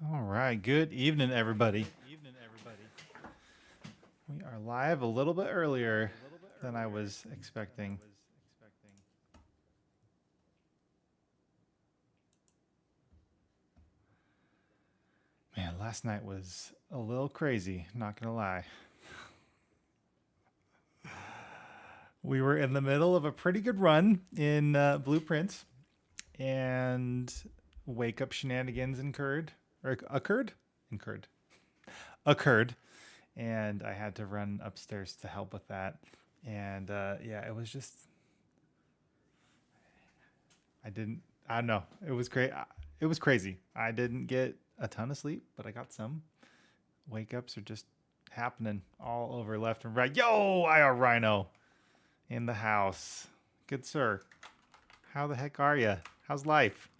All right. Good evening, everybody. We are live a little bit earlier than I was expecting. Man, last night was a little crazy, not going to lie. We were in the middle of a pretty good run in Blueprints, and wake up shenanigans incurred, occurred, and I had to run upstairs to help with that. And yeah, it was just I didn't. I don't know. It was great. It was crazy. I didn't get a ton of sleep, but I got some. Wake ups are just happening all over left and right. Yo, I are Rhino in the house. Good sir. How the heck are you? How's life?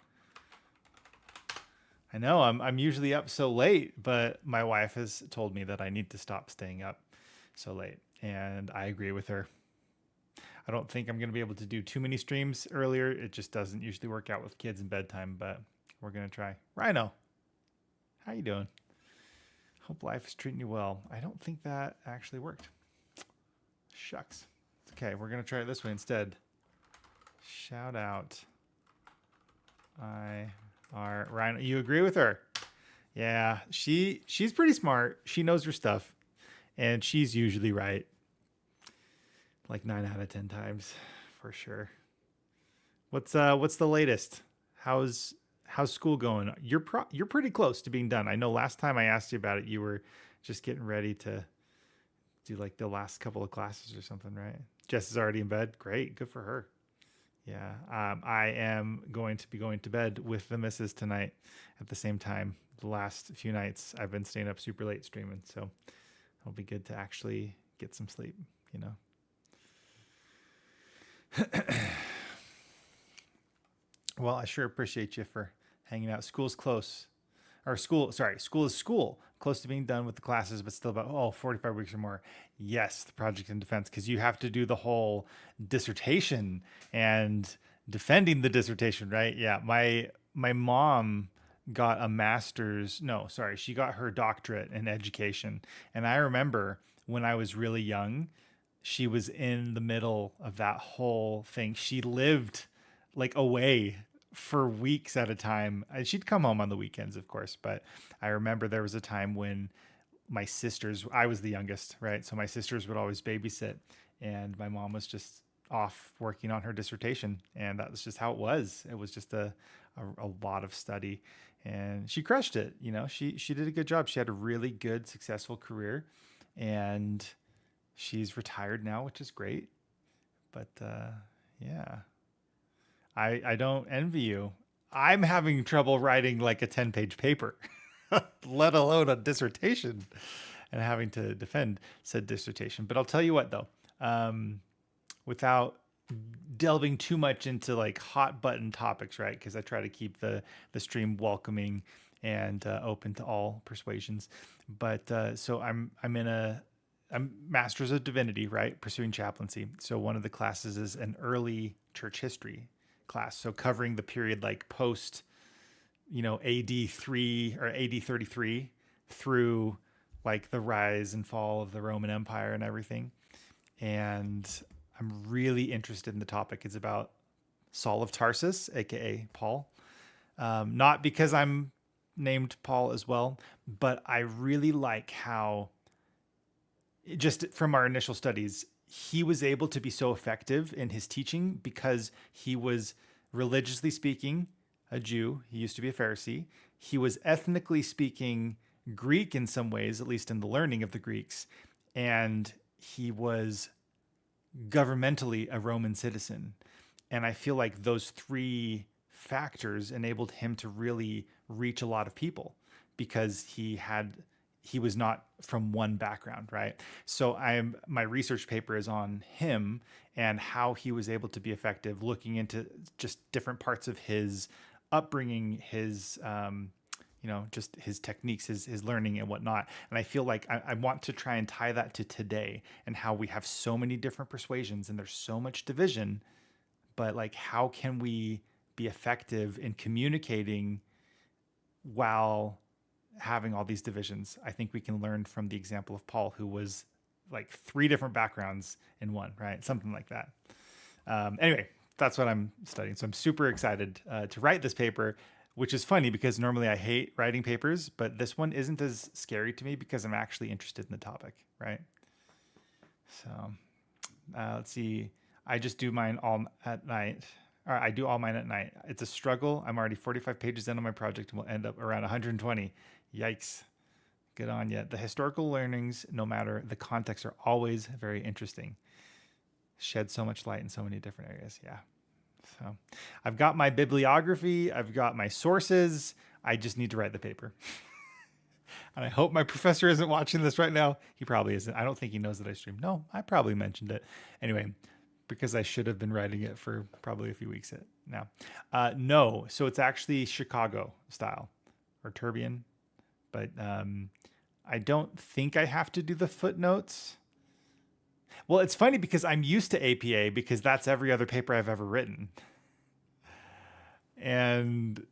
I know I'm usually up so late, but my wife has told me that I need to stop staying up so late, and I agree with her. I don't think I'm going to be able to do too many streams earlier. It just doesn't usually work out with kids and bedtime, but we're going to try. Rhino, how you doing? Hope life is treating you well. I don't think that actually worked. Shucks. Okay, we're going to try it this way instead. Shout out. I are Rhino. You agree with her? Yeah, she's pretty smart. She knows her stuff, and she's usually right. Like 9 out of 10 times, for sure. What's the latest? How's school going? You're pretty close to being done. I know last time I asked you about it, you were just getting ready to do like the last couple of classes or something, right? Jess is already in bed. Great, good for her. Yeah, I am going to be going to bed with the missus tonight at the same time. The last few nights I've been staying up super late streaming, so it'll be good to actually get some sleep. You know. Well, I sure appreciate you for hanging out. School's close. Or school is school. Close to being done with the classes, but still about 45 weeks or more. Yes, the project in defense, because you have to do the whole dissertation and defending the dissertation, right? Yeah. My mom got a master's. No, sorry, she got her doctorate in education. And I remember when I was really young, she was in the middle of that whole thing. She lived like away for weeks at a time. And she'd come home on the weekends, of course, but I remember there was a time when my sisters, I was the youngest, right? So my sisters would always babysit, and my mom was just off working on her dissertation, and that was just how it was. It was just a lot of study, and she crushed it. You know, she did a good job. She had a really good, successful career, and she's retired now, which is great. But yeah, I don't envy you. I'm having trouble writing like a 10-page paper, let alone a dissertation, and having to defend said dissertation. But I'll tell you what, though, without delving too much into like hot button topics, right? Because I try to keep the stream welcoming and open to all persuasions. But so I'm master's of divinity, right? Pursuing chaplaincy. So one of the classes is an early church history class. So covering the period like post, AD 3 or AD 33 through like the rise and fall of the Roman Empire and everything. And I'm really interested in the topic. It's about Saul of Tarsus, aka Paul. Not because I'm named Paul as well, but I really like how, just from our initial studies, he was able to be so effective in his teaching because he was religiously speaking a Jew. He used to be a Pharisee. He was ethnically speaking Greek in some ways, at least in the learning of the Greeks. And he was governmentally a Roman citizen. And I feel like those three factors enabled him to really reach a lot of people because he was not from one background, right? So my research paper is on him and how he was able to be effective, looking into just different parts of his upbringing, his just his techniques, his learning and whatnot. And I feel like I want to try and tie that to today and how we have so many different persuasions and there's so much division, but like how can we be effective in communicating while having all these divisions. I think we can learn from the example of Paul, who was like 3 different backgrounds in one, right? Something like that. Anyway, that's what I'm studying. So I'm super excited to write this paper, which is funny because normally I hate writing papers, but this one isn't as scary to me because I'm actually interested in the topic, right? So let's see. I just do mine all at night. Or I do all mine at night. It's a struggle. I'm already 45 pages into my project and will end up around 120. Yikes. Good on you. The historical learnings, no matter the context, are always very interesting. Shed so much light in so many different areas. Yeah. So I've got my bibliography. I've got my sources. I just need to write the paper. And I hope my professor isn't watching this right now. He probably isn't. I don't think he knows that I streamed. No, I probably mentioned it. Anyway, because I should have been writing it for probably a few weeks now. No, so it's actually Chicago style or Turbian, but I don't think I have to do the footnotes. Well, it's funny because I'm used to APA because that's every other paper I've ever written. And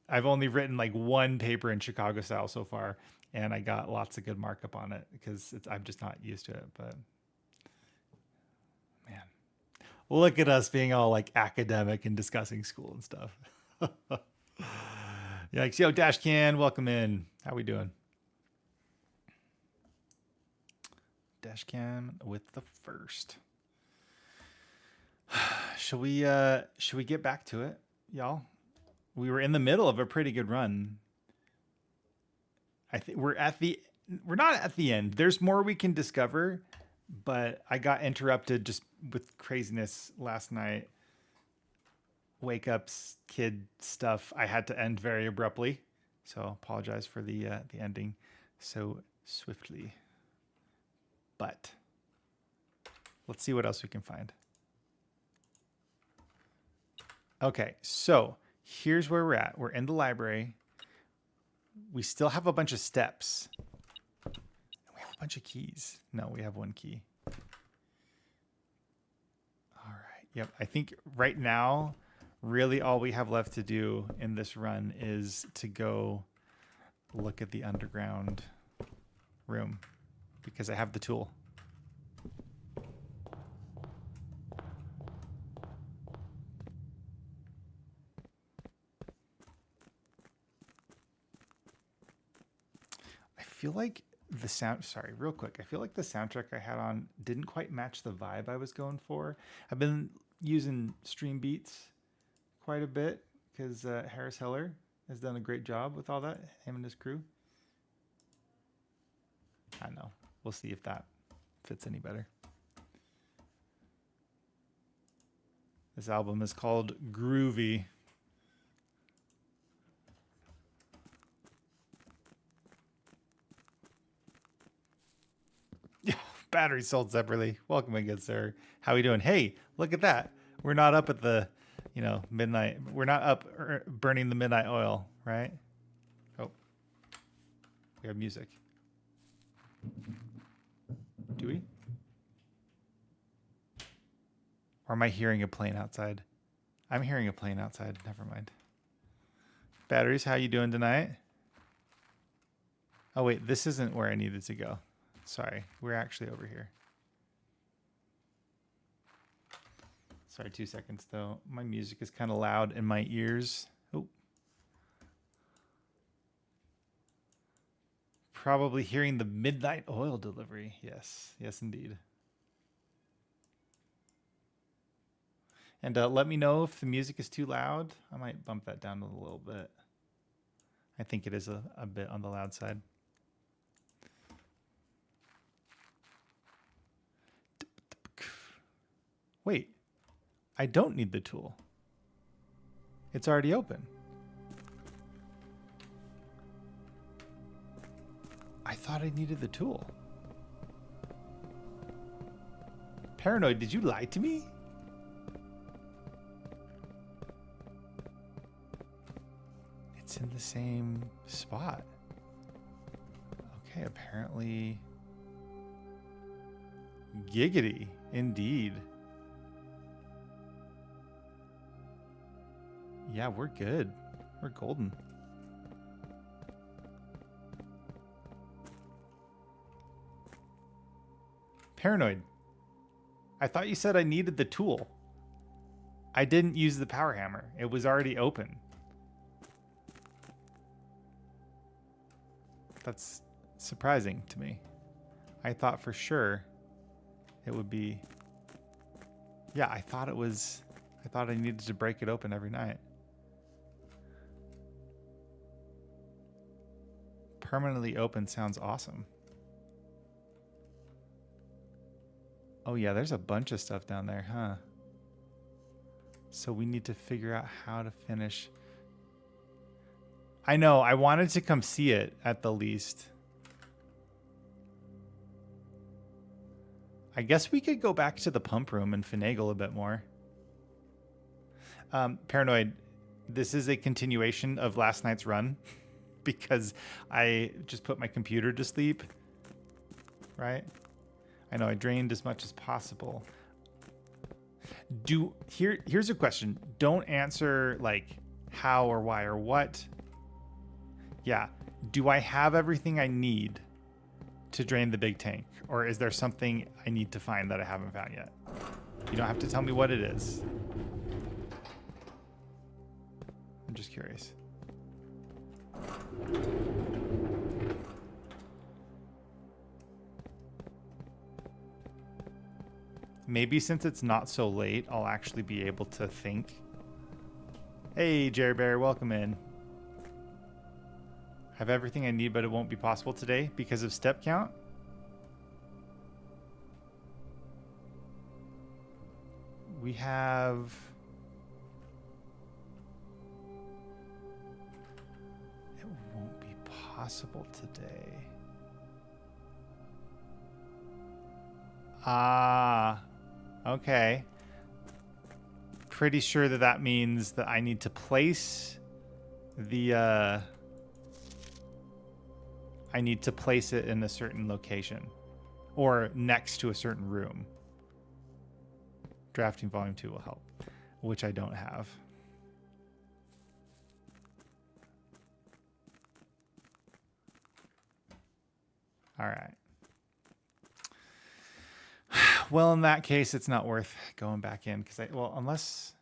I've only written like 1 paper in Chicago style so far, and I got lots of good markup on it because I'm just not used to it. But man, look at us being all like academic and discussing school and stuff. Yikes. Yo, Dashcan, welcome in. How we doing? Dashcam with the first. Should we get back to it, y'all? We were in the middle of a pretty good run. I think we're not at the end. There's more we can discover, but I got interrupted just with craziness last night. Wake ups, kid stuff. I had to end very abruptly, so apologize for the ending so swiftly. But let's see what else we can find. Okay, so here's where we're at. We're in the library. We still have a bunch of steps. We have a bunch of keys. No, we have 1 key. All right. Yep. I think right now, really all we have left to do in this run is to go look at the underground room because I have the tool. I feel like the real quick. I feel like the soundtrack I had on didn't quite match the vibe I was going for. I've been using Stream Beats quite a bit because Harris Heller has done a great job with all that, him and his crew. I don't know. We'll see if that fits any better. This album is called Groovy. Batteries sold separately. Welcome again, sir. How are we doing? Hey, look at that. We're not up at the, midnight. We're not up burning the midnight oil, right? Oh, we have music. Do we? Or am I hearing a plane outside? I'm hearing a plane outside. Never mind. Batteries, how you doing tonight? Oh, wait, this isn't where I needed to go. Sorry, we're actually over here. Sorry, 2 seconds though. My music is kind of loud in my ears. Oh. Probably hearing the midnight oil delivery. Yes, yes indeed. And let me know if the music is too loud. I might bump that down a little bit. I think it is a bit on the loud side. Wait, I don't need the tool. It's already open. I thought I needed the tool. Paranoid, did you lie to me? It's in the same spot. Okay, apparently. Giggity, indeed. Yeah, we're good. We're golden. Paranoid. I thought you said I needed the tool. I didn't use the power hammer. It was already open. That's surprising to me. I thought for sure it would be... Yeah, I thought I needed to break it open every night. Permanently open sounds awesome. Oh yeah, there's a bunch of stuff down there, huh? So we need to figure out how to finish. I know, I wanted to come see it at the least. I guess we could go back to the pump room and finagle a bit more. Paranoid, this is a continuation of last night's run because I just put my computer to sleep, right? I know I drained as much as possible. Here's a question. Don't answer like how or why or what. Yeah. Do I have everything I need to drain the big tank? Or is there something I need to find that I haven't found yet? You don't have to tell me what it is. I'm just curious. Maybe since it's not so late, I'll actually be able to think. Hey, Jerry Bear, welcome in. Have everything I need, but it won't be possible today because of step count? We have... It won't be possible today. Ah, okay. Pretty sure that means that I need to place the, I need to place it in a certain location or next to a certain room. Drafting volume 2 will help, which I don't have. All right. Well, in that case, it's not worth going back in because well, unless,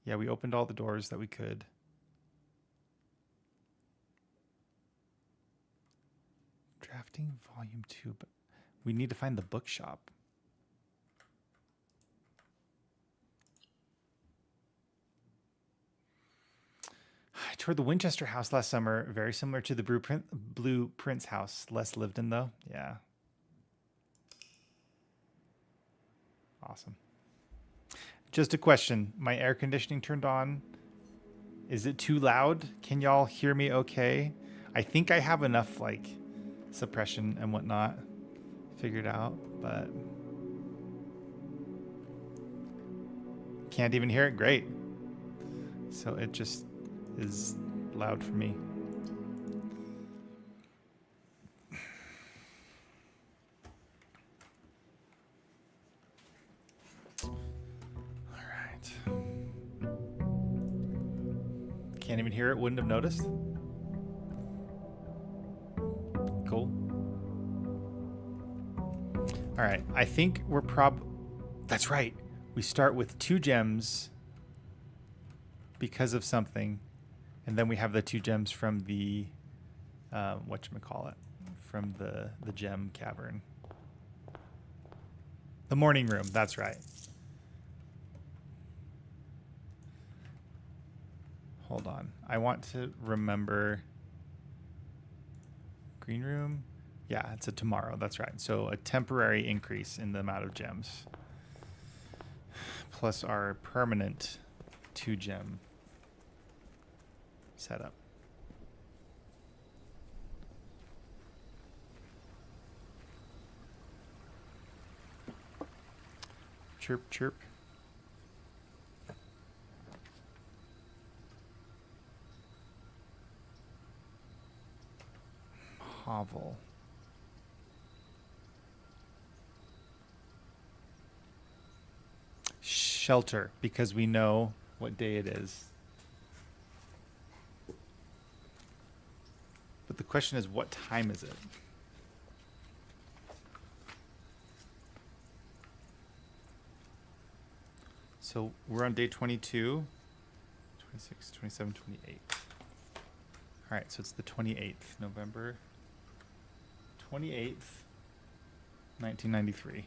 yeah, we opened all the doors that we could. Drafting volume 2, but we need to find the bookshop. I toured the Winchester house last summer, very similar to the Blue Prince house. Less lived in though. Yeah. Awesome. Just a question. My air conditioning turned on. Is it too loud? Can y'all hear me okay? I think I have enough like suppression and whatnot figured out, but can't even hear it. Great. So it just is loud for me. Can't even hear it, wouldn't have noticed. Cool. All right, I think we're that's right. We start with 2 gems because of something, and then we have the 2 gems from the, whatchamacallit, from the gem cavern. The morning room, that's right. Hold on. I want to remember green room. Yeah, it's a tomorrow. That's right. So a temporary increase in the amount of gems plus our permanent 2 gem setup. Chirp, chirp. Hovel. Shelter, because we know what day it is. But the question is, what time is it? So we're on day 22, 26, 27, 28. All right, so it's the 28th, November 28th, 1993.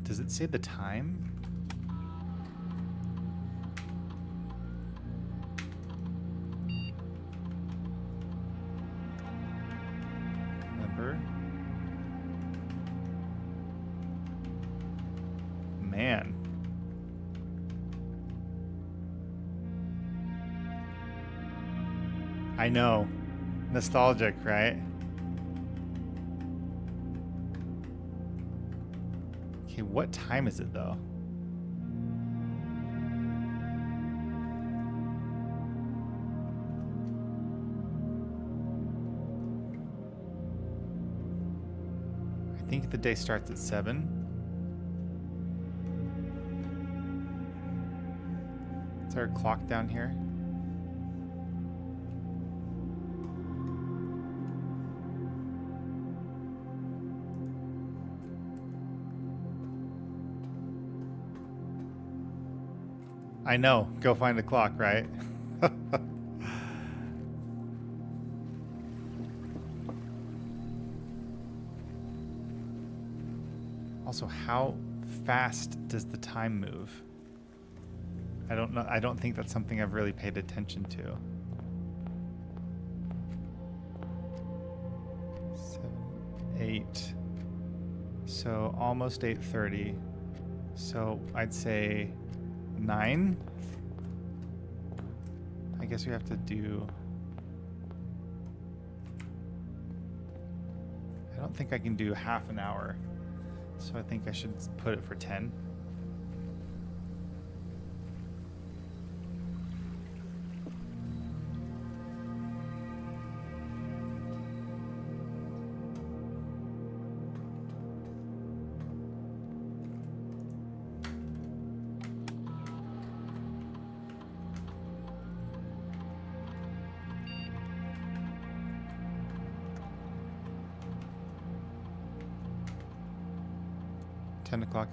Does it say the time? November. Man. I know. Nostalgic, right? Okay, what time is it though? I think the day starts at 7. Is there a clock down here? I know. Go find the clock, right? Also, how fast does the time move? I don't know. I don't think that's something I've really paid attention to. 7, 8. So almost 8:30. So I'd say 9. I guess we have to do. I don't think I can do half an hour. So I think I should put it for 10.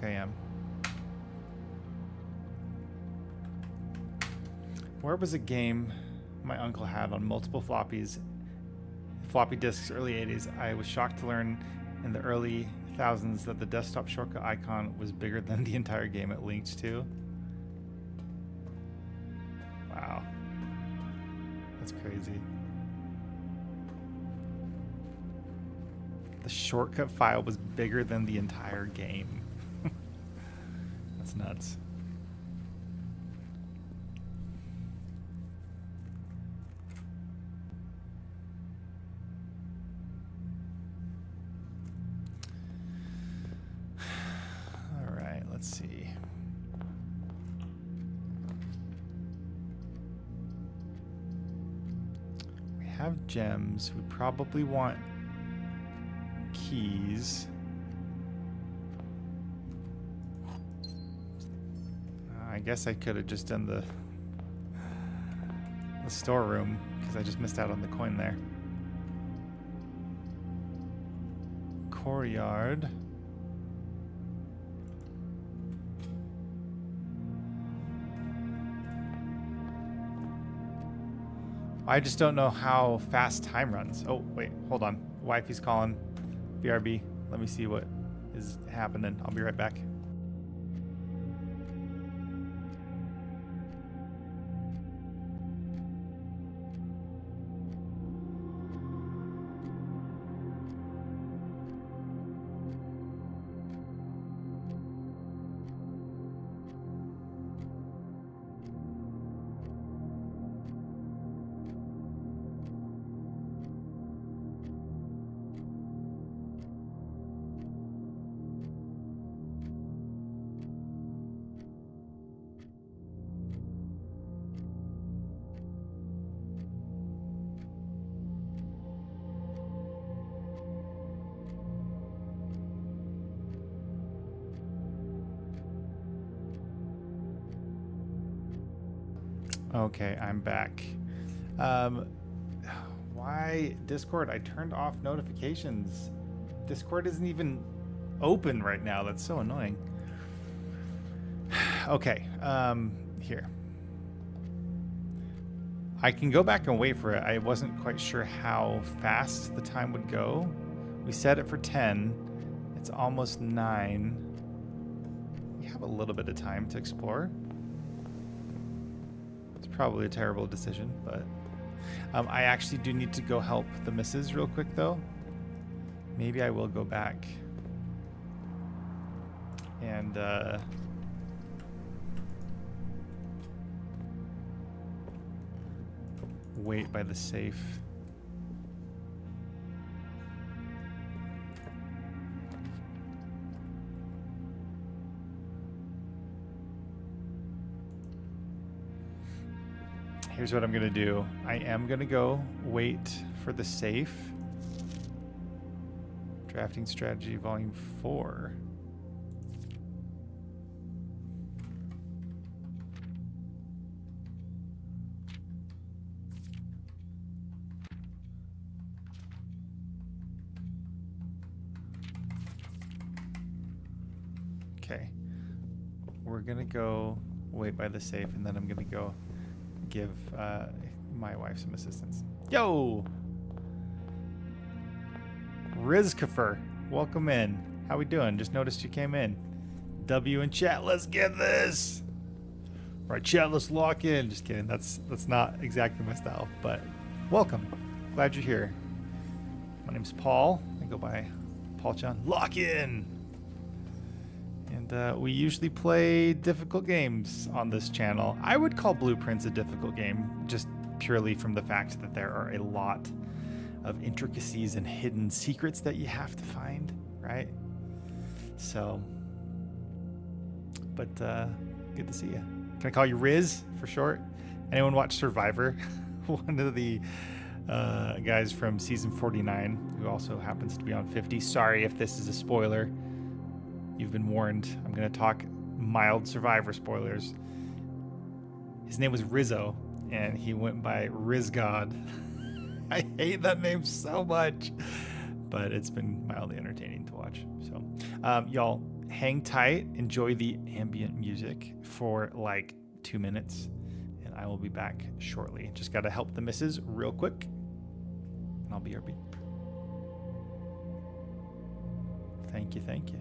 a.m. Where was a game my uncle had on multiple floppy disks, early 80s? I was shocked to learn in the early thousands that the desktop shortcut icon was bigger than the entire game it linked to. Wow. That's crazy. The shortcut file was bigger than the entire game. That's nuts. All right, let's see. We have gems. We probably want keys. I guess I could have just done the storeroom because I just missed out on the coin there. Courtyard. I just don't know how fast time runs. Oh, wait, hold on. Wifey's calling. BRB. Let me see what is happening. I'll be right back. Okay, I'm back. Why Why Discord? I turned off notifications. Discord isn't even open right now. That's so annoying. Okay, here. I can go back and wait for it. I wasn't quite sure how fast the time would go. We set it for 10. It's almost 9. We have a little bit of time to explore. It's probably a terrible decision, but I actually do need to go help the missus real quick, though. Maybe I will go back and wait by the safe. Here's what I'm gonna do. I am gonna go wait for the safe. Drafting Strategy Volume 4. Okay. We're gonna go wait by the safe, and then I'm gonna go give my wife some assistance. Yo! Rizkifer, welcome in. How we doing? Just noticed you came in. W in chat, let's get this! All right, chat, let's lock in. Just kidding, that's not exactly my style, but welcome. Glad you're here. My name's Paul. I go by Paul Chan. Lock in! And we usually play difficult games on this channel. I would call Blueprints a difficult game, just purely from the fact that there are a lot of intricacies and hidden secrets that you have to find, right? So, but good to see you. Can I call you Riz for short? Anyone watch Survivor? One of the guys from season 49, who also happens to be on 50. Sorry if this is a spoiler. You've been warned. I'm going to talk mild Survivor spoilers. His name was Rizzo, and he went by Rizgod. I hate that name so much, but it's been mildly entertaining to watch. So, y'all, hang tight. Enjoy the ambient music for like 2 minutes, and I will be back shortly. Just got to help the missus real quick, and I'll be RB. Thank you, thank you.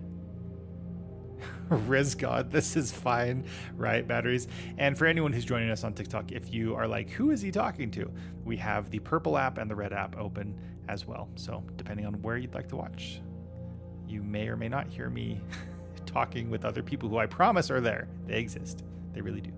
Rizgod, this is fine, right? Batteries. And for anyone who's joining us on TikTok, if you are like, who is he talking to? We have the purple app and the red app open as well. So depending on where you'd like to watch, you may or may not hear me talking with other people who I promise are there. They exist. They really do.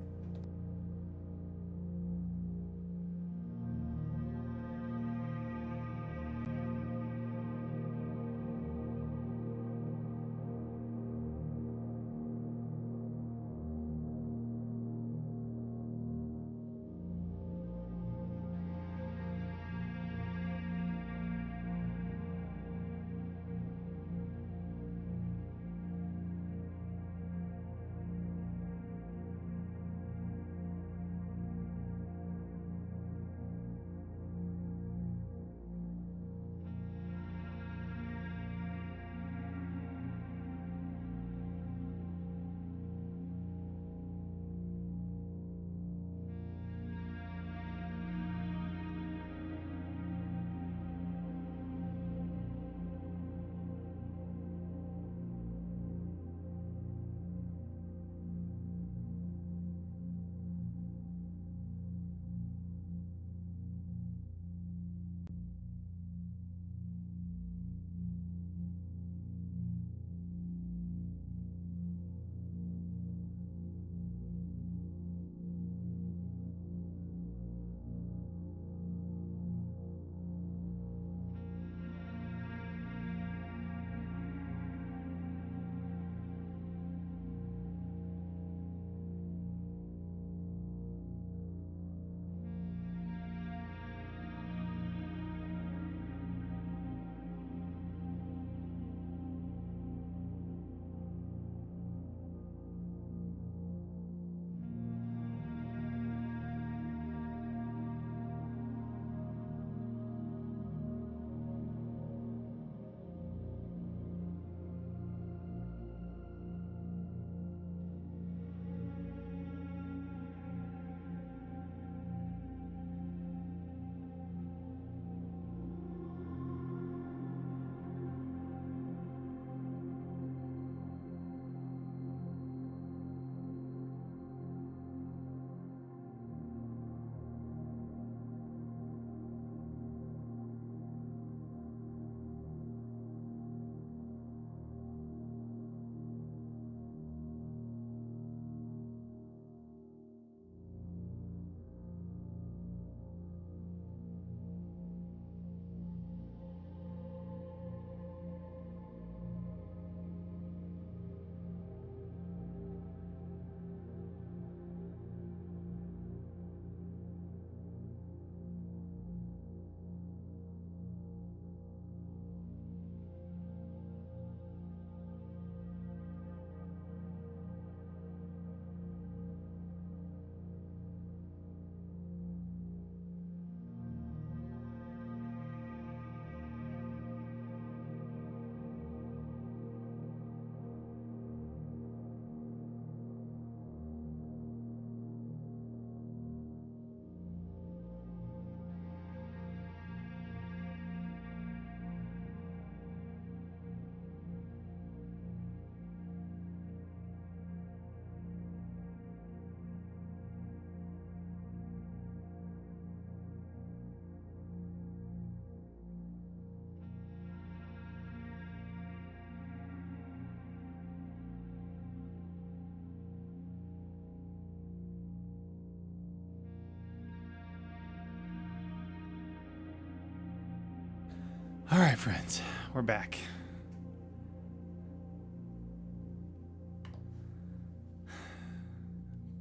All right, friends, we're back.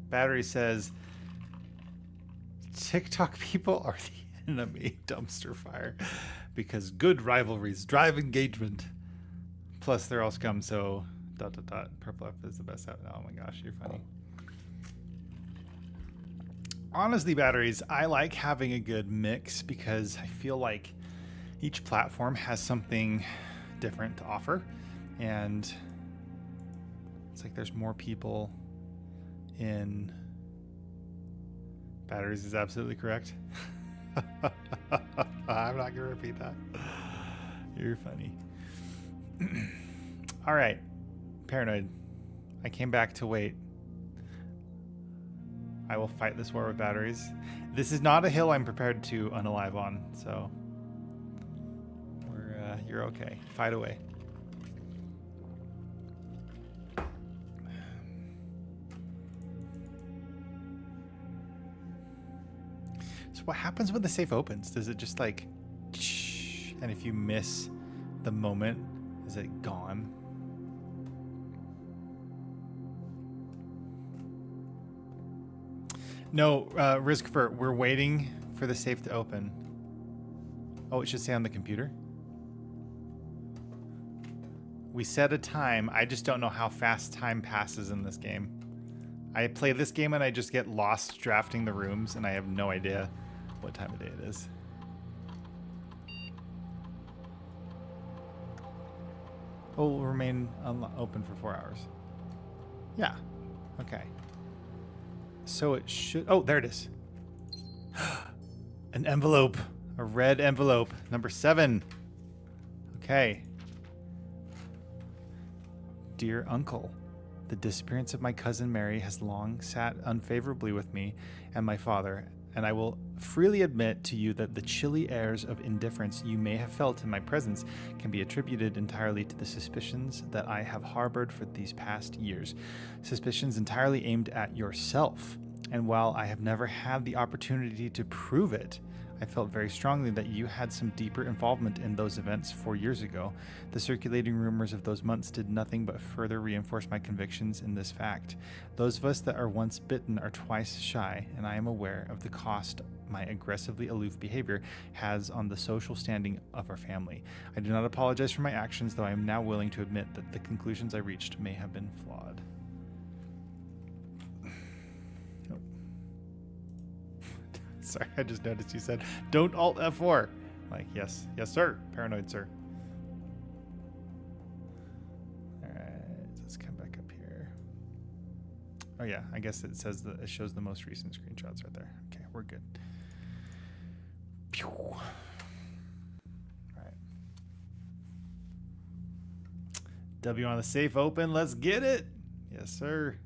Battery says, TikTok people are the enemy. Dumpster fire. Because good rivalries drive engagement. Plus, they're all scum, so ... Purple F is the best out. Oh my gosh, you're funny. Honestly, Batteries, I like having a good mix because I feel like each platform has something different to offer. And it's like there's more people in... Batteries is absolutely correct. I'm not going to repeat that. You're funny. All right. Paranoid. I came back to wait. I will fight this war with batteries. This is not a hill I'm prepared to unalive on, so you're okay. Fight away. So what happens when the safe opens? Does it just like, and if you miss the moment, is it gone? No, Riskfur, we're waiting for the safe to open. Oh, it should say on the computer. We set a time. I just don't know how fast time passes in this game. I play this game and I just get lost drafting the rooms and I have no idea what time of day it is. Oh, will remain open for 4 hours. Yeah. Okay. So it should... Oh, there it is. An envelope. A red envelope. Number 7. Okay. Dear Uncle, the disappearance of my cousin Mary has long sat unfavorably with me and my father, and I will freely admit to you that the chilly airs of indifference you may have felt in my presence can be attributed entirely to the suspicions that I have harbored for these past years. Suspicions entirely aimed at yourself. And while I have never had the opportunity to prove it, I felt very strongly that you had some deeper involvement in those events 4 years ago. The circulating rumors of those months did nothing but further reinforce my convictions in this fact. Those of us that are once bitten are twice shy, and I am aware of the cost my aggressively aloof behavior has on the social standing of our family. I do not apologize for my actions, though I am now willing to admit that the conclusions I reached may have been flawed. Sorry, I just noticed you said, don't Alt F4. Like, yes, sir. Paranoid, sir. All right, let's come back up here. Oh yeah, I guess it says that it shows the most recent screenshots right there. Okay, we're good. Pew. All right. W on the safe open. Let's get it. Yes, sir.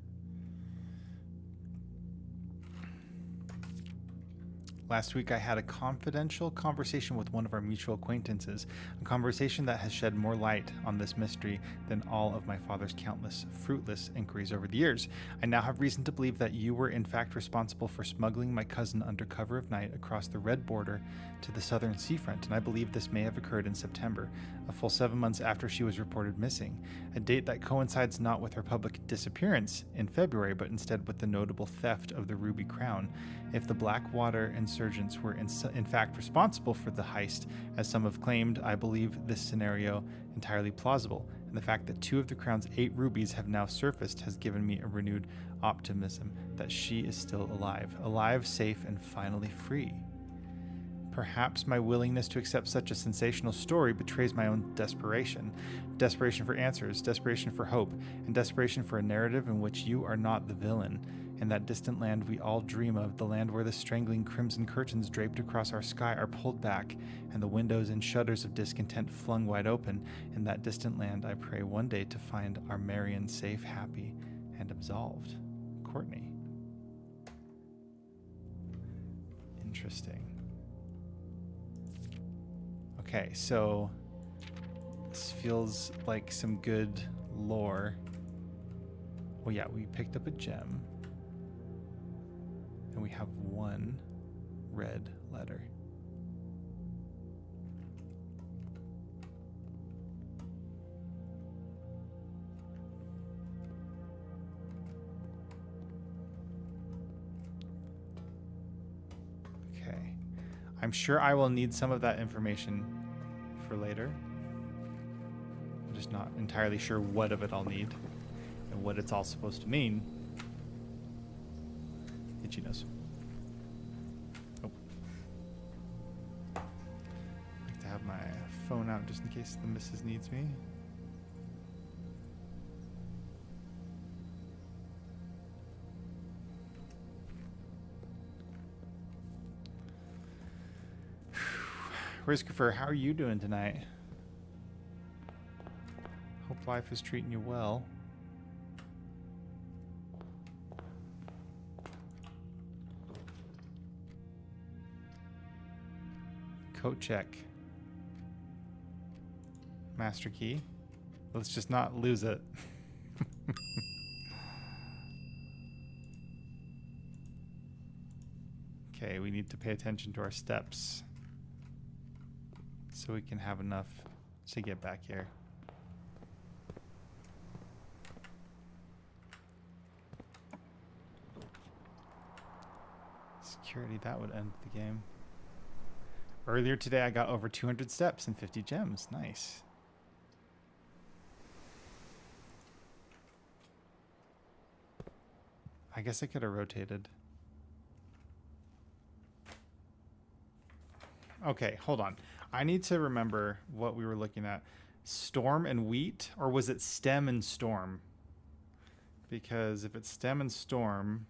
Last week, I had a confidential conversation with one of our mutual acquaintances, a conversation that has shed more light on this mystery than all of my father's countless fruitless inquiries over the years. I now have reason to believe that you were in fact responsible for smuggling my cousin under cover of night across the red border to the southern seafront, and I believe this may have occurred in September, a full 7 months after she was reported missing, a date that coincides not with her public disappearance in February, but instead with the notable theft of the Ruby Crown. If the Blackwater insurgents were in fact responsible for the heist, as some have claimed, I believe this scenario entirely plausible, and the fact that 2 of the Crown's 8 rubies have now surfaced has given me a renewed optimism that she is still alive, safe, and finally free. Perhaps my willingness to accept such a sensational story betrays my own desperation. Desperation for answers, desperation for hope, and desperation for a narrative in which you are not the villain. In that distant land we all dream of, the land where the strangling crimson curtains draped across our sky are pulled back, and the windows and shutters of discontent flung wide open. In that distant land I pray one day to find our Marion safe, happy, and absolved. Courtney. Interesting. Okay, so this feels like some good lore. Oh yeah, we picked up a gem. And we have 1 red letter. I'm sure I will need some of that information for later. I'm just not entirely sure what of it I'll need and what it's all supposed to mean. Itchy nose. Oh. I like to have my phone out just in case the missus needs me. Christopher, how are you doing tonight? Hope life is treating you well. Coat check. Master key. Let's just not lose it. Okay, we need to pay attention to our steps so we can have enough to get back here. Security, that would end the game. Earlier today, I got over 200 steps and 50 gems. Nice. I guess I could have rotated. Okay, hold on. I need to remember what we were looking at. Storm and wheat, or was it stem and storm? Because if it's stem and storm...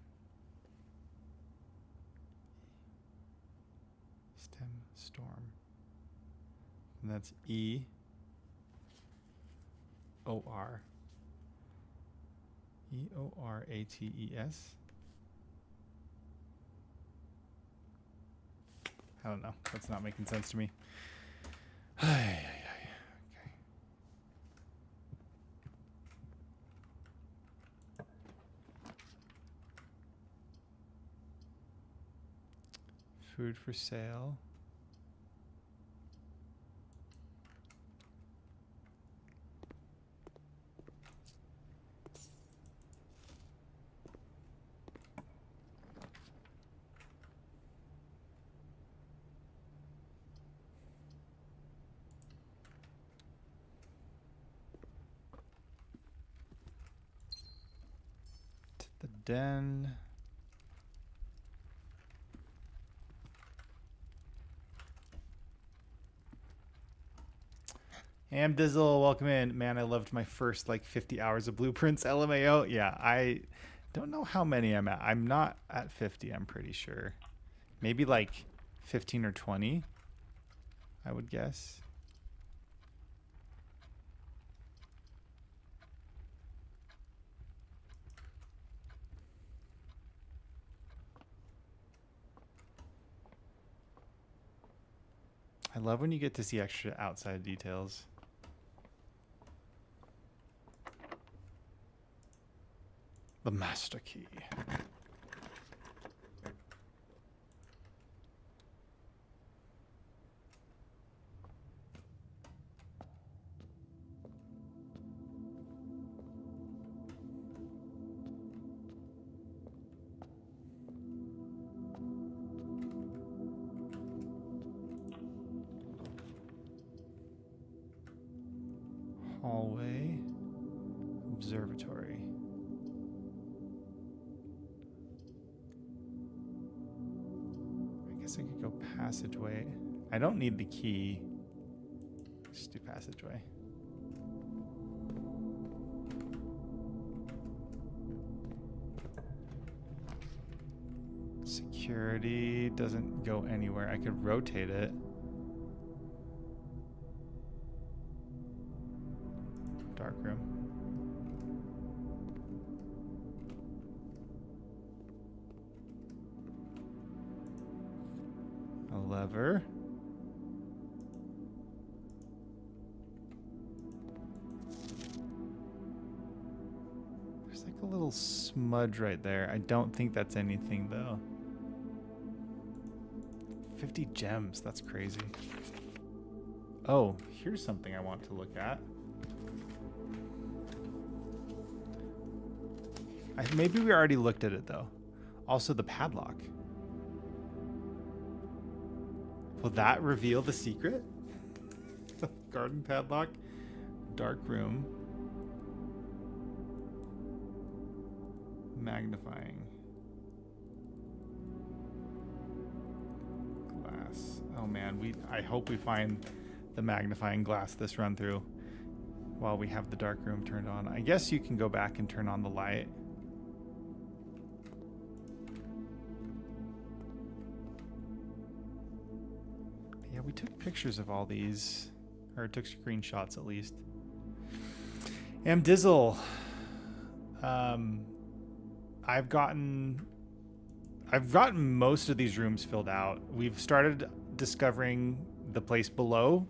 Stem, storm. And that's E-O-R. E-O-R-A-T-E-S. I don't know. That's not making sense to me. Okay. Food for sale. The den. Dizzle, welcome in. Man, I loved my first like 50 hours of blueprints. LMAO. Yeah, I don't know how many I'm at. I'm not at 50, I'm pretty sure. Maybe like 15 or 20, I would guess. I love when you get to see extra outside details. The master key. Hallway. Observatory. I guess I could go passageway. I don't need the key. Just do passageway. Security doesn't go anywhere. I could rotate it. Dark room. A lever. There's like a little smudge right there. I don't think that's anything though. 50 gems, that's crazy. Oh, here's something I want to look at. Maybe we already looked at it though. Also the padlock. Will that reveal the secret? Garden padlock, dark room, magnifying glass. Oh man, I hope we find the magnifying glass this run through while we have the dark room turned on. I guess you can go back and turn on the light. Yeah, we took pictures of all these, or took screenshots at least. Dizzle. I've gotten most of these rooms filled out. We've started discovering the place below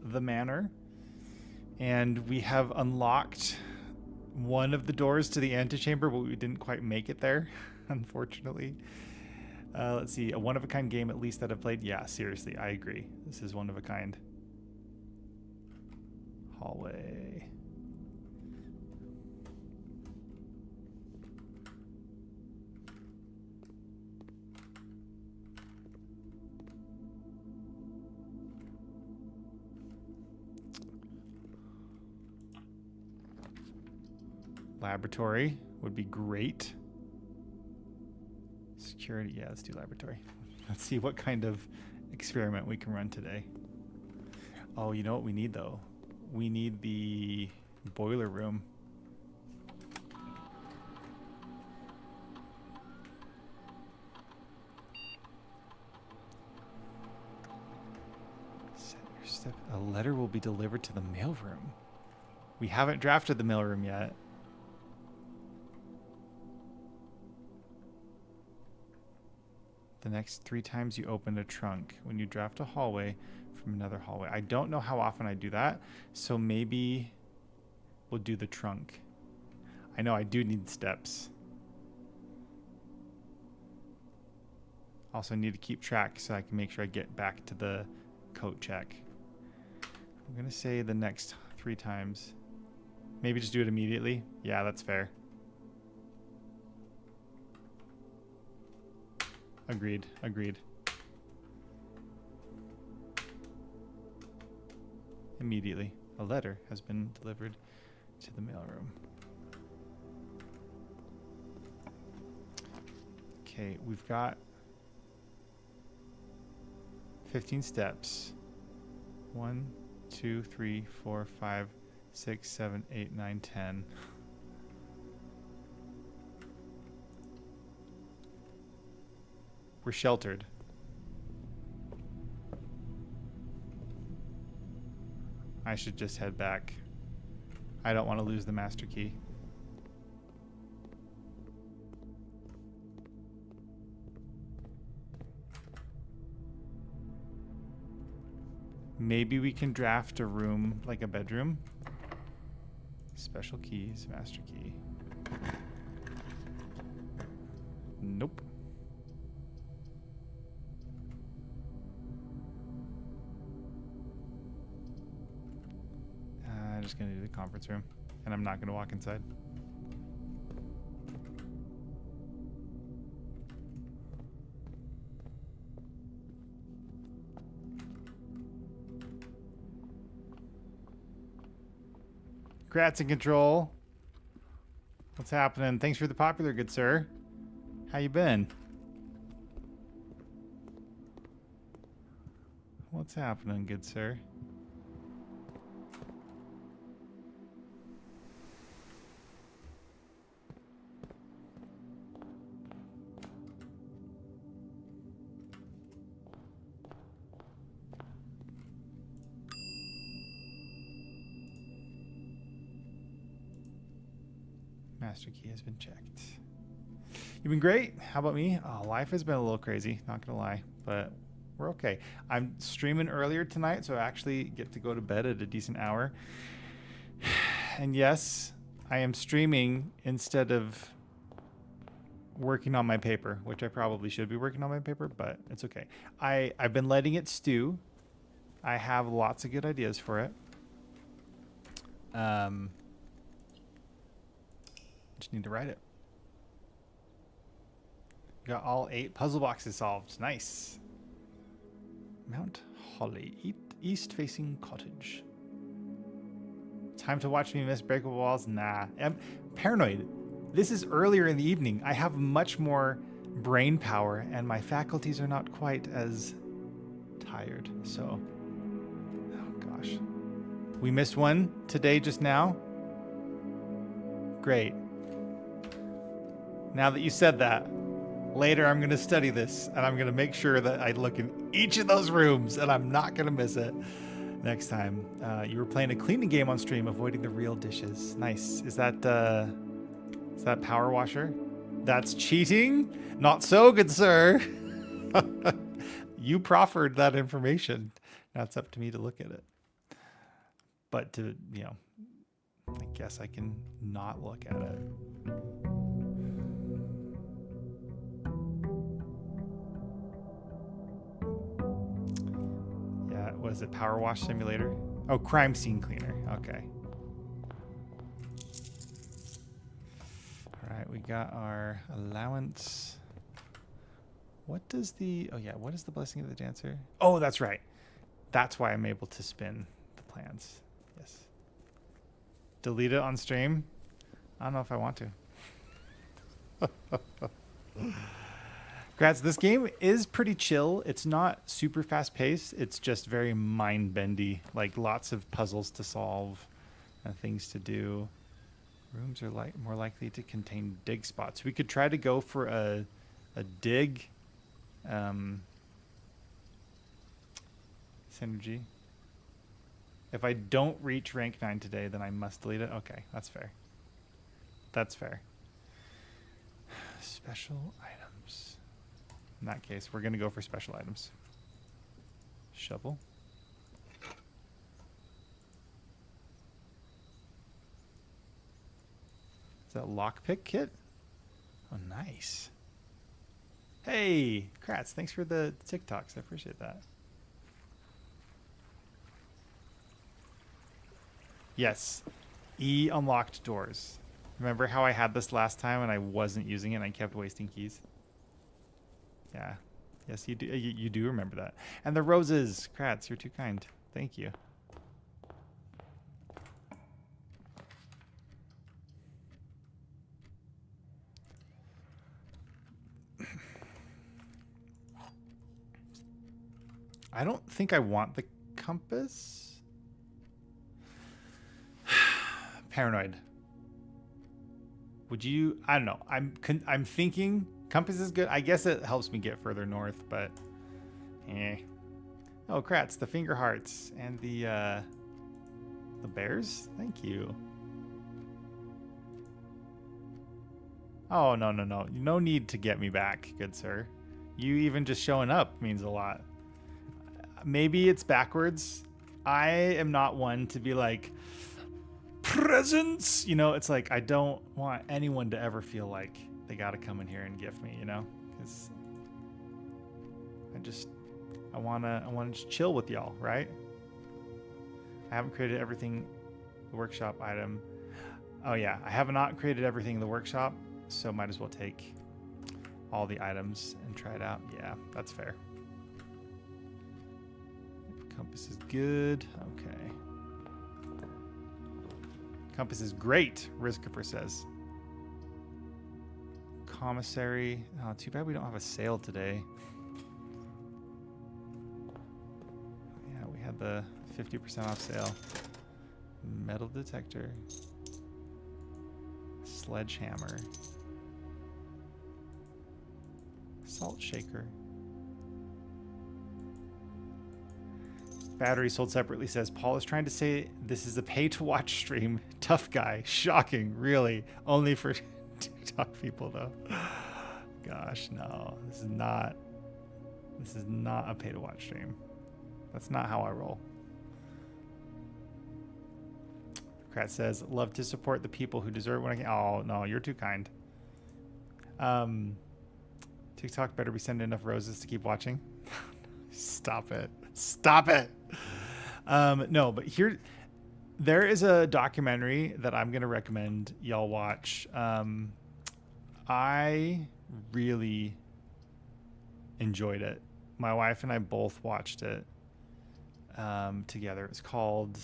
the manor, and we have unlocked one of the doors to the antechamber, but we didn't quite make it there, unfortunately. Let's see, a one-of-a-kind game at least that I've played. Yeah, seriously, I agree. This is one of a kind. Hallway. Laboratory would be great. Security, yeah, let's do laboratory. Let's see what kind of experiment we can run today. Oh, you know what we need though? We need the boiler room. Set your step. A letter will be delivered to the mailroom. We haven't drafted the mailroom yet. The next 3 times you open a trunk when you draft a hallway from another hallway. I don't know how often I do that, so maybe we'll do the trunk. I know I do need steps. Also need to keep track so I can make sure I get back to the coat check. I'm gonna say the next 3 times. Maybe just do it immediately. Yeah, that's fair. Agreed. Immediately. A letter has been delivered to the mailroom. Okay, we've got 15 steps. 1, 2, 3, 4, 5, 6, 7, 8, 9, 10. We're sheltered. I should just head back. I don't want to lose the master key. Maybe we can draft a room, like a bedroom. Special keys, master key. Nope. I'm just gonna do the conference room, and I'm not gonna walk inside. Grats in control. What's happening? Thanks for the popular, good sir. How you been? What's happening, good sir? Master key has been checked. You've been great. How about me? Oh, life has been a little crazy, not gonna lie, but we're okay. I'm streaming earlier tonight, so I actually get to go to bed at a decent hour. And yes, I am streaming instead of working on my paper, which I probably should be working on my paper, but it's okay. I've been letting it stew. I have lots of good ideas for it. Just need to write it. Got all 8 puzzle boxes solved. Nice. Mount Holly, east-facing cottage. Time to watch me miss Breakable Walls? Nah. I'm paranoid. This is earlier in the evening. I have much more brain power, and my faculties are not quite as tired. So, oh gosh. We missed one today just now. Great. Now that you said that, later I'm going to study this, and I'm going to make sure that I look in each of those rooms, and I'm not going to miss it next time. You were playing a cleaning game on stream, avoiding the real dishes. Nice. Is that power washer? That's cheating? Not so, good sir. You proffered that information. Now it's up to me to look at it. But to, I guess I can not look at it. Yeah, was it Power Wash Simulator? Oh, Crime Scene Cleaner. Okay. All right, we got our allowance. What does what is the blessing of the dancer? Oh, that's right. That's why I'm able to spin the plans. Yes. Delete it on stream? I don't know if I want to. Grats, this game is pretty chill. It's not super fast paced. It's just very mind bendy. Like lots of puzzles to solve and things to do. Rooms are more likely to contain dig spots. We could try to go for a dig synergy. If I don't reach rank 9 today, then I must delete it. Okay, that's fair. That's fair. Special items. In that case, we're going to go for special items. Shovel. Is that lockpick kit? Oh, nice. Hey, Kratz, thanks for the TikToks. I appreciate that. Yes. E unlocked doors. Remember how I had this last time and I wasn't using it and I kept wasting keys? Yeah. Yes, you do. You do remember that. And the roses. Kratz, you're too kind. Thank you. I don't think I want the compass. Paranoid. Would you? I don't know. I'm thinking compass is good. I guess it helps me get further north, but Oh, Kratz, the finger hearts and the bears. Thank you. Oh, no. No need to get me back, good sir. You even just showing up means a lot. Maybe it's backwards. I am not one to be like, presents. It's like I don't want anyone to ever feel like they got to come in here and gift me, because I want to just chill with y'all, right? I haven't created everything the workshop item. Oh yeah, I have not created everything in the workshop, so might as well take all the items and try it out. Yeah, that's fair. Compass is good. Okay. Compass is great, Rizkifer says. Commissary. Oh, too bad we don't have a sale today. Yeah, we had the 50% off sale. Metal detector. Sledgehammer. Salt shaker. Battery sold separately says, Paul is trying to say this is a pay-to-watch stream. Tough guy. Shocking, really. Only for TikTok people, though. Gosh, no. This is not a pay-to-watch stream. That's not how I roll. Kratz says, love to support the people who deserve when I can. Oh, no, you're too kind. TikTok better be sending enough roses to keep watching. Stop it. Stop it. No, but there is a documentary that I'm going to recommend y'all watch. I really enjoyed it. my wife and I both watched it together. It's called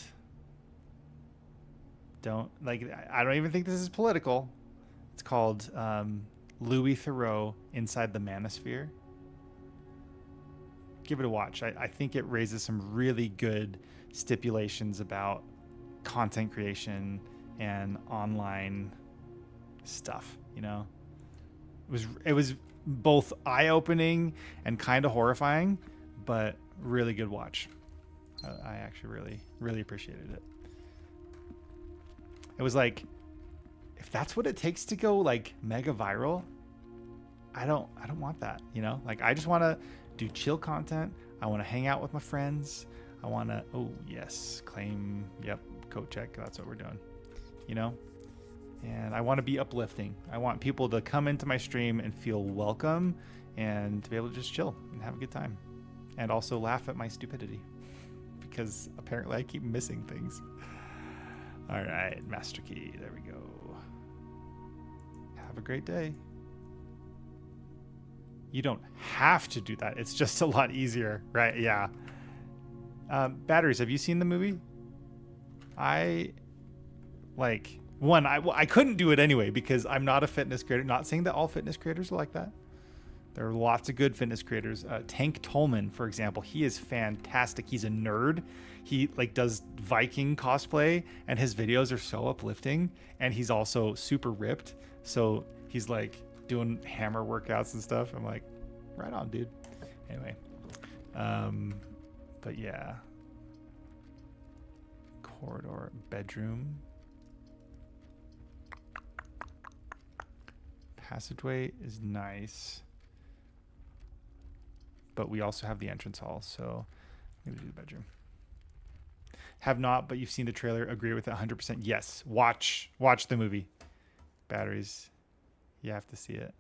don't like I don't even think this is political. It's called Louis Theroux Inside the Manosphere. Give it a watch. I think it raises some really good stipulations about content creation and online stuff. You know, it was both eye-opening and kind of horrifying, but really good watch. I actually really appreciated it. It was like, if that's what it takes to go like mega viral, I don't want that, you know? Like I just want to do chill content. I want to hang out with my friends. I want to oh, yes, claim, yep, code check. That's what we're doing. You know? And I want to be uplifting. I want people to come into my stream and feel welcome and to be able to just chill and have a good time. And also laugh at my stupidity because apparently I keep missing things. All right, master key. There we go. Have a great day. You don't have to do that. It's just a lot easier, right? Yeah. Batteries. Have you seen the movie? I couldn't do it anyway because I'm not a fitness creator. Not saying that all fitness creators are like that. There are lots of good fitness creators. Tank Tolman, for example, he is fantastic. He's a nerd. He does Viking cosplay, and his videos are so uplifting. And he's also super ripped. So he's like doing hammer workouts and stuff. I'm like, right on, dude. Anyway, but yeah, corridor, bedroom, passageway is nice. But we also have the entrance hall, so maybe do the bedroom. Have not, but you've seen the trailer. Agree with it 100%. Yes, watch the movie. Batteries, you have to see it.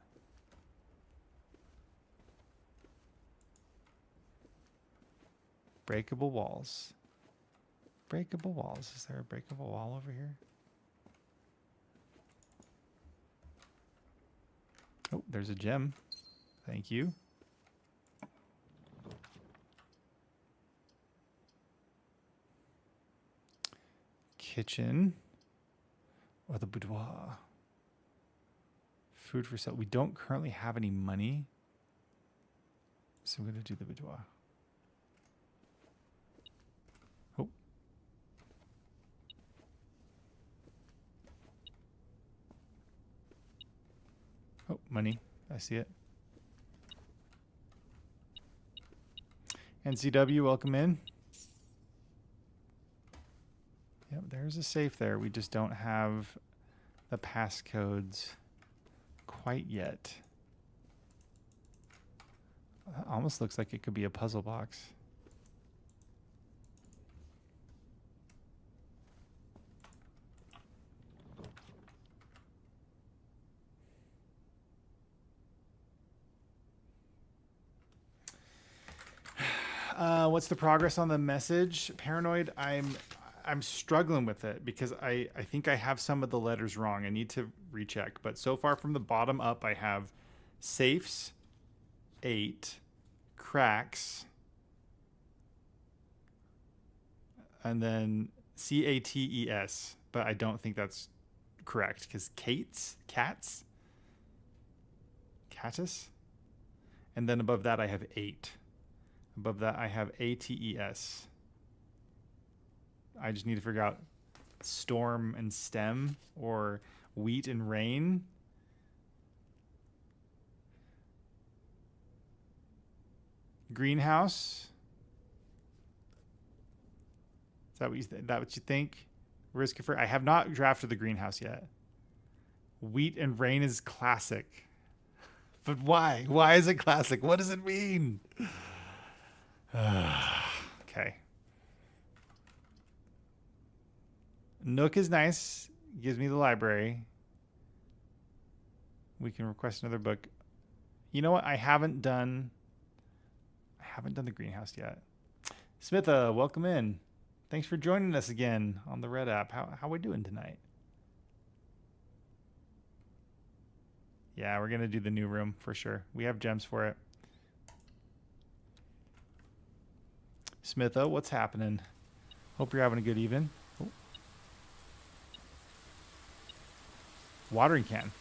Breakable walls. Breakable walls. Is there a breakable wall over here? Oh, there's a gem. Thank you. Kitchen or the boudoir. Food for sale. We don't currently have any money, so I'm going to do the boudoir. Oh. Oh, money. I see it. NCW, welcome in. Yep, there's a safe there. We just don't have the passcodes quite yet. That almost looks like it could be a puzzle box. What's the progress on the message? Paranoid, I'm struggling with it because I think I have some of the letters wrong. I need to recheck. But so far from the bottom up, I have safes, 8, cracks, and then CATES. But I don't think that's correct because cats, catus. And then above that, I have 8. Above that, I have ATES. I just need to figure out storm and stem or wheat and rain. Greenhouse. Is that what you think? Risk for I have not drafted the greenhouse yet. Wheat and rain is classic. But why? Why is it classic? What does it mean? Okay. Nook is nice. Gives me the library. We can request another book. You know what? I haven't done the greenhouse yet. Smitha, welcome in. Thanks for joining us again on the Red app. How we doing tonight? Yeah, we're gonna do the new room for sure. We have gems for it. Smitho, what's happening? Hope you're having a good evening. Oh. Watering can.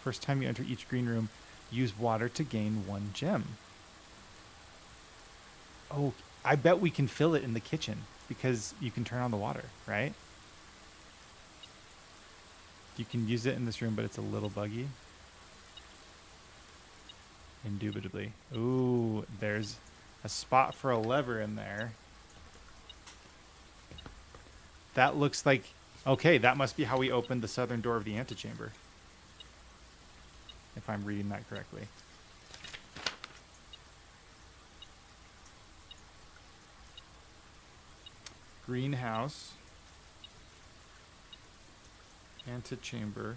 First time you enter each green room, use water to gain 1 gem. Oh, I bet we can fill it in the kitchen because you can turn on the water, right? You can use it in this room, but it's a little buggy. Indubitably. Ooh, there's a spot for a lever in there. That looks like... Okay, that must be how we opened the southern door of the antechamber. If I'm reading that correctly. Greenhouse. Antechamber.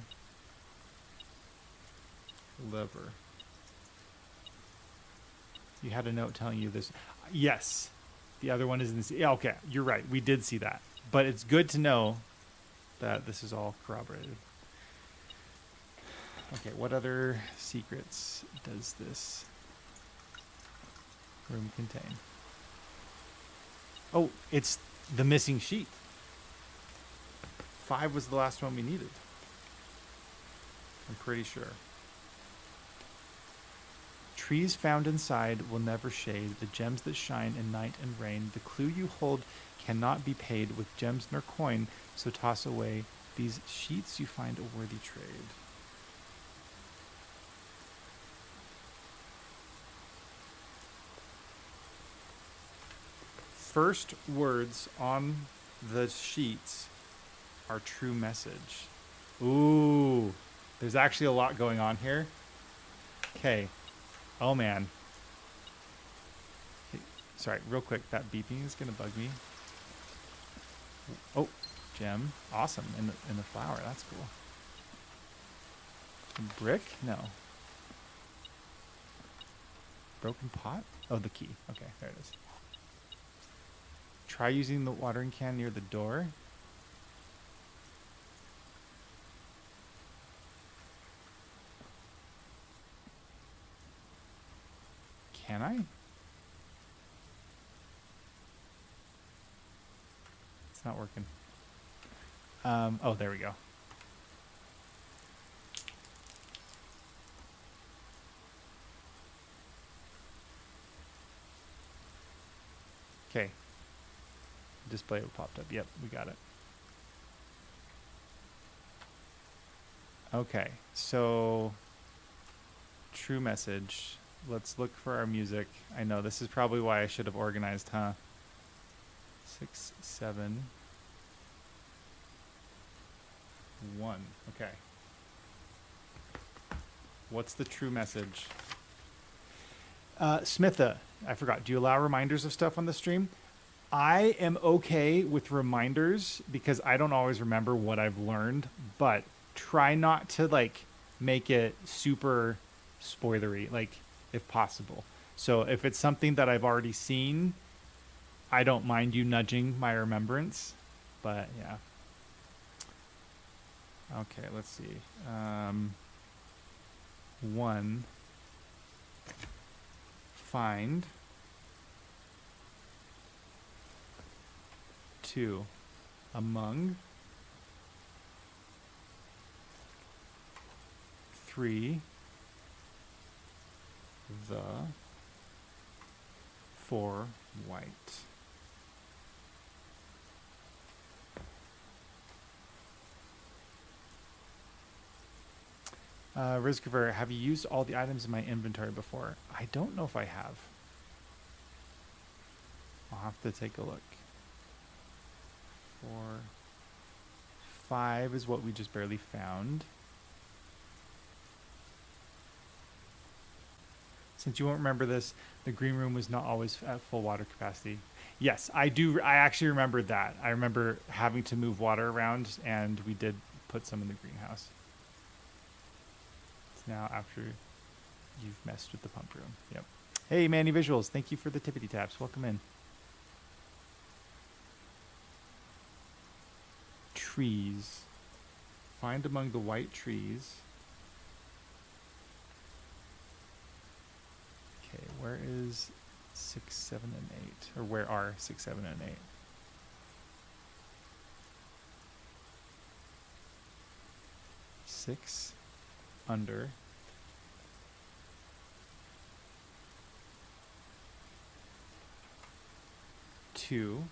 Lever. You had a note telling you this. Yes. The other one is in this. Yeah, okay, you're right. We did see that. But it's good to know that this is all corroborated. Okay, what other secrets does this room contain? Oh, it's the missing sheet. 5 was the last one we needed. I'm pretty sure. Trees found inside will never shade. The gems that shine in night and rain. The clue you hold cannot be paid with gems nor coin, so toss away these sheets you find a worthy trade. First words on the sheets are true message. Ooh, there's actually a lot going on here. Okay. Oh man. Okay, sorry, real quick, that beeping is gonna bug me. Oh, gem. Awesome. In the flower, that's cool. Brick? No. Broken pot? Oh, the key. Okay, there it is. Try using the watering can near the door. Can I? It's not working. Oh, there we go. Okay. Display popped up. Yep, we got it. Okay, so true message. Let's look for our music. I know this is probably why I should have organized, huh? 6, 7, 1. Okay. What's the true message? Smitha, I forgot. Do you allow reminders of stuff on the stream? I am okay with reminders because I don't always remember what I've learned, but try not to like make it super spoilery, like if possible. So if it's something that I've already seen, I don't mind you nudging my remembrance, but yeah. Okay, let's see. 1, find. 2, among. 3, the. 4, white. Rizcover, have you used all the items in my inventory before? I don't know if I have. I'll have to take a look. 4, 5 is what we just barely found. Since you won't remember this, the green room was not always at full water capacity. Yes, I do. I actually remembered that. I remember having to move water around, and we did put some in the greenhouse. It's now after you've messed with the pump room. Yep. Hey, Manny Visuals. Thank you for the tippity taps. Welcome in. Trees. Find among the white trees. Okay, where is 6, 7, and 8. Or where are 6, 7, and 8? Six under. Two.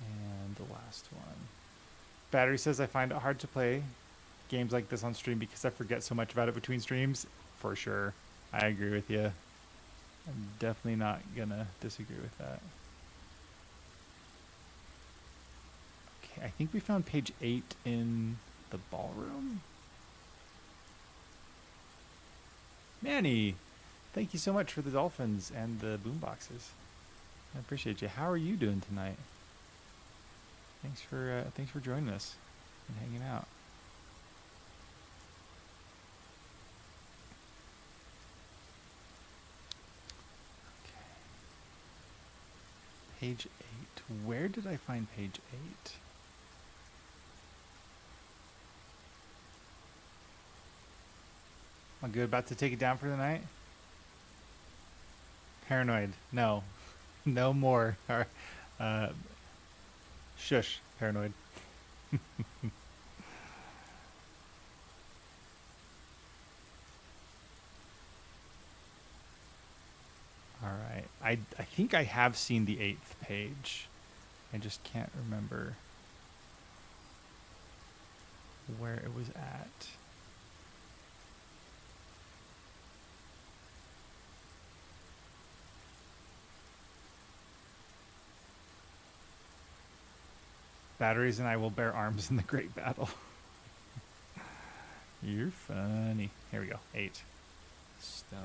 And the last one. Battery says, I find it hard to play games like this on stream because I forget so much about it between streams. For sure. I agree with you. I'm definitely not gonna disagree with that. Okay, I think we found page 8 in the ballroom. Manny, thank you so much for the dolphins and the boom boxes. I appreciate you. How are you doing tonight? Thanks for joining us and hanging out. Okay. Page 8. Where did I find page 8? Am I good about to take it down for the night? Paranoid. No. No more. Shush. Paranoid. All right. I think I have seen the 8th page. I just can't remember where it was at. Batteries and I will bear arms in the great battle. You're funny. Here we go. 8 stones.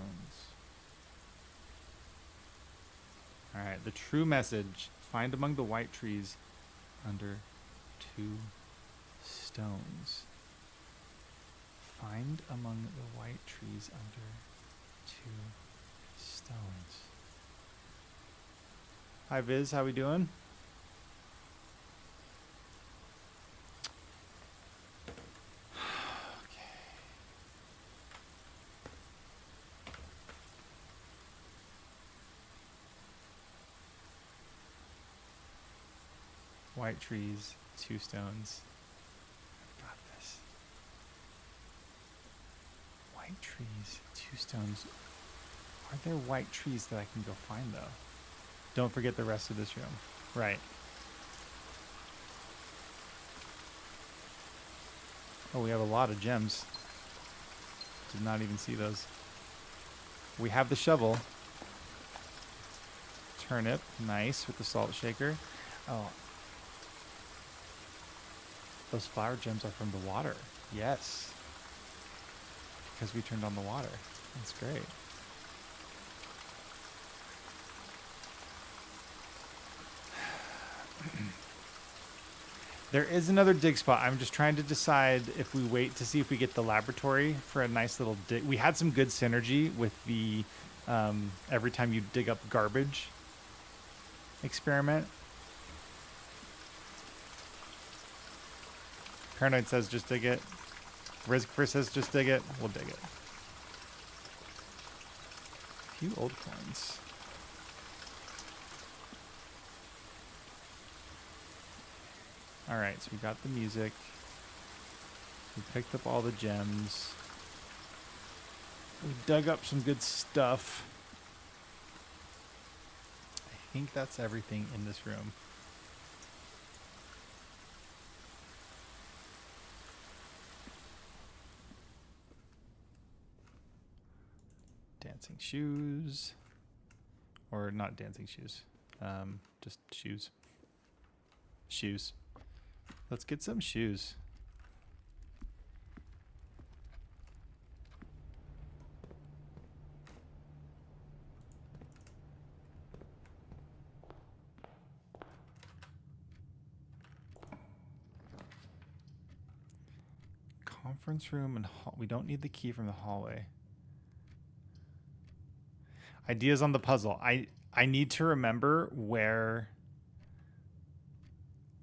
All right. The true message. Find among the white trees under 2 stones. Find among the white trees under 2 stones. Hi, Viz. How we doing? White trees, 2 stones. Got this. White trees, 2 stones. Are there white trees that I can go find, though? Don't forget the rest of this room. Right. Oh, we have a lot of gems. Did not even see those. We have the shovel. Turnip, nice, with the salt shaker. Oh. Those flower gems are from the water. Yes. Because we turned on the water. That's great. There is another dig spot. I'm just trying to decide if we wait to see if we get the laboratory for a nice little dig. We had some good synergy with the every time you dig up garbage experiment. Paranoid says just dig it. Rizkfer says just dig it. We'll dig it. A few old coins. Alright, so we got the music. We picked up all the gems. We dug up some good stuff. I think that's everything in this room. Dancing shoes. Or not dancing shoes. Just shoes. Shoes. Let's get some shoes. Conference room and we don't need the key from the hallway. Ideas on the puzzle. I need to remember where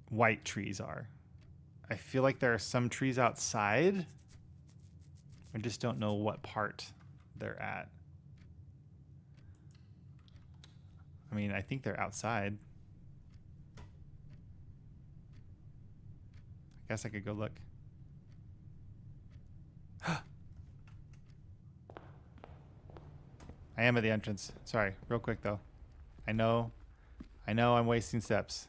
white trees are. I feel like there are some trees outside. I just don't know what part they're at. I mean, I think they're outside. I guess I could go look. I am at the entrance. Sorry, real quick though. I know I'm wasting steps.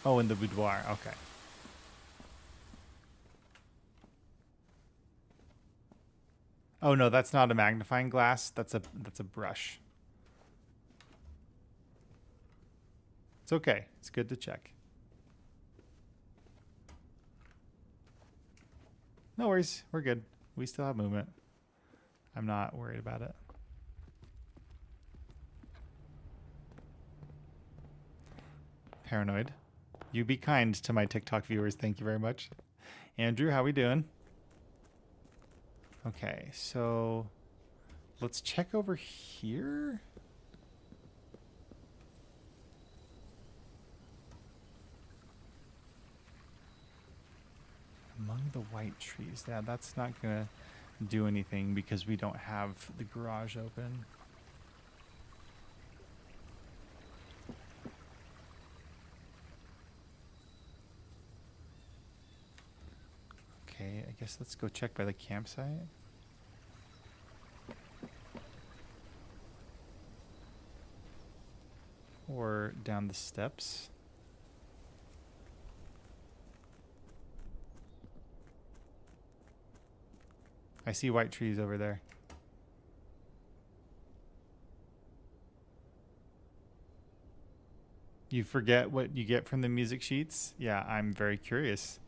Oh, in the boudoir. Okay. Oh no, that's not a magnifying glass. That's a brush. It's okay. It's good to check. No worries. We're good. We still have movement. I'm not worried about it. Paranoid. You be kind to my TikTok viewers. Thank you very much. Andrew, how we doing? Okay, so let's check over here. Among the white trees. Yeah, that's not gonna do anything because we don't have the garage open. Okay, I guess let's go check by the campsite. Or down the steps. I see white trees over there. You forget what you get from the music sheets? Yeah, I'm very curious.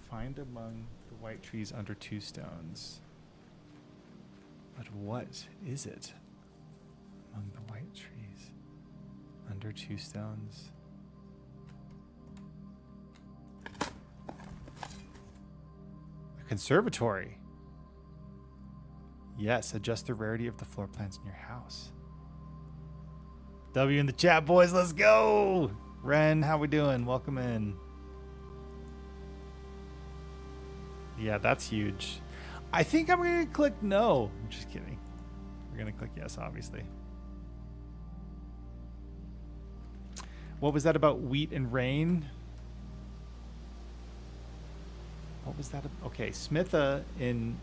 Find among the white trees under 2 stones. But what is it? Among the white trees under 2 stones. A conservatory. Yes, adjust the rarity of the floor plans in your house. W in the chat, boys. Let's go. Ren, how we doing? Welcome in. Yeah, that's huge. I think I'm going to click no. I'm just kidding. We're going to click yes, obviously. What was that about wheat and rain? What was that? Okay, Smitha in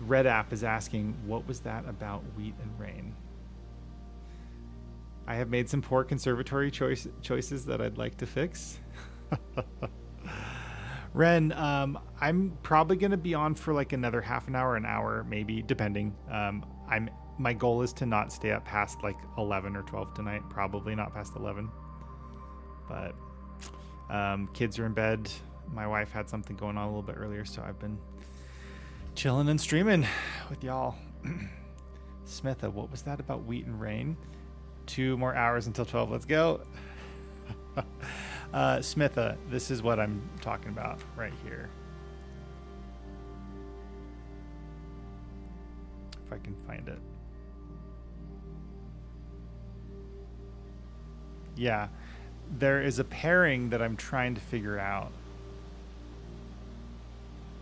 Red App is asking, what was that about wheat and rain? I have made some poor conservatory choices that I'd like to fix. Ren, I'm probably going to be on for like another half an hour, maybe, depending. My goal is to not stay up past like 11 or 12 tonight. Probably not past 11. But kids are in bed. My wife had something going on a little bit earlier, so I've been chilling and streaming with y'all. Smitha, what was that about wheat and rain? 2 more hours until 12. Let's go. Smitha, this is what I'm talking about right here. If I can find it. Yeah, there is a pairing that I'm trying to figure out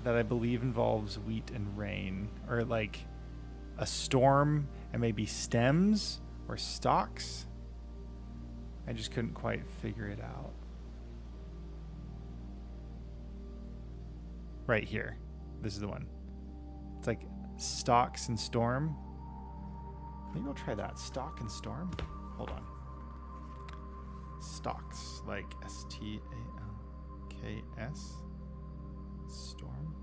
that I believe involves wheat and rain, or like a storm and maybe stems or stalks. I just couldn't quite figure it out. Right here. This is the one. It's like stalks and storm. Maybe I'll try that. Stalk and storm. Hold on. Stalks, like STALKS. Storm.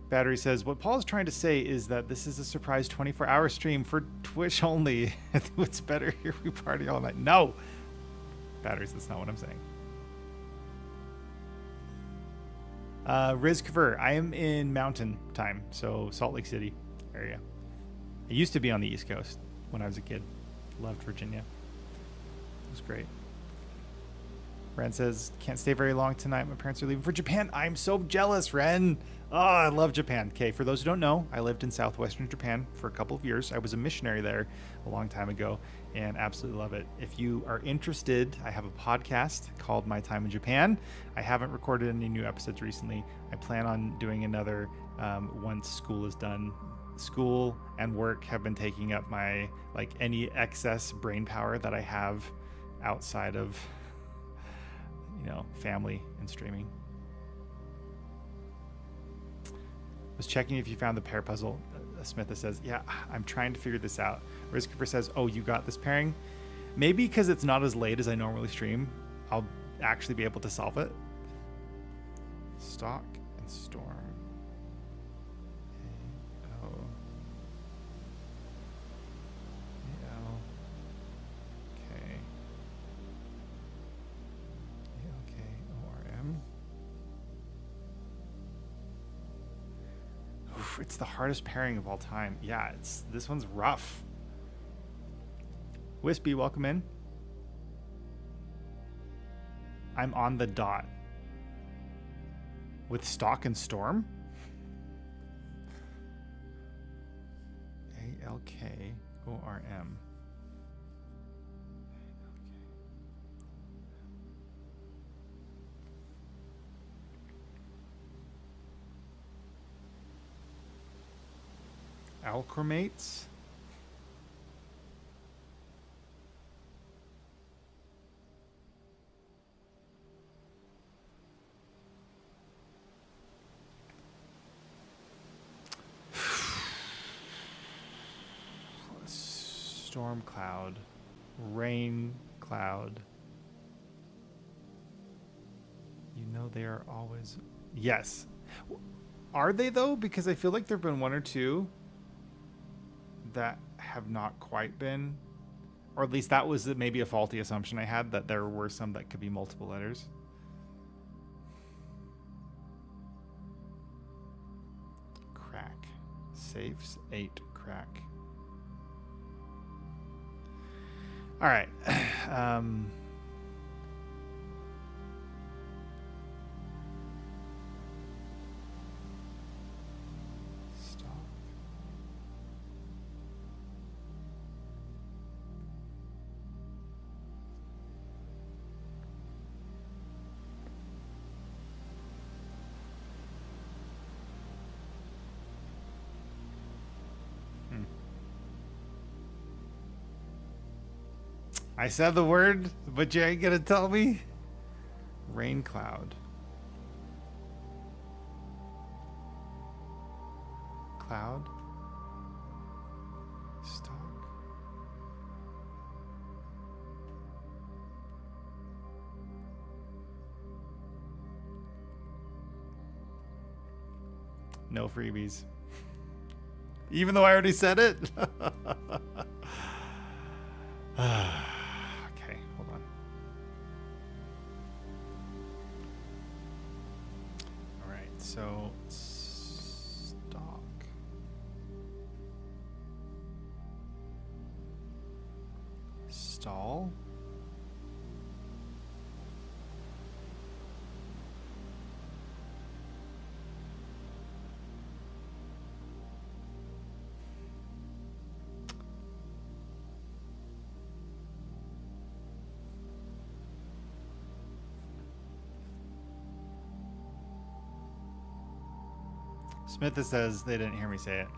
Battery says, what Paul's trying to say is that this is a surprise 24-hour stream for Twitch only. It's better here we party all night. No! Batteries, that's not what I'm saying. Riz Kver, I am in mountain time, so Salt Lake City area. I used to be on the East Coast when I was a kid. Loved Virginia. It was great. Ren says, can't stay very long tonight. My parents are leaving for Japan. I'm so jealous, Ren. Oh, I love Japan. Okay, for those who don't know, I lived in southwestern Japan for a couple of years. I was a missionary there a long time ago and absolutely love it. If you are interested, I have a podcast called My Time in Japan. I haven't recorded any new episodes recently. I plan on doing another once school is done. School and work have been taking up my, like, any excess brain power that I have outside of, family and streaming. Was checking if you found the pair puzzle. Smitha says, yeah, I'm trying to figure this out. Riskifer says, oh, you got this pairing? Maybe because it's not as late as I normally stream, I'll actually be able to solve it. Stock and Storm. It's the hardest pairing of all time. Yeah, this one's rough. Wispy, welcome in. I'm on the dot. With Stock and Storm? ALKORM. Alchromates? Storm cloud. Rain cloud. They are always... Yes. Are they, though? Because I feel like there have been one or two that have not quite been, or at least that was maybe a faulty assumption I had, that there were some that could be multiple letters. Crack. Safes 8 crack. All right. I said the word, but you ain't gonna tell me. Rain cloud. Cloud. Stock. No freebies. Even though I already said it. Okay, hold on. All right, so stock. Stall. Smitha says they didn't hear me say it.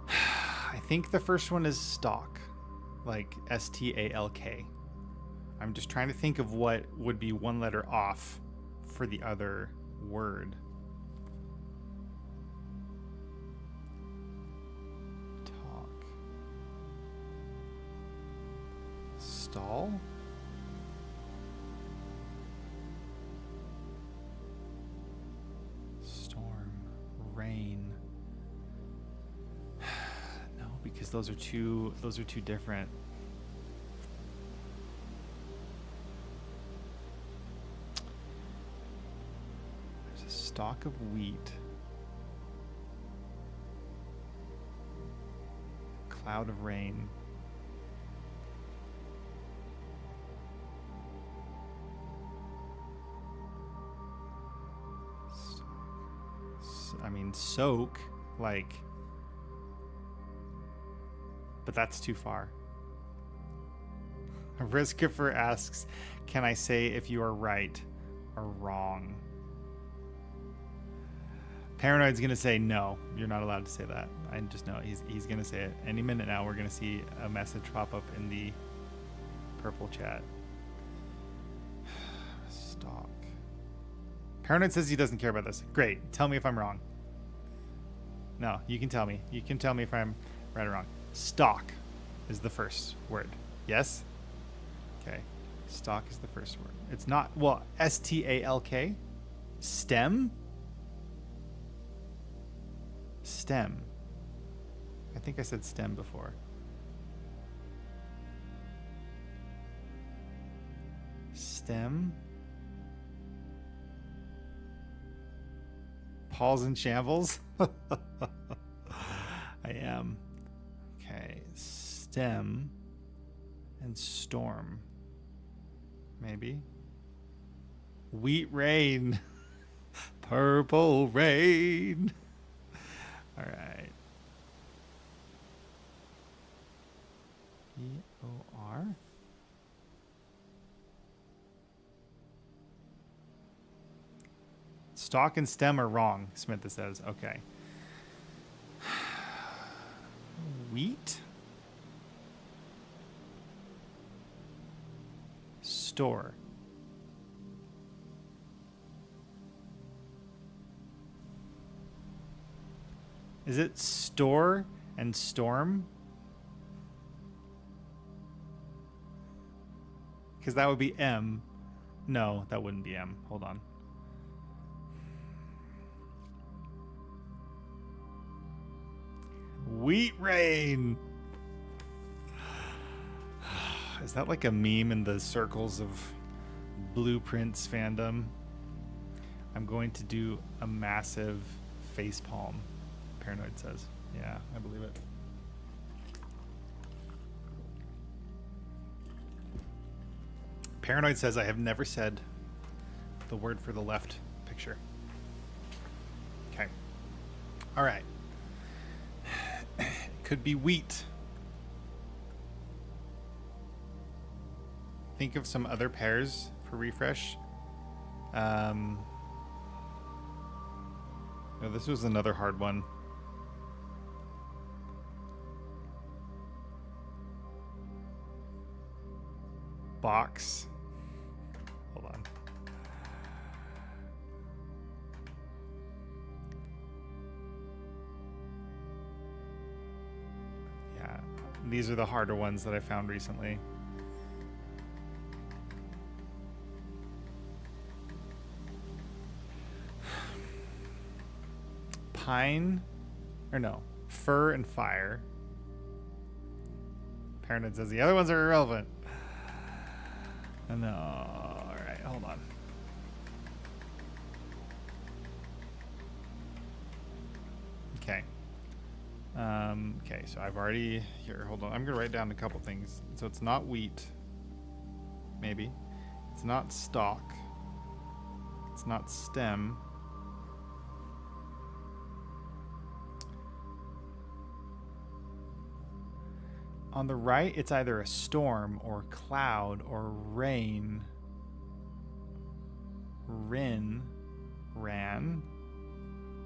I think the first one is stalk, like STALK. I'm just trying to think of what would be one letter off for the other word. Talk. Stall? Rain. No, because those are two different. There's a stalk of wheat. Cloud of rain. I mean, soak, like, but that's too far. Riskifer asks, can I say if you are right or wrong? Paranoid's gonna say no. You're not allowed to say that. I just know he's gonna say it. Any minute now, we're gonna see a message pop up in the purple chat. Stalk. Paranoid says he doesn't care about this. Great. Tell me if I'm wrong. No, you can tell me. You can tell me if I'm right or wrong. Stalk is the first word. Yes? Okay. Stalk is the first word. It's not, well, S-T-A-L-K? Stem? Stem. I think I said stem before. Stem? Paul's in shambles? I am. Okay. Stem and storm. Maybe. Wheat rain. Purple rain. All right. E-O-R. Stalk and stem are wrong, Smitha says. Okay. Wheat. Store. Is it store and storm? Because that would be M. No, that wouldn't be M. Hold on. Wheat rain. Is that like a meme in the circles of Blueprints fandom? I'm going to do a massive facepalm, Paranoid says. Yeah, I believe it. Paranoid says I have never said the word for the left picture. Okay. All right. Could be wheat. Think of some other pairs for refresh. No, this was another hard one. Box. Hold on. Yeah, these are the harder ones that I found recently. Pine, or no, fur and fire. Paranoid says the other ones are irrelevant. No, all right, hold on. Okay. Okay, so I've already, here, hold on. I'm gonna write down a couple things. So it's not wheat, maybe. It's not stalk. It's not stem. On the right, it's either a storm or cloud or rain. Ran.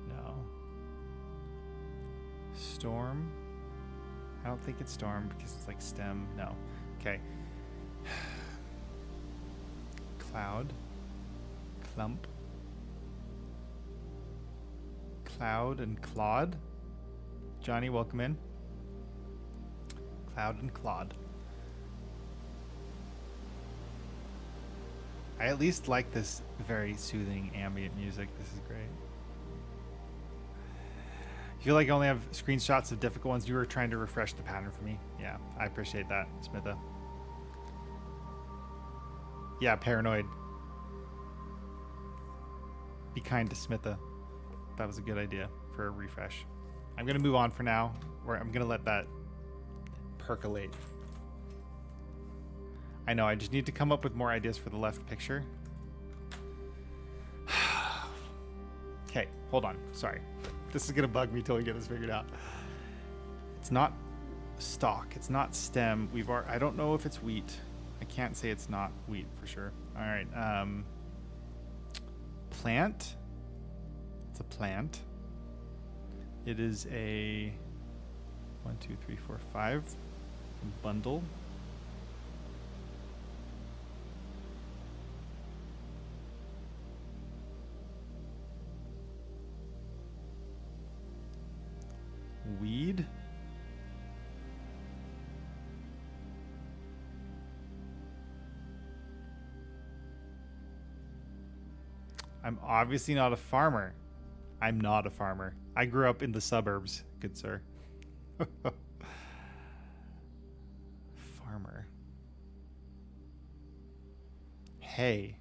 No. Storm. I don't think it's storm because it's like stem. No. Okay. Cloud. Clump. Cloud and Claude. Johnny, welcome in. Cloud and Claude. I at least like this very soothing ambient music. This is great. You feel like I only have screenshots of difficult ones. You were trying to refresh the pattern for me. Yeah, I appreciate that, Smitha. Yeah, Paranoid. Be kind to Smitha. That was a good idea for a refresh. I'm going to move on for now, or I'm going to let that percolate. I know, I just need to come up with more ideas for the left picture. Okay, hold on. Sorry. This is going to bug me till we get this figured out. It's not stalk. It's not stem. I don't know if it's wheat. I can't say it's not wheat for sure. All right. Plant. It's a plant. It is a 1, 2, 3, 4, 5 bundle. Weed. I'm obviously not a farmer. I'm not a farmer. I grew up in the suburbs, good sir. Farmer. Hay.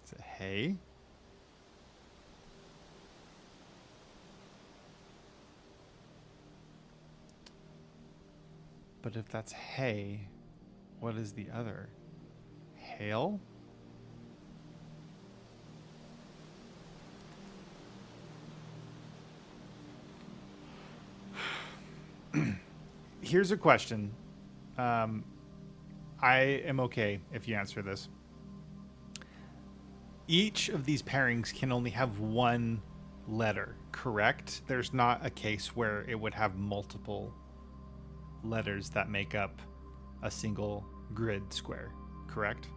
Is it hay? But if that's hay, what is the other? Hail? Here's a question. I am okay if you answer this. Each of these pairings can only have one letter, correct? There's not a case where it would have multiple letters that make up a single grid square, correct?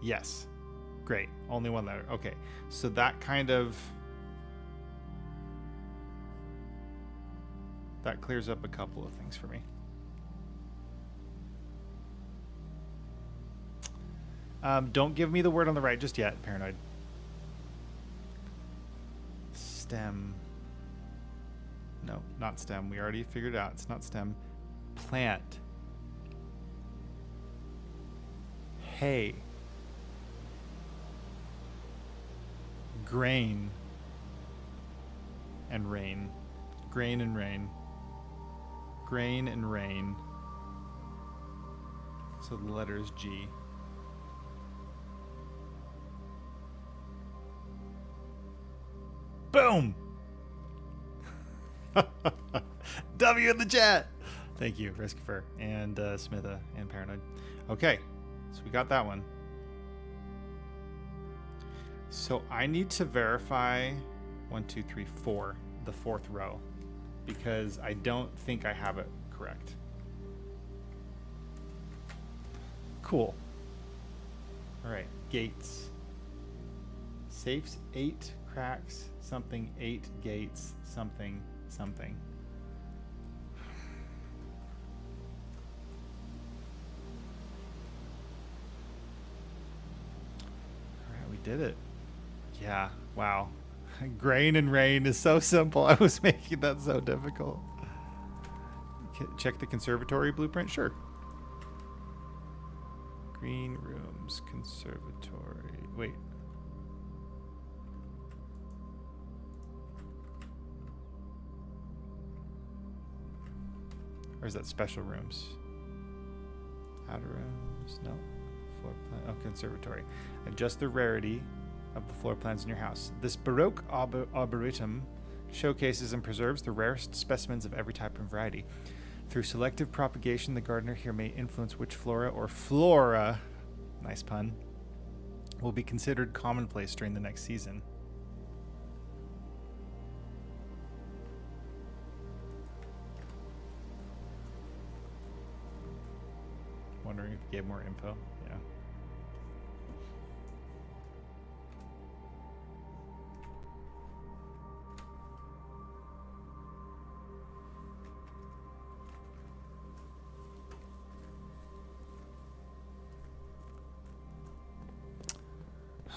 Yes. Great. Only one letter. Okay. So that clears up a couple of things for me. Don't give me the word on the right just yet, Paranoid. Stem. No, not stem. We already figured it out. It's not stem. Plant. Hay. Grain. And rain. Grain and rain. Grain and rain. So the letter is G. Boom! W in the chat. Thank you, Riskifer and Smitha and Paranoid. Okay, so we got that one. So I need to verify 1, 2, 3, 4, the fourth row, because I don't think I have it correct. Cool. All right, gates. Safes 8 cracks, something 8 gates, something, something. All right, we did it. Yeah, wow. Grain and rain is so simple. I was making that so difficult. Check the conservatory blueprint? Sure. Green rooms, conservatory. Wait. Or is that special rooms? Outer rooms? No. Floor plan. Oh, conservatory. Adjust the rarity of the floor plans in your house. This Baroque arboretum showcases and preserves the rarest specimens of every type and variety. Through selective propagation, the gardener here may influence which flora, nice pun, will be considered commonplace during the next season. Wondering if you gave more info. Yeah.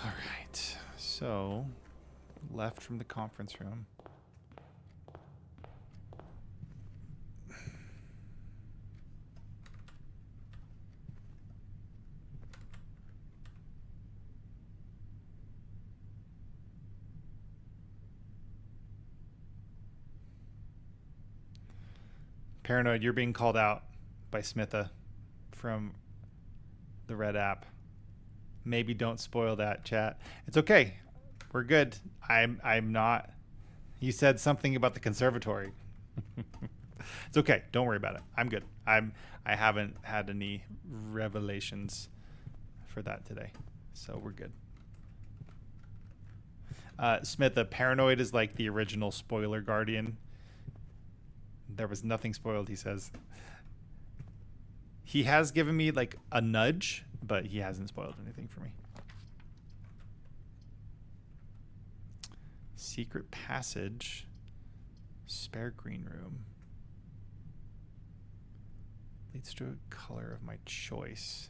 All right. So, left from the conference room. Paranoid, you're being called out by Smitha from the red app. Maybe don't spoil that, chat. It's okay. We're good. I'm not. You said something about the conservatory. It's okay. Don't worry about it. I'm good. I haven't had any revelations for that today, so we're good. Smith, the paranoid is like the original spoiler guardian. There was nothing spoiled, he says. He has given me like a nudge, but he hasn't spoiled anything for me. Secret passage. Spare green room. Leads to a color of my choice.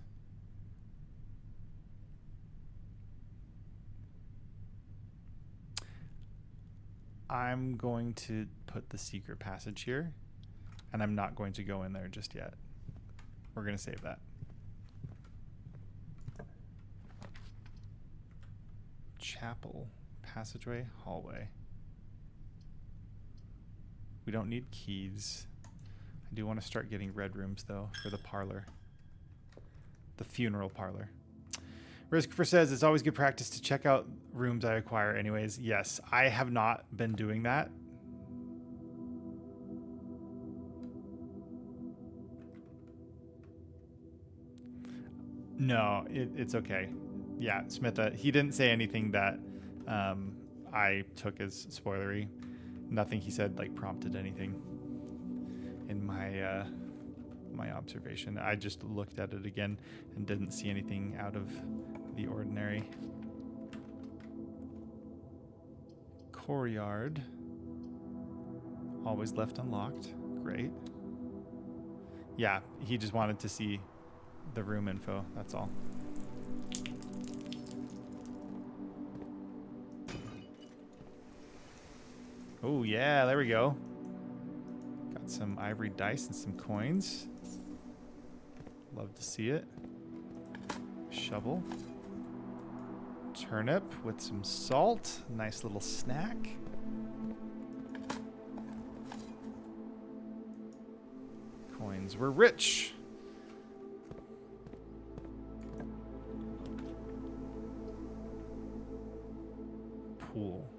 I'm going to put the secret passage here, and I'm not going to go in there just yet. We're going to save that. Chapel, passageway, hallway. We don't need keys. I do want to start getting red rooms, though, for the parlor. The funeral parlor. Riskfer says, it's always good practice to check out rooms I acquire anyways. Yes, I have not been doing that. No, it's okay. Yeah, Smith, he didn't say anything that I took as spoilery. Nothing he said like prompted anything in my my observation. I just looked at it again and didn't see anything out of the ordinary. Courtyard. Always left unlocked. Great. Yeah, he just wanted to see the room info, that's all. Oh yeah, there we go. Got some ivory dice and some coins. Love to see it. Shovel. Turnip with some salt. Nice little snack. Coins were rich. Pool.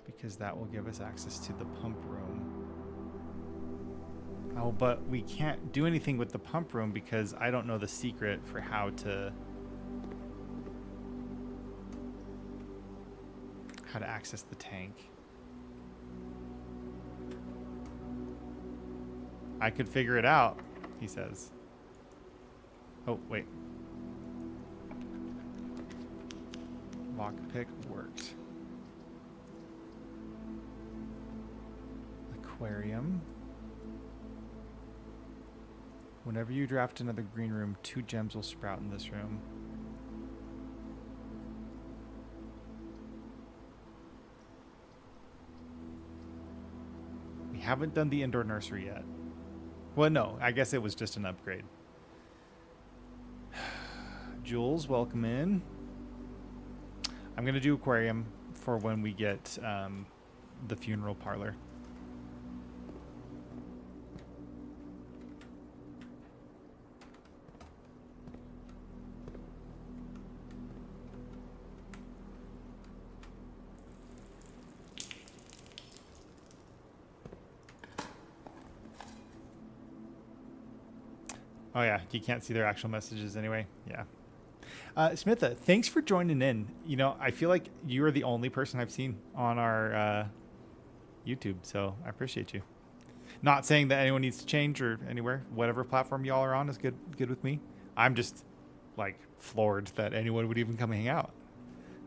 Because that will give us access to the pump room. Oh, but we can't do anything with the pump room because I don't know the secret for how to access the tank. I could figure it out, he says. Oh, wait. Lockpick worked. Aquarium. Whenever you draft another green room, 2 gems will sprout in this room. We haven't done the indoor nursery yet. Well, no, I guess it was just an upgrade. Jules, welcome in. I'm going to do aquarium for when we get the funeral parlor. Oh yeah, you can't see their actual messages anyway. Yeah. Smitha, thanks for joining in. You know, I feel like you are the only person I've seen on our YouTube, so I appreciate you. Not saying that anyone needs to change or anywhere. Whatever platform y'all are on is good with me. I'm just like floored that anyone would even come hang out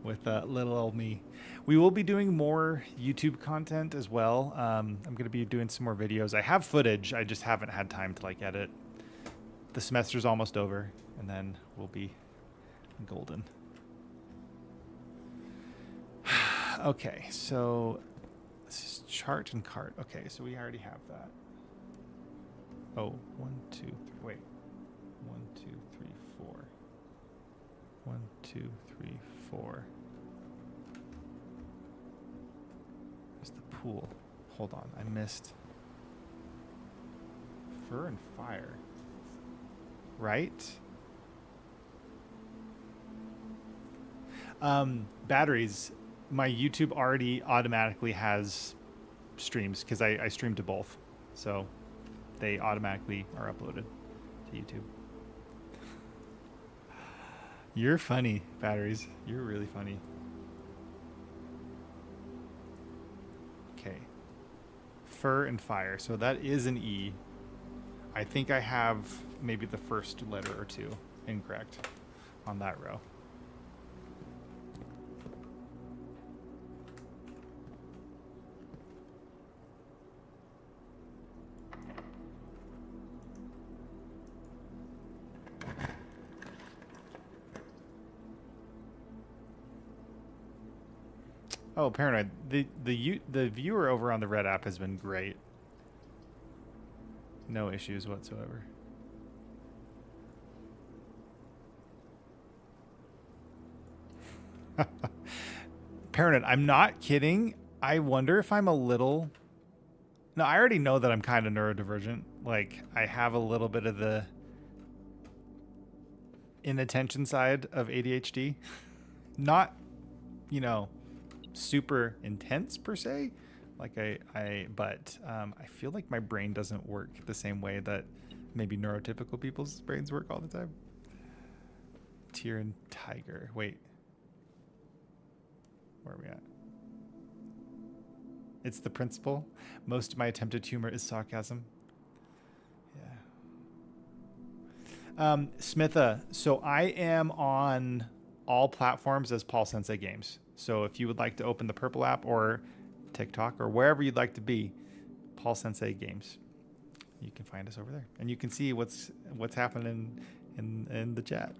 with little old me. We will be doing more YouTube content as well. I'm going to be doing some more videos. I have footage. I just haven't had time to like edit. The semester's almost over, and then we'll be golden. Okay, so this is chart and cart. Okay, so we already have that. Oh, 1, 2, 3. Wait. 1, 2, 3, 4. 1, 2, 3, 4. There's the pool. Hold on, I missed. Fur and fire. Right? Batteries. My YouTube already automatically has streams because I stream to both, so they automatically are uploaded to YouTube. You're funny, Batteries. You're really funny. Okay. Fur and fire. So that is an E. I think I have maybe the first letter or two incorrect on that row. Oh, Paranoid. The viewer over on the Red app has been great. No issues whatsoever. Paranoid, I'm not kidding. I wonder if I'm a little... No, I already know that I'm kind of neurodivergent. Like, I have a little bit of the inattention side of ADHD. Not, you know, super intense per se. Like but I feel like my brain doesn't work the same way that maybe neurotypical people's brains work all the time. Tear and tiger. Wait. Where are we at? It's the principle. Most of my attempted humor is sarcasm. Yeah. Smitha, so I am on all platforms as Paul Sensei Games. So if you would like to open the Purple app or TikTok or wherever you'd like to be, Paul Sensei Games, you can find us over there, and you can see what's happening in the chat.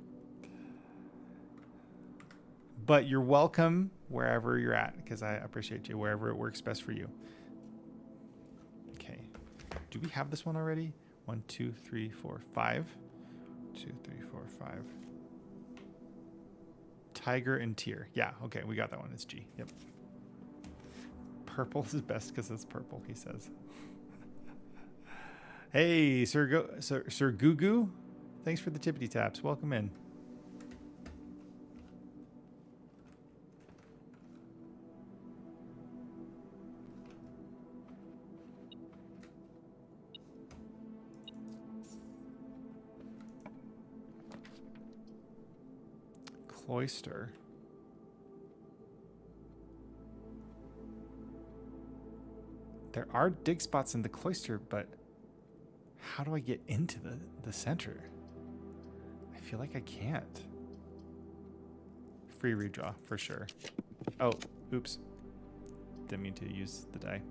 But you're welcome wherever you're at, because I appreciate you wherever it works best for you. Okay, do we have this one already? 1, 2, 3, 4, 5. 2, 3, 4, 5. Tiger and tear. Yeah, okay, we got that one. It's G. Yep. Purple is best because it's purple, he says. Hey, Sir Gugu. Thanks for the tippity taps. Welcome in. Cloister. There are dig spots in the cloister, but how do I get into the center? I feel like I can't. Free redraw for sure. Oh, oops. Didn't mean to use the die.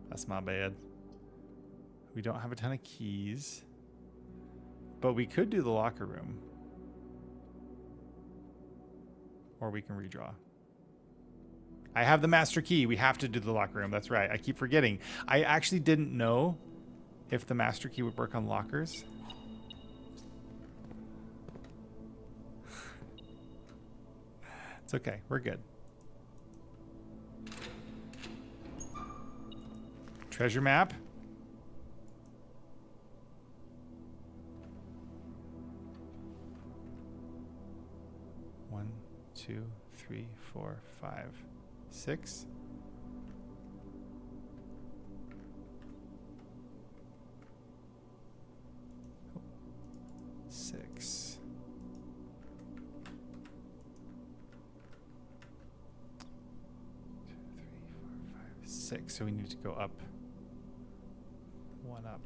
That's my bad. We don't have a ton of keys, but we could do the locker room. Or we can redraw. I have the master key. We have to do the locker room. That's right. I keep forgetting. I actually didn't know if the master key would work on lockers. It's okay. We're good. Treasure map. One, 2, 3, 4, 5, 6. Six. 2, 3, 4, 5, 6. So we need to go up. One up.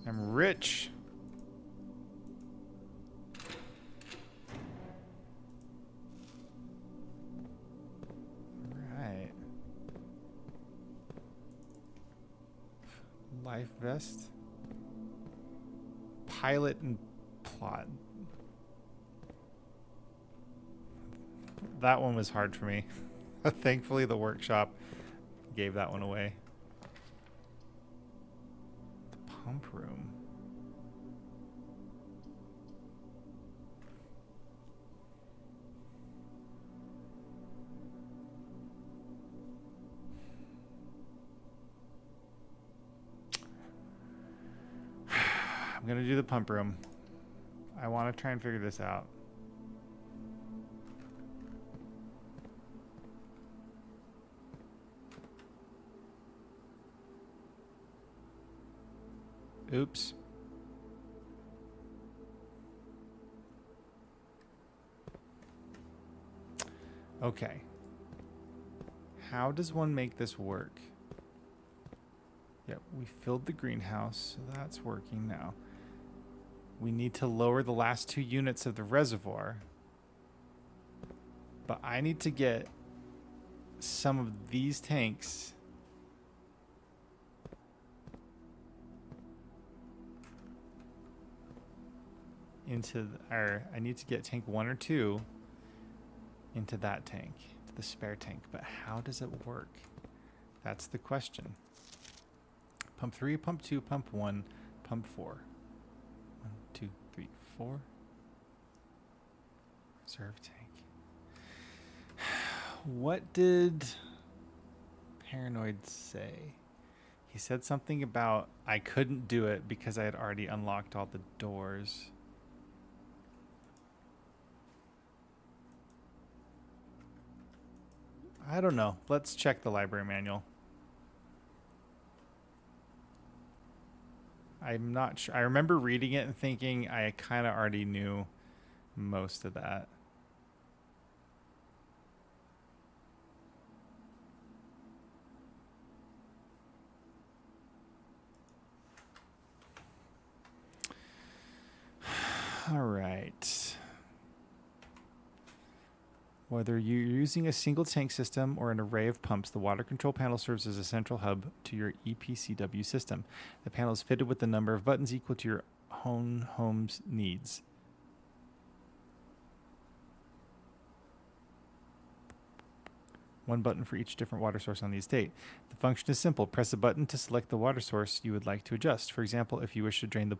I'm rich. Right. Life vest. Pilot and plot. That one was hard for me. Thankfully, the workshop gave that one away. The pump room. gonna do the pump room. I want to try and figure this out. Oops. Okay. How does one make this work? Yep, we filled the greenhouse, so that's working now. We need to lower the last 2 units of the reservoir. But I need to get some of these tanks into I need to get tank 1 or 2 into that tank, to the spare tank. But how does it work? That's the question. Pump 3, pump 2, pump 1, pump 4. 1, 2, 3, 4. Reserve tank. What did Paranoid say? He said something about I couldn't do it because I had already unlocked all the doors. I don't know. Let's check the library manual. I'm not sure. I remember reading it and thinking I kind of already knew most of that. All right. Whether you're using a single tank system or an array of pumps, the water control panel serves as a central hub to your EPCW system. The panel is fitted with a number of buttons equal to your own home's needs. One button for each different water source on the estate. The function is simple. Press a button to select the water source you would like to adjust. For example, if you wish to drain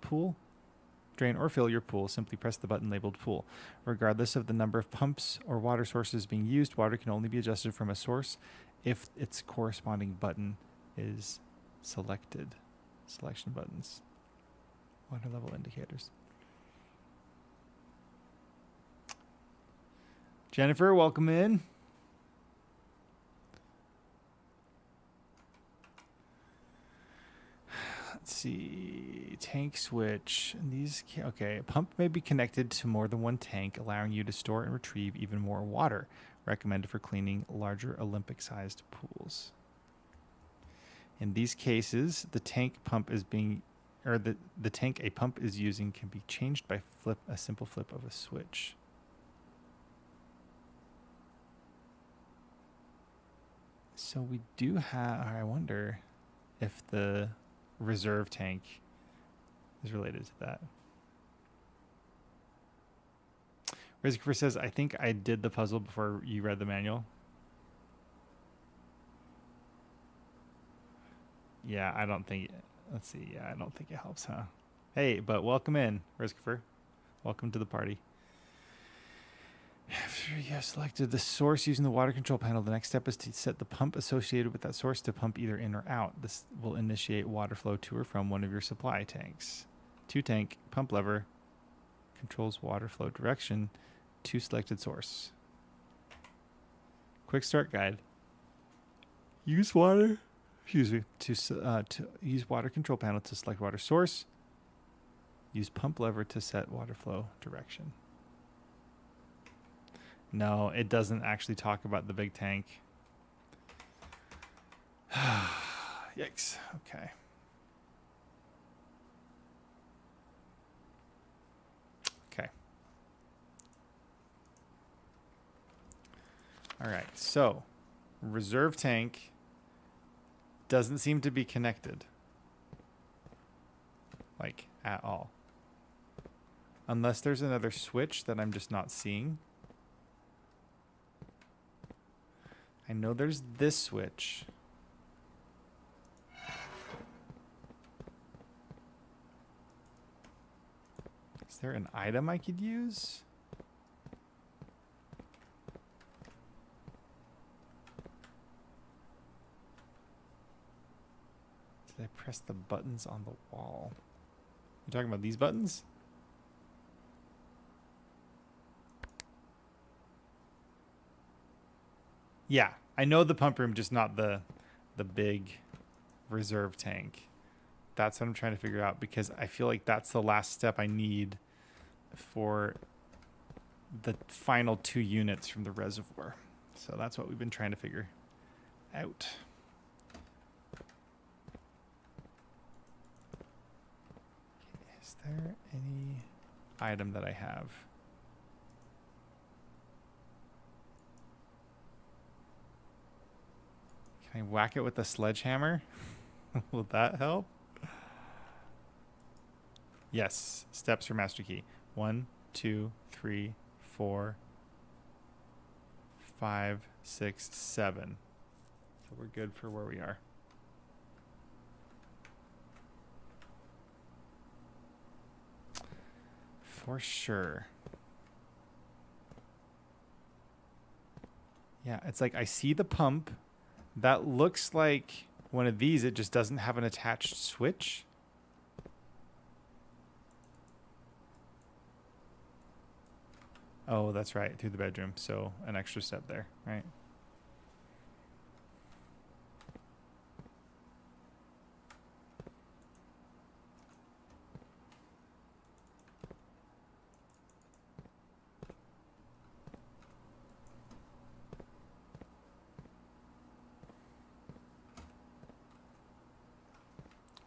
or fill your pool, simply press the button labeled pool. Regardless of the number of pumps or water sources being used, water can only be adjusted from a source if its corresponding button is selected. Selection buttons. Water level indicators. Jennifer, welcome in. Let's see, tank switch. And these, okay, a pump may be connected to more than one tank, allowing you to store and retrieve even more water. Recommended for cleaning larger Olympic-sized pools. In these cases, the tank pump is being, or the tank a pump is using can be changed by a simple flip of a switch. So we do have, I wonder if the reserve tank is related to that. Rizkifer says, I think I did the puzzle before you read the manual. Yeah, I don't think, let's see. Yeah, I don't think it helps, huh? Hey, but welcome in, Rizkifer. Welcome to the party. After you have selected the source using the water control panel, the next step is to set the pump associated with that source to pump either in or out. This will initiate water flow to or from one of your supply tanks. 2 tank pump lever controls water flow direction to selected source. Quick start guide. Use water. Excuse me. To use water control panel to select water source. Use pump lever to set water flow direction. No, it doesn't actually talk about the big tank. Yikes. Okay. Okay. All right. So, reserve tank doesn't seem to be connected. Like, at all. Unless there's another switch that I'm just not seeing. I know there's this switch. Is there an item I could use? Did I press the buttons on the wall? You talking about these buttons? Yeah, I know the pump room, just not the big reserve tank. That's what I'm trying to figure out, because I feel like that's the last step I need for the final 2 units from the reservoir. So that's what we've been trying to figure out. Is there any item that I have? Can I whack it with a sledgehammer? Will that help? Yes. Steps for master key. 1, 2, 3, 4, 5, 6, 7. So we're good for where we are. For sure. Yeah, it's like I see the pump. That looks like one of these. It just doesn't have an attached switch. Oh, that's right. Through the bedroom. So an extra step there, right?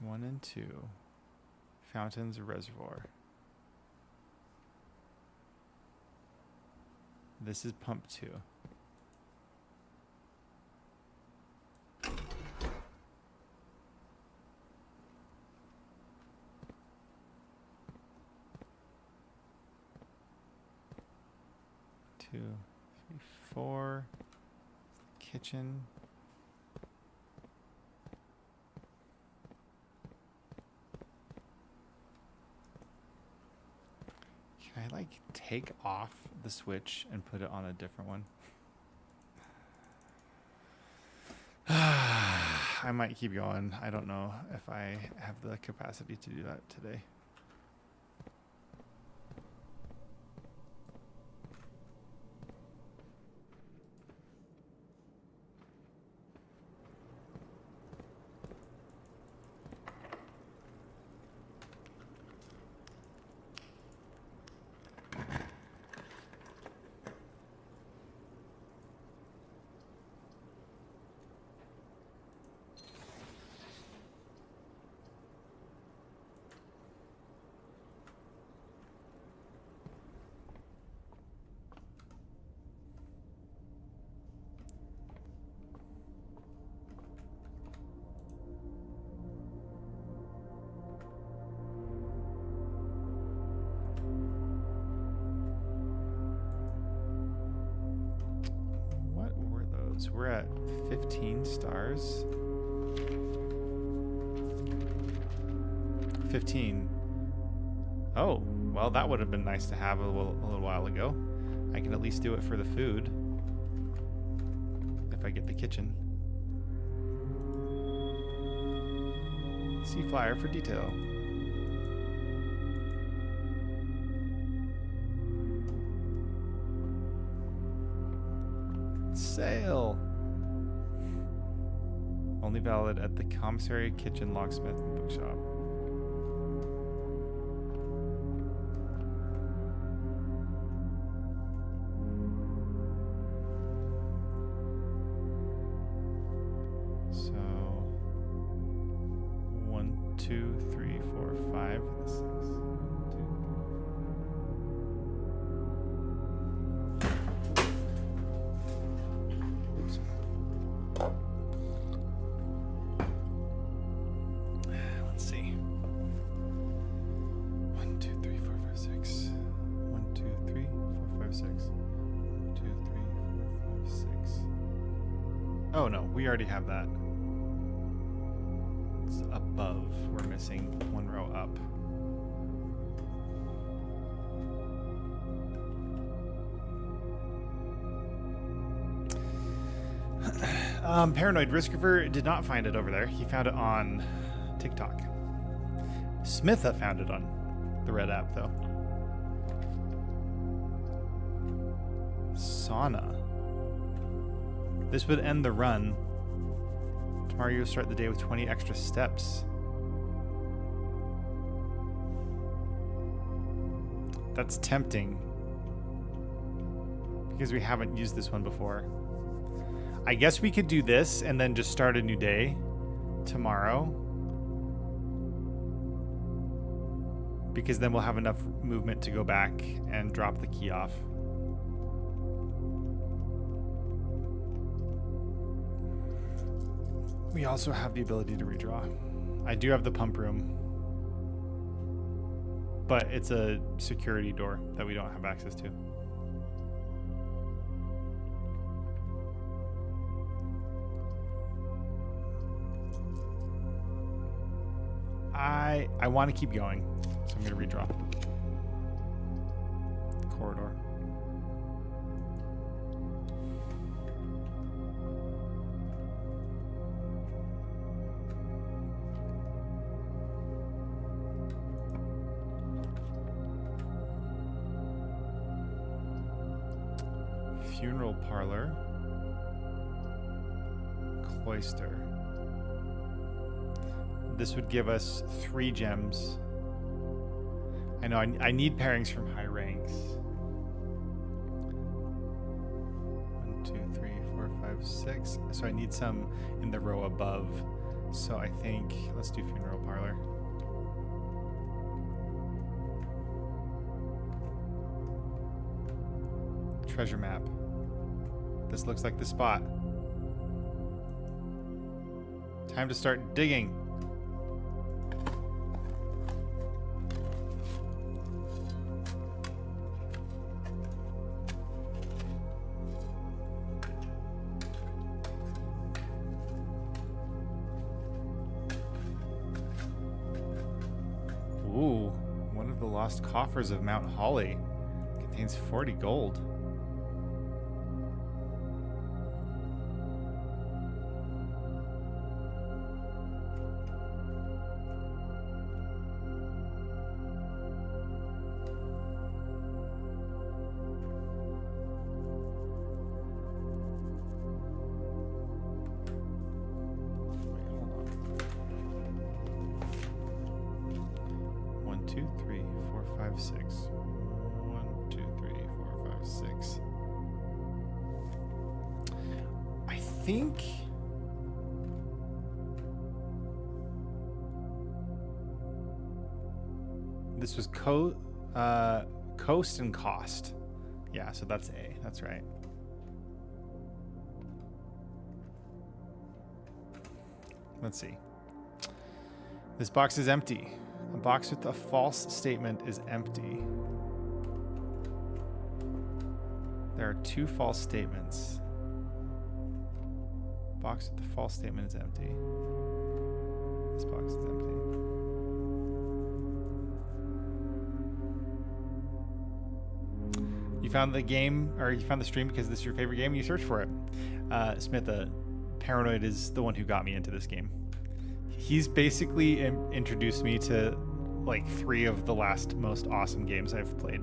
One and 2. Fountains, reservoir. This is pump 2. Two, three, 4. Kitchen. Can I like take off the switch and put it on a different one? I might keep going. I don't know if I have the capacity to do that today. We're at 15 stars. 15. Oh, well, that would have been nice to have a little while ago. I can at least do it for the food if I get the kitchen. See flyer for detail. Sale. Only valid at the commissary, kitchen, locksmith, and bookshop. So 1, 2, 3, 4, 5, 6. Oh no, we already have that. It's above. We're missing 1 row up. Paranoid Riskiver did not find it over there. He found it on TikTok. Smitha found it on the red app, though. Sauna. This would end the run. Tomorrow you'll start the day with 20 extra steps. That's tempting. Because we haven't used this one before. I guess we could do this and then just start a new day tomorrow. Because then we'll have enough movement to go back and drop the key off. We also have the ability to redraw. I do have the pump room, but it's a security door that we don't have access to. I want to keep going, so I'm going to redraw. Corridor. Funeral parlor. Cloister. This would give us 3 gems. I know I need pairings from high ranks. 1, 2, 3, 4, 5, 6. So I need some in the row above. So I think let's do funeral parlor. Treasure map. This looks like the spot. Time to start digging. Ooh, one of the lost coffers of Mount Holly contains 40 gold. This was coast and cost. Yeah, so that's A. That's right. Let's see. This box is empty. A box with a false statement is empty. There are 2 false statements. Box with the false statement is empty. This box is empty. You found the game, or you found the stream because this is your favorite game and you searched for it. Smith, Paranoid is the one who got me into this game. He's basically introduced me to like 3 of the last most awesome games I've played.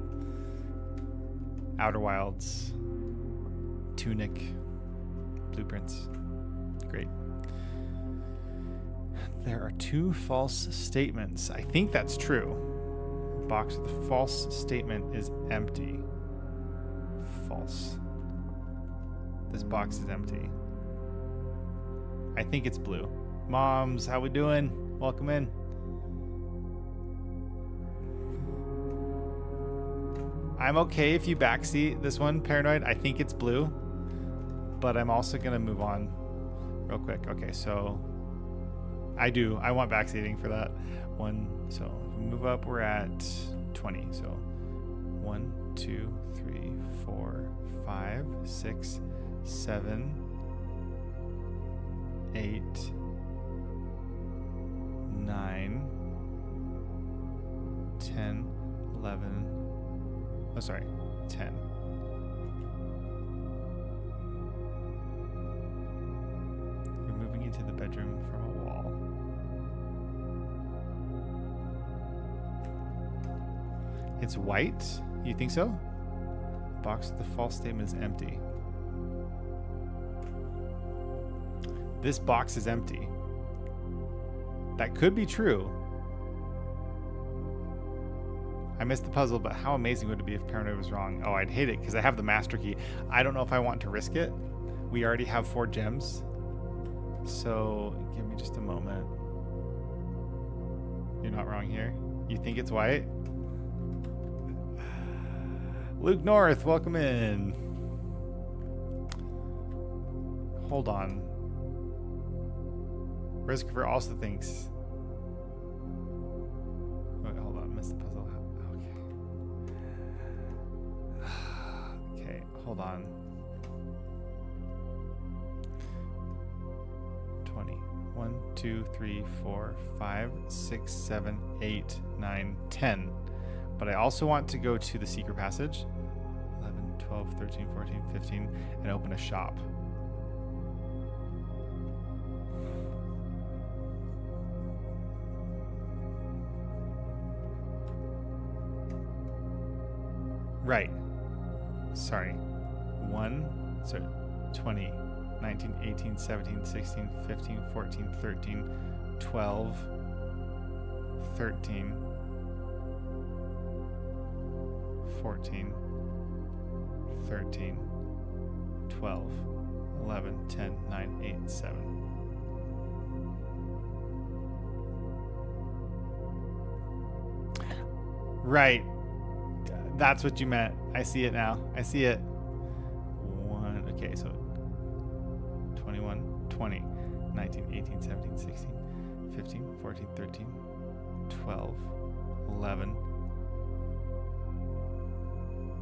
Outer Wilds, Tunic, Blueprints. Great. There are 2 false statements. I think that's true. The box with the false statement is empty. False. This box is empty. I think it's blue. Moms, how we doing? Welcome in. I'm okay if you backseat this one, Paranoid. I think it's blue, but I'm also gonna move on real quick. Okay, so I want backseating for that one. So if we move up, we're at 20. So 1, 2, 3, 4, 5, 6, 7, 8, 9, 10, 11. Oh, sorry, 10. You're moving into the bedroom from a wall. It's white? You think so? Box with the false statement is empty. This box is empty. That could be true. I missed the puzzle, but how amazing would it be if paranoid was wrong? Oh, I'd hate it because I have the master key. I don't know if I want to risk it. We already have 4 gems. So give me just a moment. You're not wrong here. You think it's white? Luke North, welcome in. Hold on. Riskifer also thinks. Wait, hold on. Missed the puzzle. Okay. Okay, hold on. 20. 1, 2, 3, 4, 5, 6, 7, 8, 9, 10. But I also want to go to the secret passage. 11, 12, 13, 14, 15, and open a shop. Right. Sorry. 20, 19, 18, 17, 16, 15, 14, 13, 12, 13, 14, 13, 12, 11, 10, 9, 8, 7. Right. That's what you meant. I see it now. I see it. Okay, so 21, 20, 19, 18, 17, 16, 15, 14, 13, 12, 11,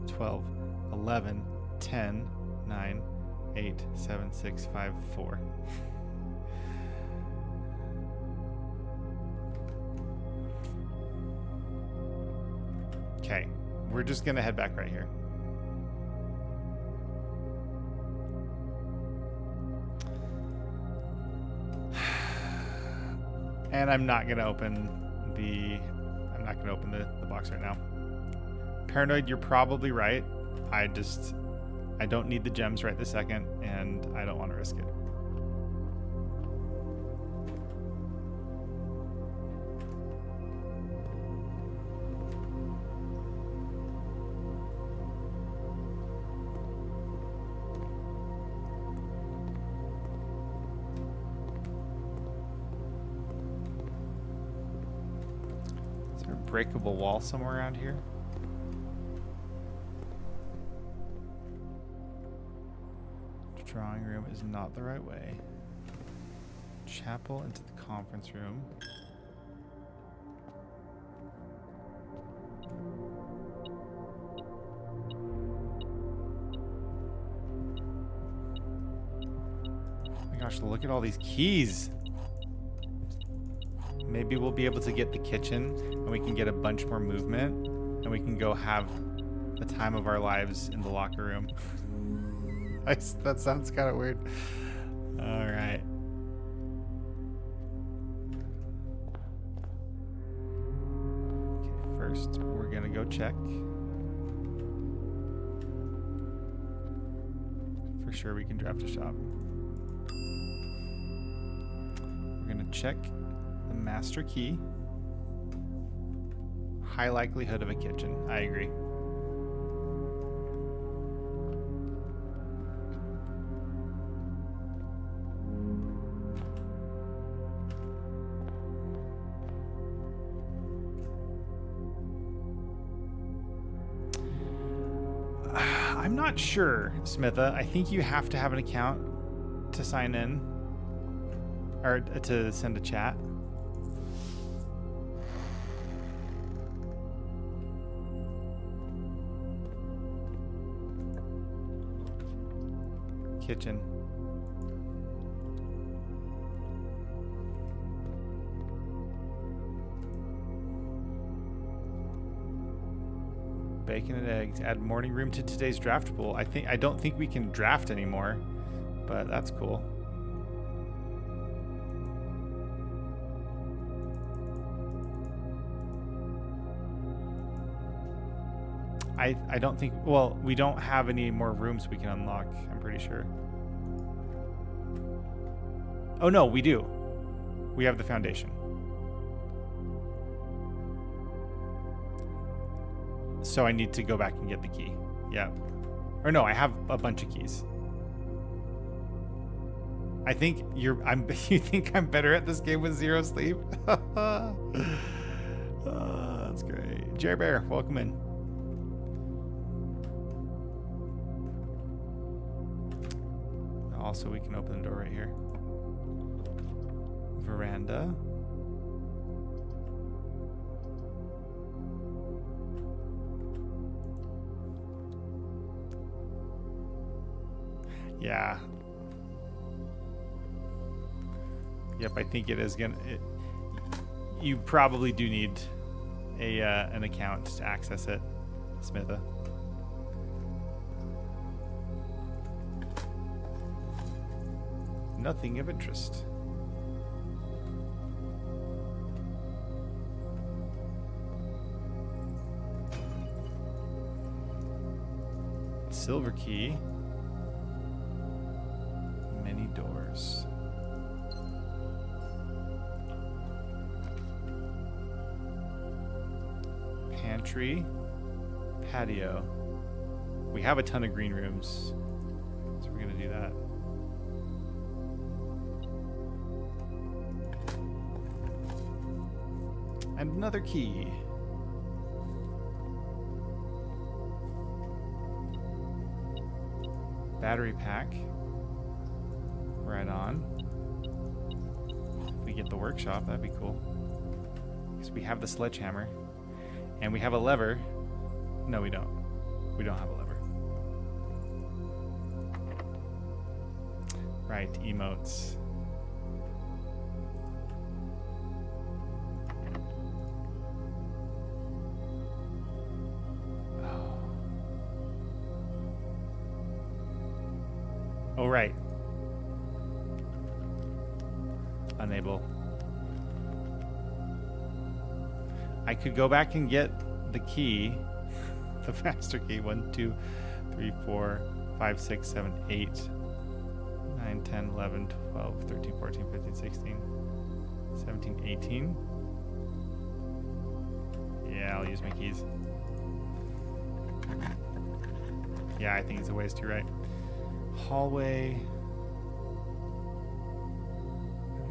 12, 11, 10, 9, 8, 7, 6, 5, 4. Okay, we're just going to head back right here. And I'm not going to open the box right now. Paranoid, you're probably right. I don't need the gems right this second, and I don't want to risk it. Breakable wall somewhere around here. Drawing room is not the right way. Chapel into the conference room. Oh my gosh, look at all these keys. Maybe we'll be able to get the kitchen and we can get a bunch more movement and we can go have the time of our lives in the locker room. That sounds kind of weird. All right. Okay, first we're gonna go check. For sure we can draft a shop. We're gonna check the master key. High likelihood of a kitchen. I agree. I'm not sure, Smitha. I think you have to have an account to sign in or to send a chat. Kitchen. Bacon and eggs. Add morning room to today's draft pool. I don't think we can draft anymore, but that's cool. I don't think, well, we don't have any more rooms we can unlock, I'm pretty sure. Oh no, we do. We have the foundation. So I need to go back and get the key. Yeah. Or no, I have a bunch of keys. I think you think I'm better at this game with 0 sleep? That's great. Jerry Bear, welcome in. Also, we can open the door right here. Veranda. Yeah. Yep, I think it is gonna. You probably do need an account to access it, Smitha. Nothing of interest. Silver key. Many doors. Pantry. Patio. We have a ton of green rooms, so we're gonna do that. And another key. Battery pack. Right on. If we get the workshop, that'd be cool. Because we have the sledgehammer. And we have a lever. No, we don't. We don't have a lever. Right, emotes. Oh, right. Unable. I could go back and get the key, the master key. 1, 2, 3, 4, 5, 6, 7, 8, 9, 10, 11, 12, 13, 14, 15, 16, 17, 18. Yeah, I'll use my keys. Yeah, I think it's a ways to right. Hallway.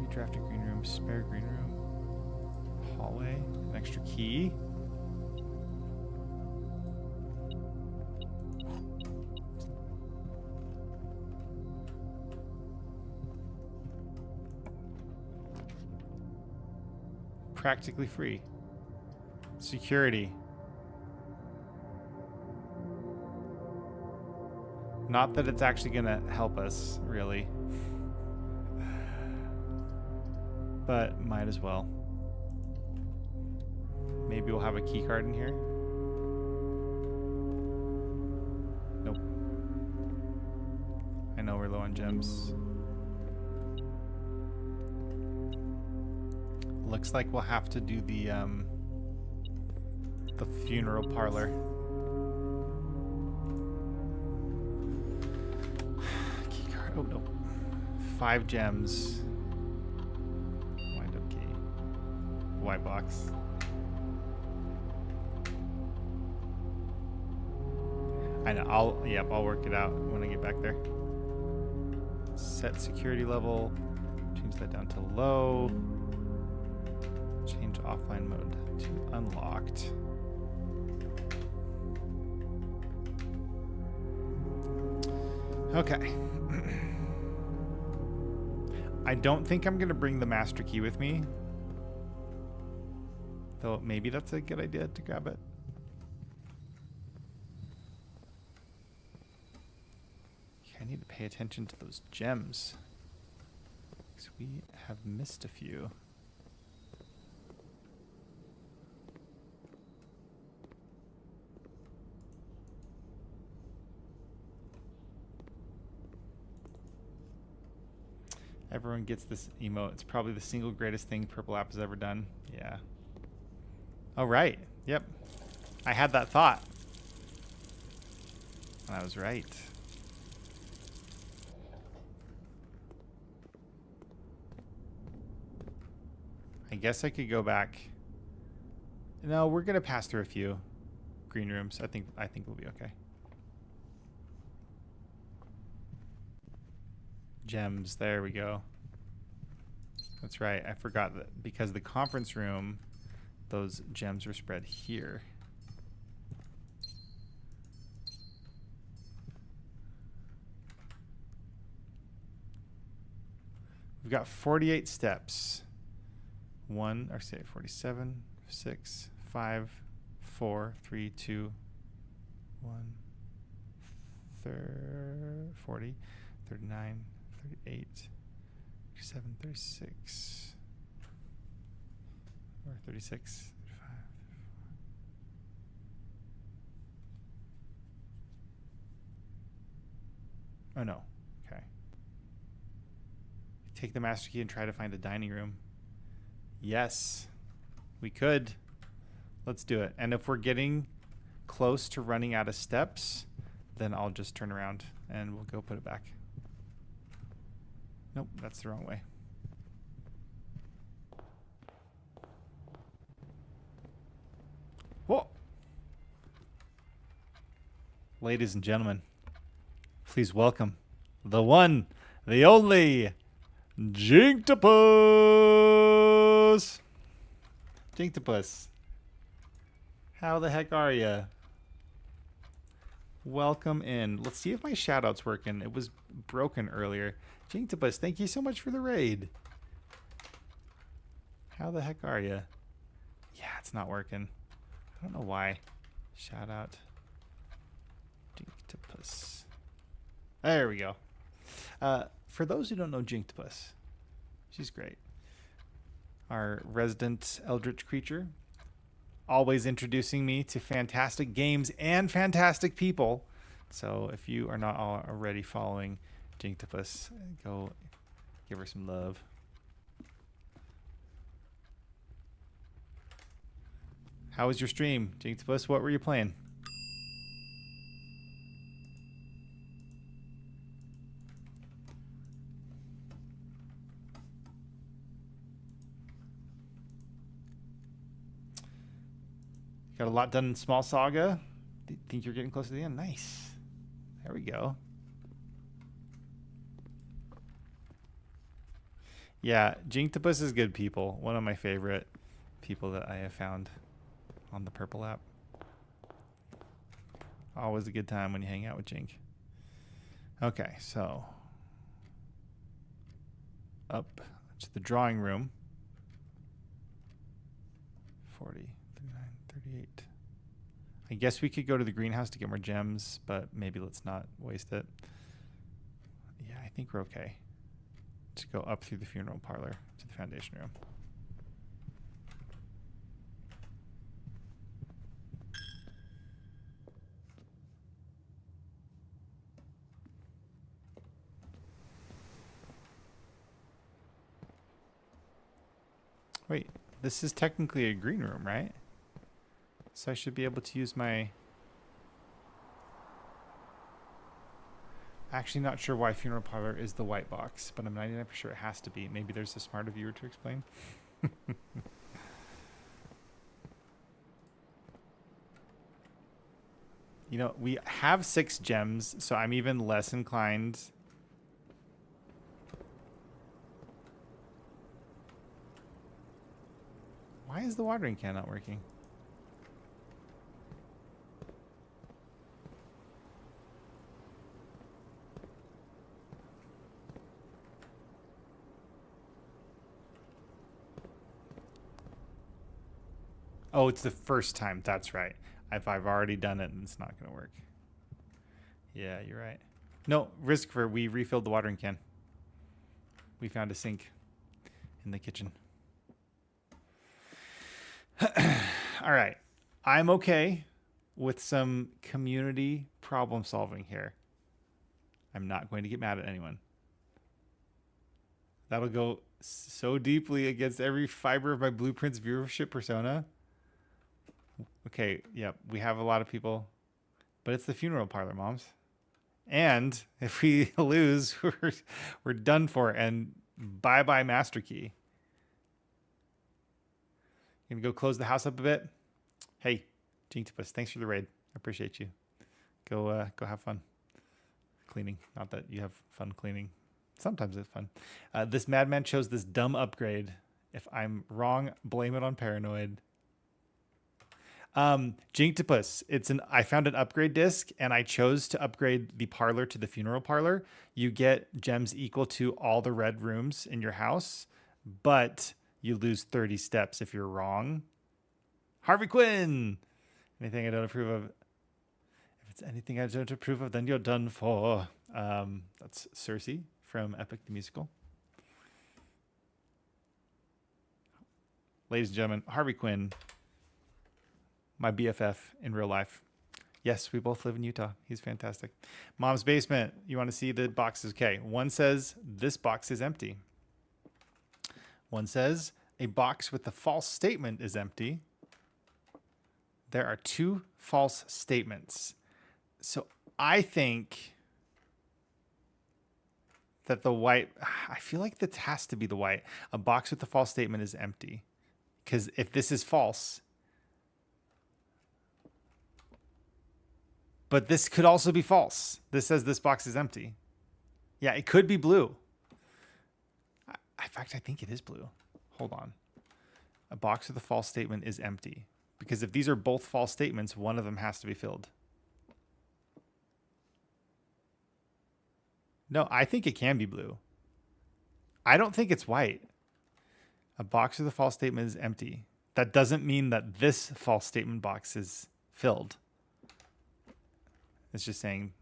Drafted green room, spare green room. Hallway, an extra key. Practically free. Security. Not that it's actually gonna help us, really. But might as well. Maybe we'll have a key card in here. Nope. I know we're low on gems. Looks like we'll have to do the funeral parlor. Key card. Oh no. 5 gems. White box. I know. I'll work it out when I get back there. Set security level. Change that down to low. Change offline mode to unlocked. Okay. I don't think I'm gonna bring the master key with me. Though maybe that's a good idea to grab it. I need to pay attention to those gems, because we have missed a few. Everyone gets this emote. It's probably the single greatest thing Purple App has ever done. Yeah. Oh, right. Yep. I had that thought. I was right. I guess I could go back. No, we're gonna pass through a few green rooms. I think we'll be okay. Gems. There we go. That's right. I forgot that because the conference room, those gems were spread here. We've got 48 steps. 47, 6, 5, 4, 3, 2, 1, 40, 39, 38, 37, 36, or 36, 35. Oh no. Okay. Take the master key and try to find a dining room. Yes, we could. Let's do it. And if we're getting close to running out of steps, then I'll just turn around and we'll go put it back. Nope, that's the wrong way. Whoa. Ladies and gentlemen, please welcome the one, the only, Jinktopus! Jinktopus, how the heck are ya? Welcome in. Let's see if my shout-out's working. It was broken earlier. Jinktopus, thank you so much for the raid. How the heck are ya? Yeah, it's not working. I don't know why. Shout-out. Jinktopus. There we go. For those who don't know Jinktopus, she's great. Our resident eldritch creature, always introducing me to fantastic games and fantastic people. So if you are not already following Jinktopus, go give her some love. How was your stream, Jinktopus? What were you playing? Got a lot done in Small Saga. Think you're getting close to the end? Nice. There we go. Yeah, Jinktopus is good people. One of my favorite people that I have found on the Purple app. Always a good time when you hang out with Jink. Okay, so up to the drawing room. 40. 38. I guess we could go to the greenhouse to get more gems, but maybe let's not waste it. Yeah, I think we're okay. Let's go up through the funeral parlor to the foundation room. Wait, this is technically a green room, right? So I should be able to use my... Actually not sure why funeral parlor is the white box, but I'm 99% sure it has to be. Maybe there's a smarter viewer to explain. You know, we have 6 gems, so I'm even less inclined... Why is the watering can not working? Oh, it's the first time. That's right. If I've already done it, it's not going to work. Yeah, you're right. No, Riskver, we refilled the watering can. We found a sink in the kitchen. All right. I'm okay with some community problem solving here. I'm not going to get mad at anyone. That'll go so deeply against every fiber of my Blueprints viewership persona. Okay, yep, we have a lot of people but it's the funeral parlor, moms. And if we lose, we're done for. And bye-bye Master Key. Gonna go close the house up a bit. Hey, Jinktopus, thanks for the raid. I appreciate you. Go have fun cleaning. Not that you have fun cleaning. Sometimes it's fun. This madman chose this dumb upgrade. If I'm wrong, blame it on paranoid. Jinktopus, I found an upgrade disc and I chose to upgrade the parlor to the funeral parlor. You get gems equal to all the red rooms in your house, but you lose 30 steps if you're wrong. Harvey Quinn! Anything I don't approve of? If it's anything I don't approve of, then you're done for. That's Cersei from Epic the Musical. Ladies and gentlemen, Harvey Quinn, my BFF in real life. Yes, we both live in Utah. He's fantastic. Mom's Basement. You want to see the boxes? Okay. One says, this box is empty. One says, a box with the false statement is empty. There are 2 false statements. So I think that the white, I feel like that has to be the white. A box with the false statement is empty. Because if this is false, but this could also be false. This says this box is empty. Yeah, it could be blue. In fact, I think it is blue. Hold on. A box with a false statement is empty. Because if these are both false statements, one of them has to be filled. No, I think it can be blue. I don't think it's white. A box with a false statement is empty. That doesn't mean that this false statement box is filled. It's just saying.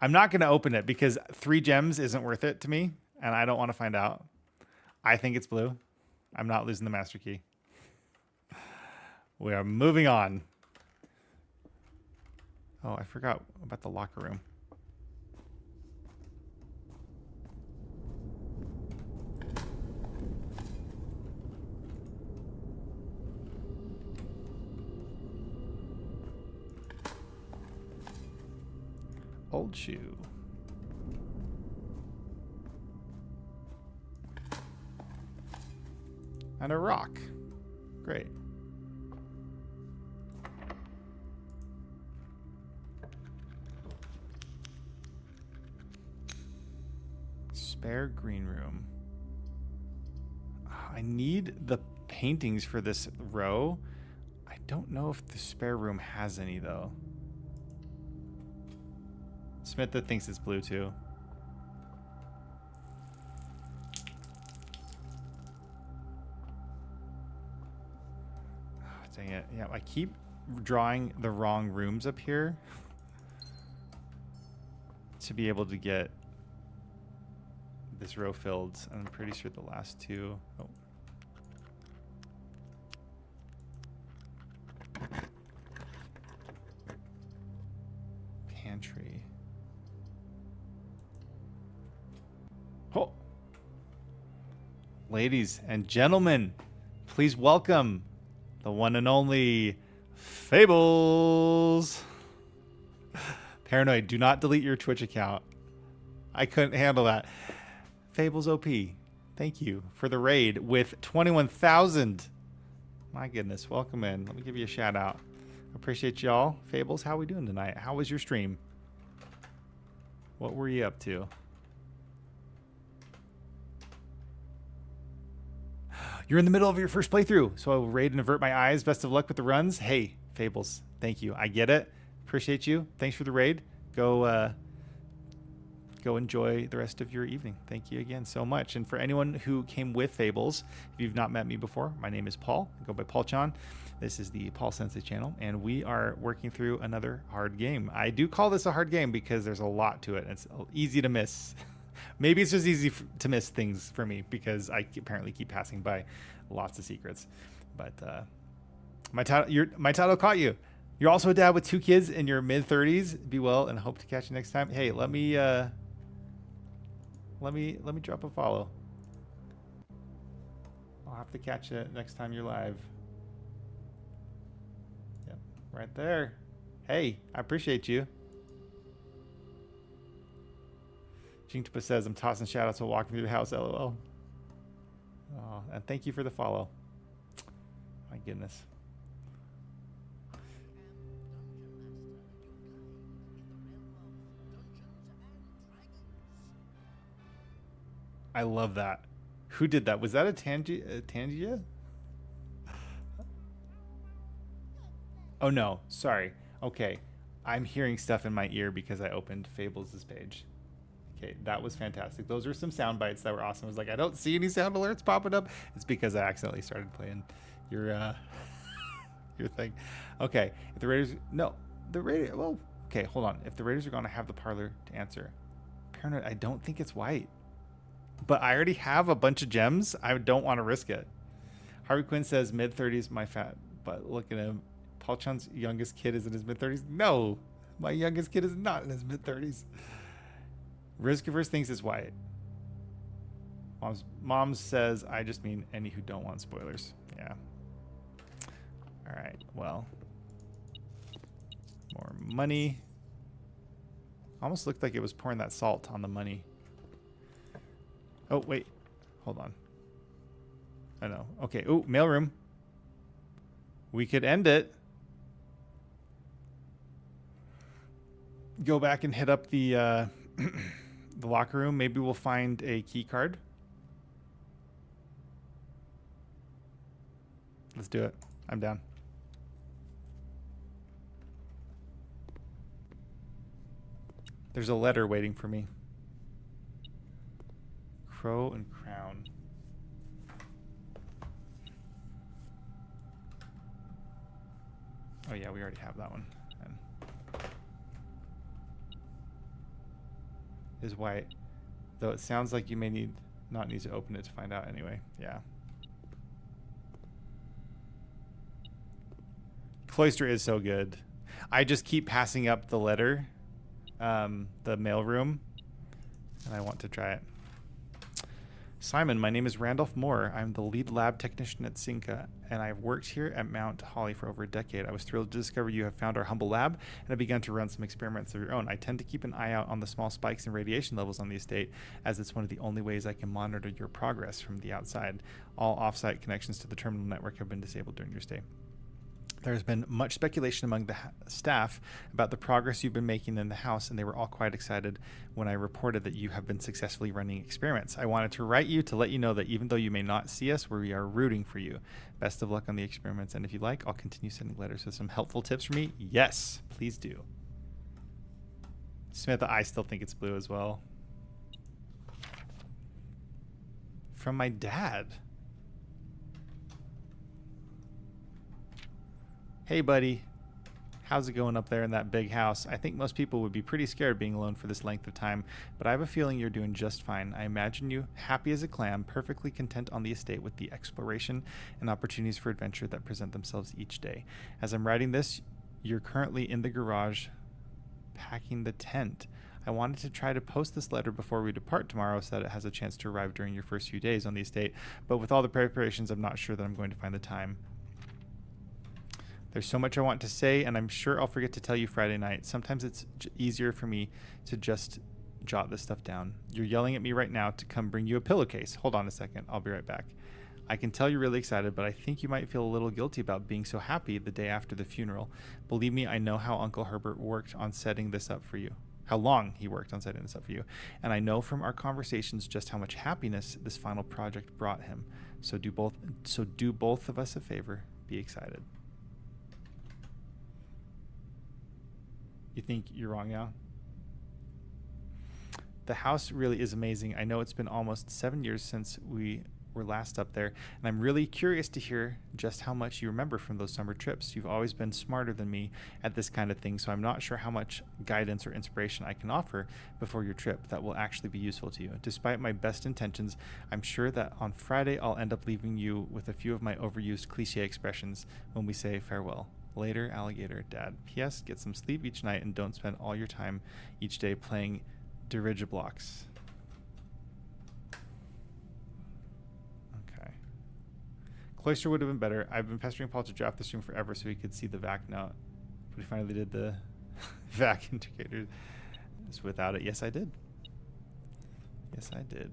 I'm not going to open it because 3 gems isn't worth it to me, and I don't want to find out. I think it's blue. I'm not losing the master key. We are moving on. Oh, I forgot about the locker room. Old shoe. And a rock. Great. Spare green room. I need the paintings for this row. I don't know if the spare room has any though. Smitha thinks it's blue too. Oh, dang it. Yeah, I keep drawing the wrong rooms up here to be able to get this row filled. I'm pretty sure the last 2. Oh. Pantry. Oh. Ladies and gentlemen, please welcome the one and only Fables. Paranoid, do not delete your Twitch account. I couldn't handle that. Fables OP, thank you for the raid with 21,000. My goodness, welcome in. Let me give you a shout out. Appreciate y'all. Fables, how we doing tonight? How was your stream? What were you up to? You're in the middle of your first playthrough, so I will raid and avert my eyes. Best of luck with the runs. Hey, Fables, thank you. I get it. Appreciate you. Thanks for the raid. Go enjoy the rest of your evening. Thank you again so much. And for anyone who came with Fables, if you've not met me before, my name is Paul. I go by Paul Chan. This is the Paul Sensei channel, and we are working through another hard game. I do call this a hard game because there's a lot to it. It's easy to miss. Maybe it's just easy to miss things for me because I apparently keep passing by lots of secrets. But my title caught you. You're also a dad with 2 kids in your mid-30s. Be well and hope to catch you next time. Hey, let me drop a follow. I'll have to catch you next time you're live. Yep. Right there. Hey, I appreciate you. Jinktupa says, I'm tossing shout-outs while walking through the house, LOL. Oh, and thank you for the follow. My goodness. I love that. Who did that? Was that a Tangia? Oh no, sorry. Okay, I'm hearing stuff in my ear because I opened Fables' page. Okay, that was fantastic. Those are some sound bites that were awesome. I was like, I don't see any sound alerts popping up. It's because I accidentally started playing your your thing. Okay, if the Raiders, no, the Raiders. Well, okay, hold on. If the Raiders are going to have the parlor to answer, Paranoid, I don't think it's white, but I already have a bunch of gems. I don't want to risk it. Harvey Quinn says mid-30s, my fat butt. Look at him. Paul Chun's youngest kid is in his mid-30s. No, my youngest kid is not in his mid-30s. Riskiverse thinks it's white. Mom says, I just mean any who don't want spoilers. Yeah. All right, well. More money. Almost looked like it was pouring that salt on the money. Oh, wait. Hold on. I know. Okay. Oh, mailroom. We could end it. Go back and hit up the the locker room. Maybe we'll find a key card. Let's do it. I'm down. There's a letter waiting for me. Crow and Crown. Oh yeah, we already have that one. And is white. Though it sounds like you may not need to open it to find out anyway. Yeah. Cloister is so good. I just keep passing up the letter, the mail room, and I want to try it. Simon, my name is Randolph Moore. I'm the lead lab technician at Cinca, and I've worked here at Mount Holly for over a decade. I was thrilled to discover you have found our humble lab and have begun to run some experiments of your own. I tend to keep an eye out on the small spikes in radiation levels on the estate, as it's one of the only ways I can monitor your progress from the outside. All off-site connections to the terminal network have been disabled during your stay. There has been much speculation among the staff about the progress you've been making in the house, and they were all quite excited when I reported that you have been successfully running experiments. I wanted to write you to let you know that even though you may not see us, we are rooting for you. Best of luck on the experiments, and if you like, I'll continue sending letters with some helpful tips for me. Yes, please do. Smith, I still think it's blue as well. From my dad. Hey, buddy. How's it going up there in that big house? I think most people would be pretty scared being alone for this length of time, but I have a feeling you're doing just fine. I imagine you happy as a clam, perfectly content on the estate with the exploration and opportunities for adventure that present themselves each day. As I'm writing this, you're currently in the garage packing the tent. I wanted to try to post this letter before we depart tomorrow so that it has a chance to arrive during your first few days on the estate, but with all the preparations, I'm not sure that I'm going to find the time. There's so much I want to say, and I'm sure I'll forget to tell you Friday night. Sometimes it's easier for me to just jot this stuff down. You're yelling at me right now to come bring you a pillowcase. Hold on a second. I'll be right back. I can tell you're really excited, but I think you might feel a little guilty about being so happy the day after the funeral. Believe me, I know how Uncle Herbert worked on setting this up for you. How long he worked on setting this up for you. And I know from our conversations just how much happiness this final project brought him. So do both of us a favor. Be excited. You think you're wrong now? The house really is amazing. I know it's been almost 7 years since we were last up there, and I'm really curious to hear just how much you remember from those summer trips. You've always been smarter than me at this kind of thing, so I'm not sure how much guidance or inspiration I can offer before your trip that will actually be useful to you. Despite my best intentions, I'm sure that on Friday I'll end up leaving you with a few of my overused cliche expressions when we say farewell. Later, alligator, Dad. P.S. Get some sleep each night and don't spend all your time each day playing dirigiblocks. Okay. Cloister would have been better. I've been pestering Paul to draft this room forever so he could see the VAC note. But we finally did the vac indicator. Just without it. Yes, I did. Yes, I did.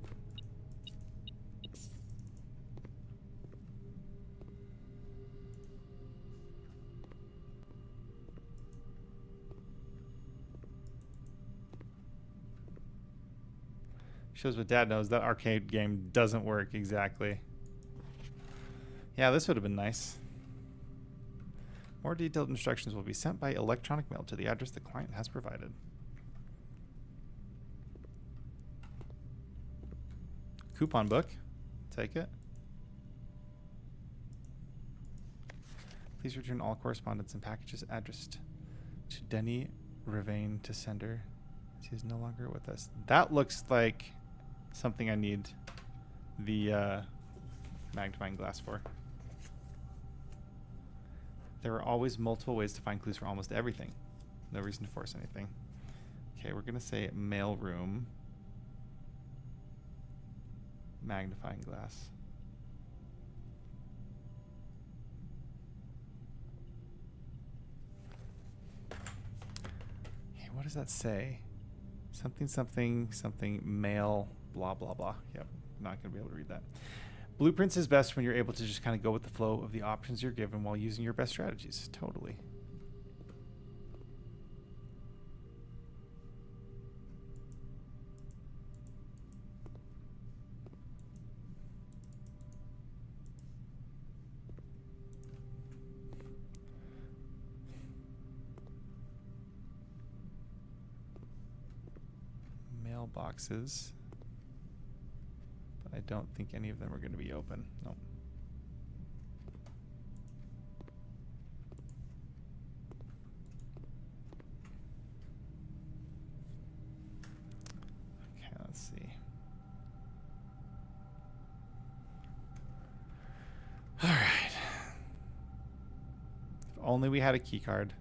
Shows what Dad knows. That arcade game doesn't work exactly. Yeah, this would have been nice. More detailed instructions will be sent by electronic mail to the address the client has provided. Coupon book. Take it. Please return all correspondence and packages addressed to Denny Ravane to sender. He is no longer with us. That looks like something I need the magnifying glass for. There are always multiple ways to find clues for almost everything. No reason to force anything. Okay, we're going to say mail room. Magnifying glass. Hey, what does that say? Something, something, something, mail, blah, blah, blah. Yep, not going to be able to read that. Blueprints is best when you're able to just kind of go with the flow of the options you're given while using your best strategies. Totally. Mailboxes. But I don't think any of them are going to be open. Nope. Okay, let's see. All right. If only we had a key card.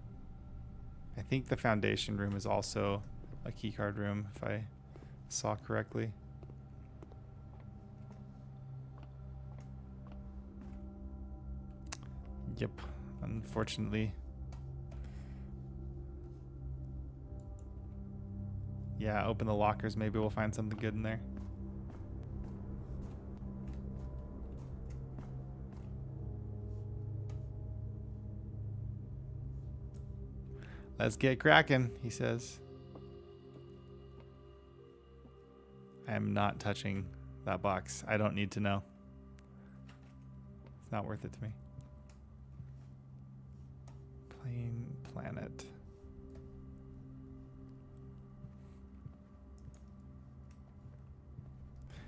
I think the foundation room is also a key card room, if I saw correctly. Yep, unfortunately. Yeah, open the lockers. Maybe we'll find something good in there. Let's get cracking, he says. I am not touching that box. I don't need to know. It's not worth it to me. Plain planet.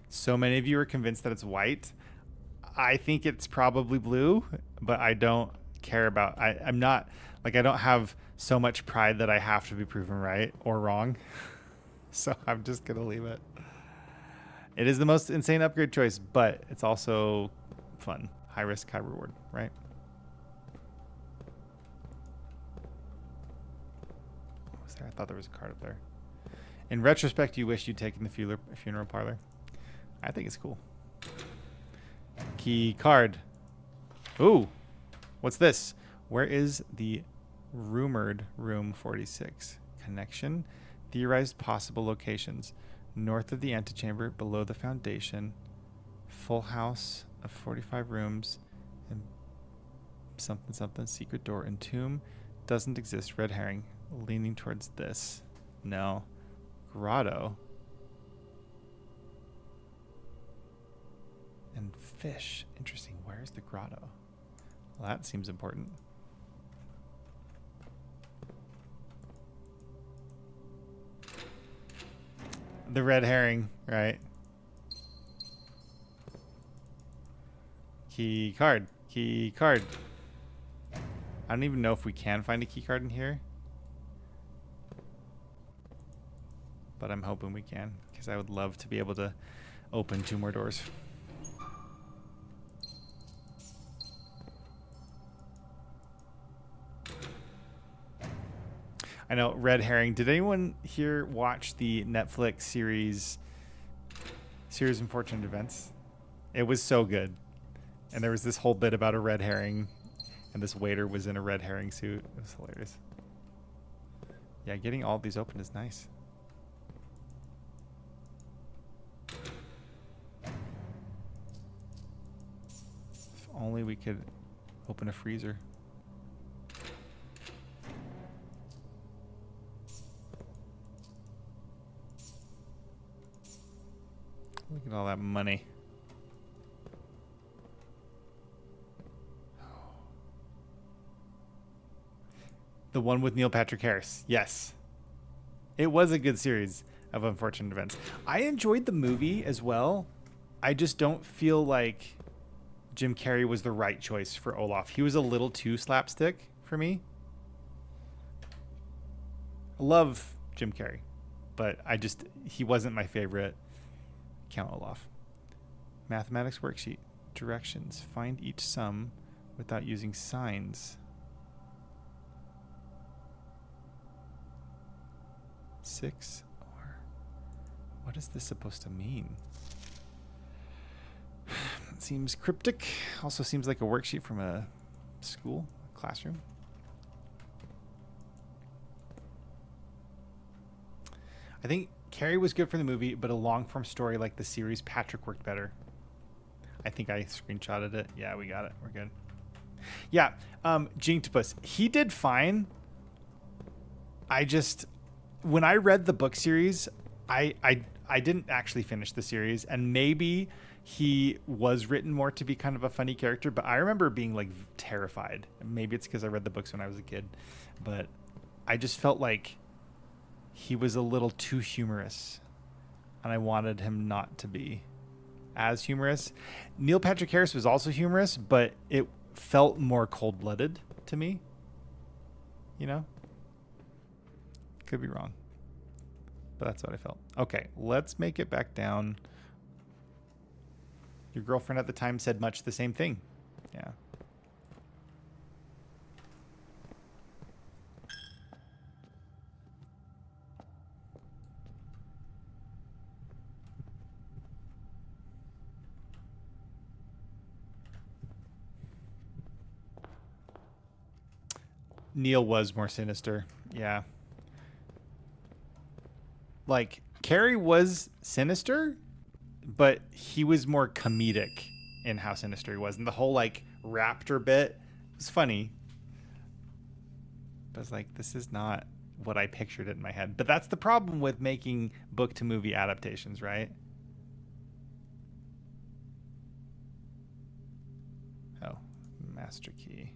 So many of you are convinced that it's white. I think it's probably blue, but I don't care about. I'm not like I don't have so much pride that I have to be proven right or wrong. So I'm just gonna leave it. It is the most insane upgrade choice, but it's also fun. High risk, high reward, right? What was there? I thought there was a card up there. In retrospect, you wish you'd taken the funeral parlor. I think it's cool. Key card. Ooh, what's this? Where is the rumored room 46? Connection. Theorized possible locations. North of the antechamber, below the foundation. Full house of 45 rooms. And something, something. Secret door and tomb. Doesn't exist. Red herring. Leaning towards this. No. Grotto. And fish. Interesting. Where's the grotto? Well, that seems important. The red herring, right? Key card. Key card. I don't even know if we can find a key card in here. But I'm hoping we can, because I would love to be able to open 2 more doors. I know, red herring. Did anyone here watch the Netflix series Unfortunate Events? It was so good. And there was this whole bit about a red herring, and this waiter was in a red herring suit. It was hilarious. Yeah, getting all these open is nice. If only we could open a freezer. Look at all that money. The one with Neil Patrick Harris. Yes. It was a good series of unfortunate events. I enjoyed the movie as well. I just don't feel like Jim Carrey was the right choice for Olaf. He was a little too slapstick for me. I love Jim Carrey, but he wasn't my favorite Count Olaf. Mathematics worksheet. Directions. Find each sum without using signs. 6 or what is this supposed to mean? It seems cryptic. Also seems like a worksheet from a school, a classroom. I think Carrie was good for the movie, but a long form story like the series, Patrick worked better. I think I screenshotted it. Yeah, we got it. We're good. Yeah, Jinktopus. He did fine. When I read the book series, I didn't actually finish the series, and maybe he was written more to be kind of a funny character, but I remember being like terrified. Maybe it's because I read the books when I was a kid, but I just felt like he was a little too humorous, and I wanted him not to be as humorous. Neil Patrick Harris was also humorous, but it felt more cold-blooded to me. You know? Could be wrong, but that's what I felt. Okay, let's make it back down. Your girlfriend at the time said much the same thing. Yeah. Neil was more sinister. Yeah. Like, Carrie was sinister, but he was more comedic in how sinister he was. And the whole, like, raptor bit was funny. But it's like, this is not what I pictured it in my head. But that's the problem with making book to movie adaptations, right? Oh, master key.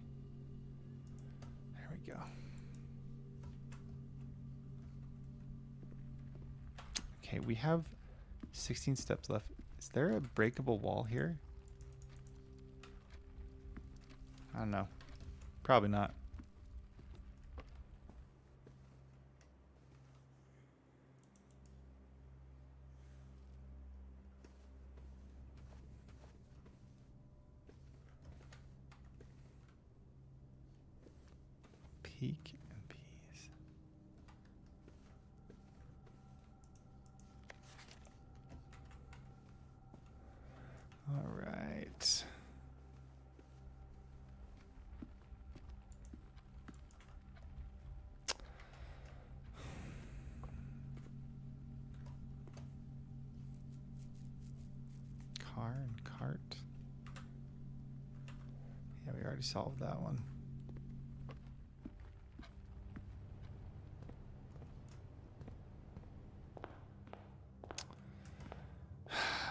There we go. Okay, we have 16 steps left. Is there a breakable wall here? I don't know. Probably not. Peak and peas. All right. Car and cart. Yeah, we already solved that one.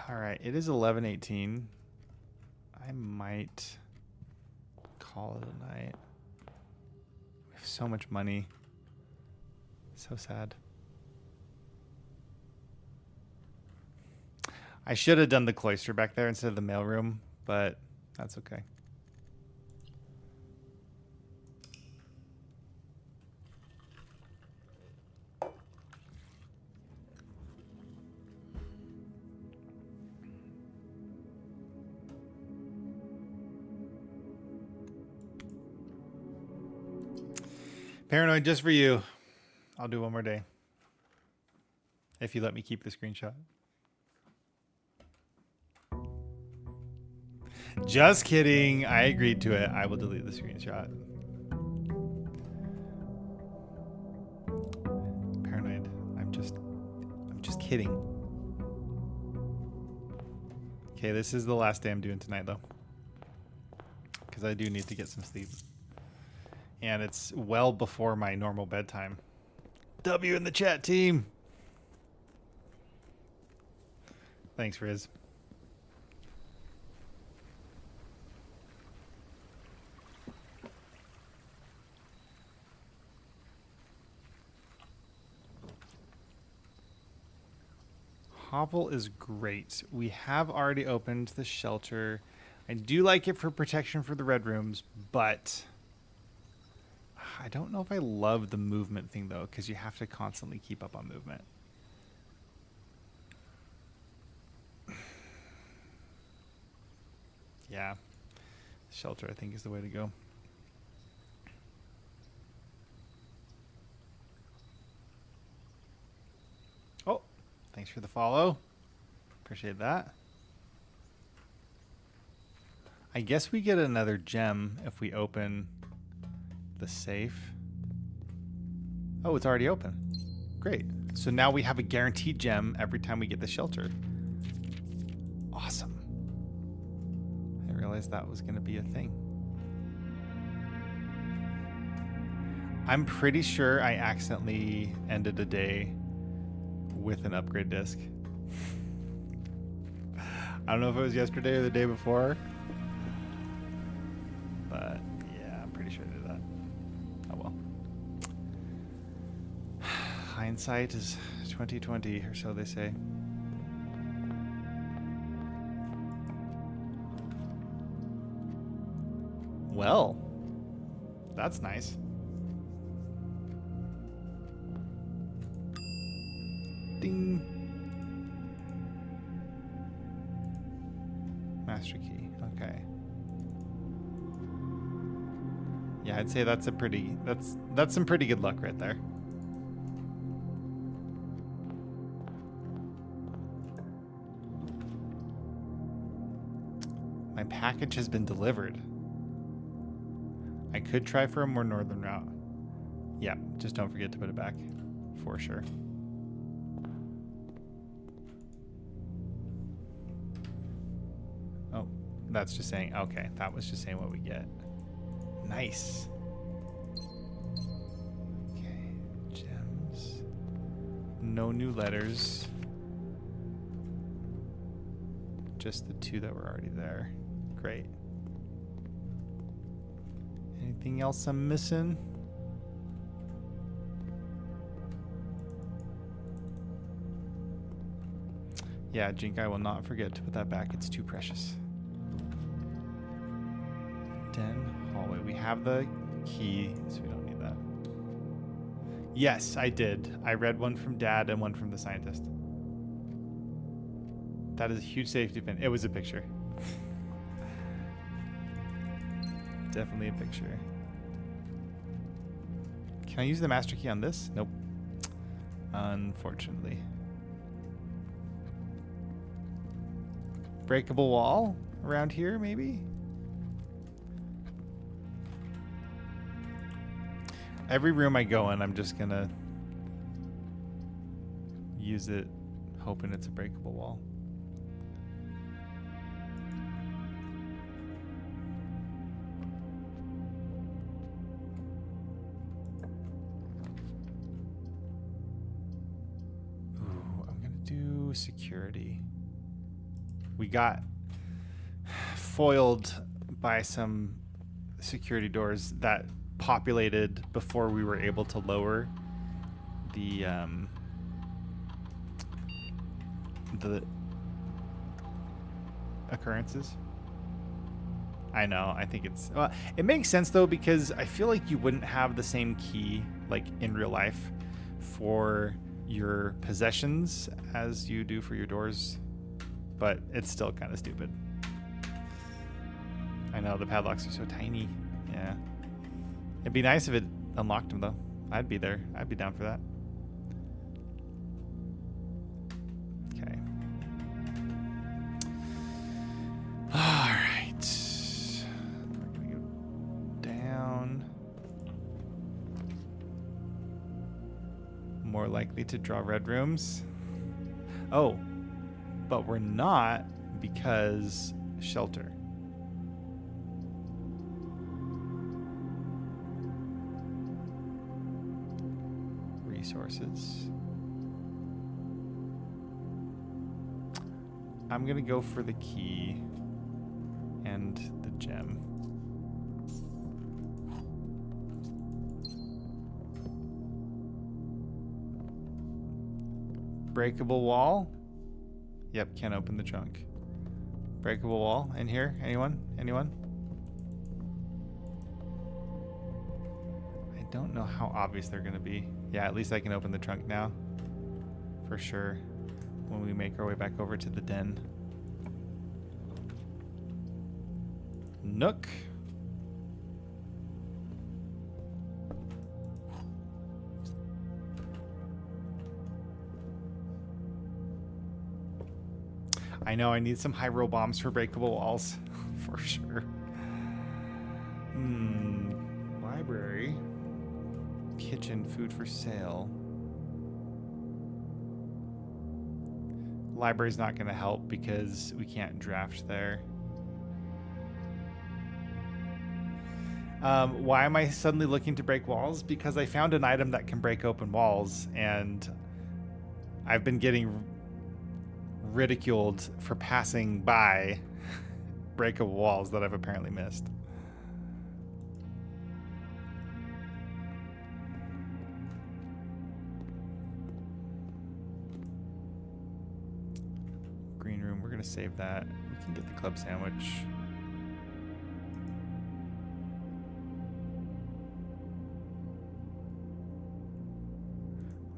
All right, it is 11:18. I might call it a night. We have so much money. So sad. I should have done the cloister back there instead of the mailroom, but that's okay. Paranoid just for you. I'll do one more day. If you let me keep the screenshot. Just kidding. I agreed to it. I will delete the screenshot. kidding. Okay, this is the last day I'm doing tonight, though. Because I do need to get some sleep. And it's well before my normal bedtime. W in the chat, team. Thanks, Riz. Hovel is great. We have already opened the shelter. I do like it for protection for the red rooms, but I don't know if I love the movement thing, though, because you have to constantly keep up on movement. Yeah. Shelter, I think, is the way to go. Oh, thanks for the follow. Appreciate that. I guess we get another gem if we open the safe. Oh, it's already open. Great. So now we have a guaranteed gem every time we get the shelter. Awesome. I didn't realize that was going to be a thing. I'm pretty sure I accidentally ended a day with an upgrade disc. I don't know if it was yesterday or the day before, but yeah, I'm pretty sure I did that. Oh well. Hindsight is 2020, or so they say. Well, that's nice. Ding. Master key. Okay. Yeah, I'd say that's a pretty that's some pretty good luck right there. My package has been delivered. I could try for a more northern route. Yeah, just don't forget to put it back for sure. Oh, that's just saying, okay, that was just saying what we get. Nice. Okay, gems. No new letters. Just the two that were already there. Great. Anything else I'm missing? Yeah, Jink, I will not forget to put that back. It's too precious. Den hallway. We have the key, so we don't need that. Yes, I did. I read one from Dad and one from the scientist. That is a huge safety pin. It was a picture. Definitely a picture. Can I use the master key on this? Nope. Unfortunately. Breakable wall around here, maybe? Every room I go in, I'm just gonna use it, hoping it's a breakable wall. Ooh, I'm gonna do security. We got foiled by some security doors that populated before we were able to lower the occurrences. I know. I think it's well, it makes sense though, because I feel like you wouldn't have the same key like in real life for your possessions as you do for your doors, but it's still kind of stupid. I know the padlocks are so tiny. Yeah. It'd be nice if it unlocked them, though. I'd be there. I'd be down for that. Okay. All right. We're going to go down. More likely to draw red rooms. Oh, but we're not because shelter. Resources. I'm gonna go for the key and the gem. Breakable wall. Yep, can't open the trunk. Breakable wall in here. Anyone? Anyone? I don't know how obvious they're gonna be. Yeah, at least I can open the trunk now. For sure. When we make our way back over to the den. Nook. I know I need some high roll bombs for breakable walls. For sure. Library. Kitchen, food for sale. Library's not going to help because we can't draft there. Why am I suddenly looking to break walls? Because I found an item that can break open walls, and I've been getting ridiculed for passing by breakable walls that I've apparently missed. Green room, we're gonna save that. We can get the club sandwich.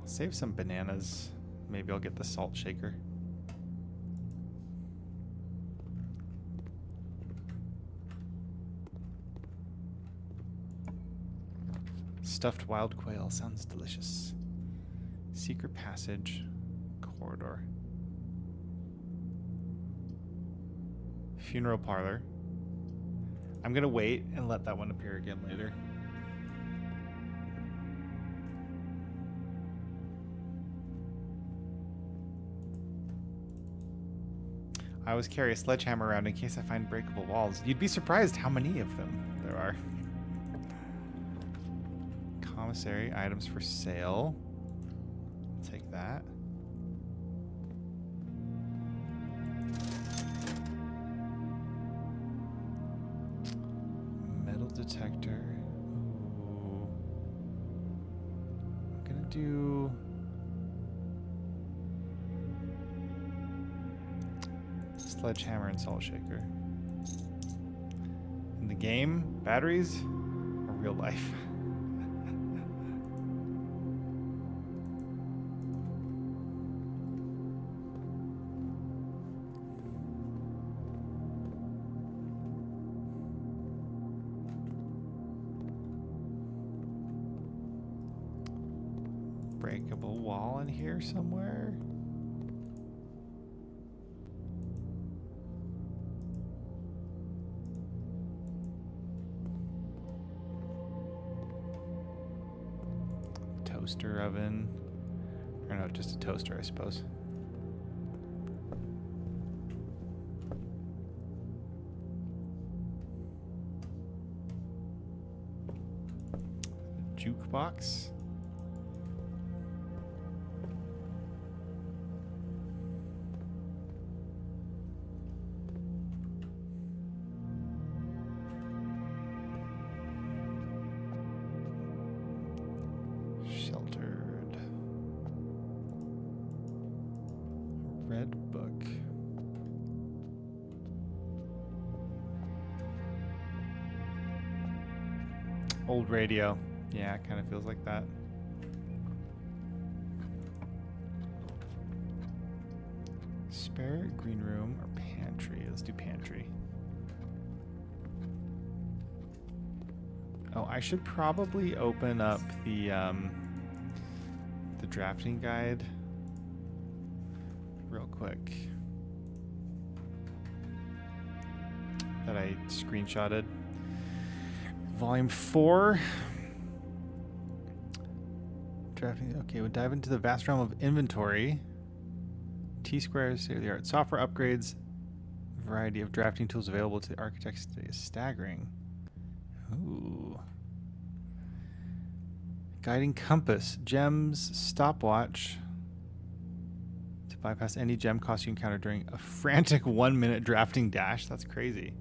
I'll save some bananas. Maybe I'll get the salt shaker. Stuffed wild quail sounds delicious. Secret passage, corridor. Funeral parlor. I'm gonna wait and let that one appear again later. I always carry a sledgehammer around in case I find breakable walls. You'd be surprised how many of them there are. Commissary, items for sale. I'll take that. Metal detector. Ooh. I'm gonna do... sledgehammer and salt shaker. In the game, batteries or real life? Breakable wall in here somewhere. Toaster oven. Or no, just a toaster, I suppose. Jukebox. Sheltered. Red book. Old radio. Yeah, it kind of feels like that. Spare green room or pantry? Let's do pantry. Oh, I should probably open up the drafting guide real quick that I screenshotted. Volume 4. Drafting. Okay, we'll dive into the vast realm of inventory. T-squares, state-of-the-art software upgrades, variety of drafting tools available to the architects today is staggering. Ooh. Guiding compass, gems, stopwatch to bypass any gem cost you encounter during a frantic 1-minute drafting dash. That's crazy.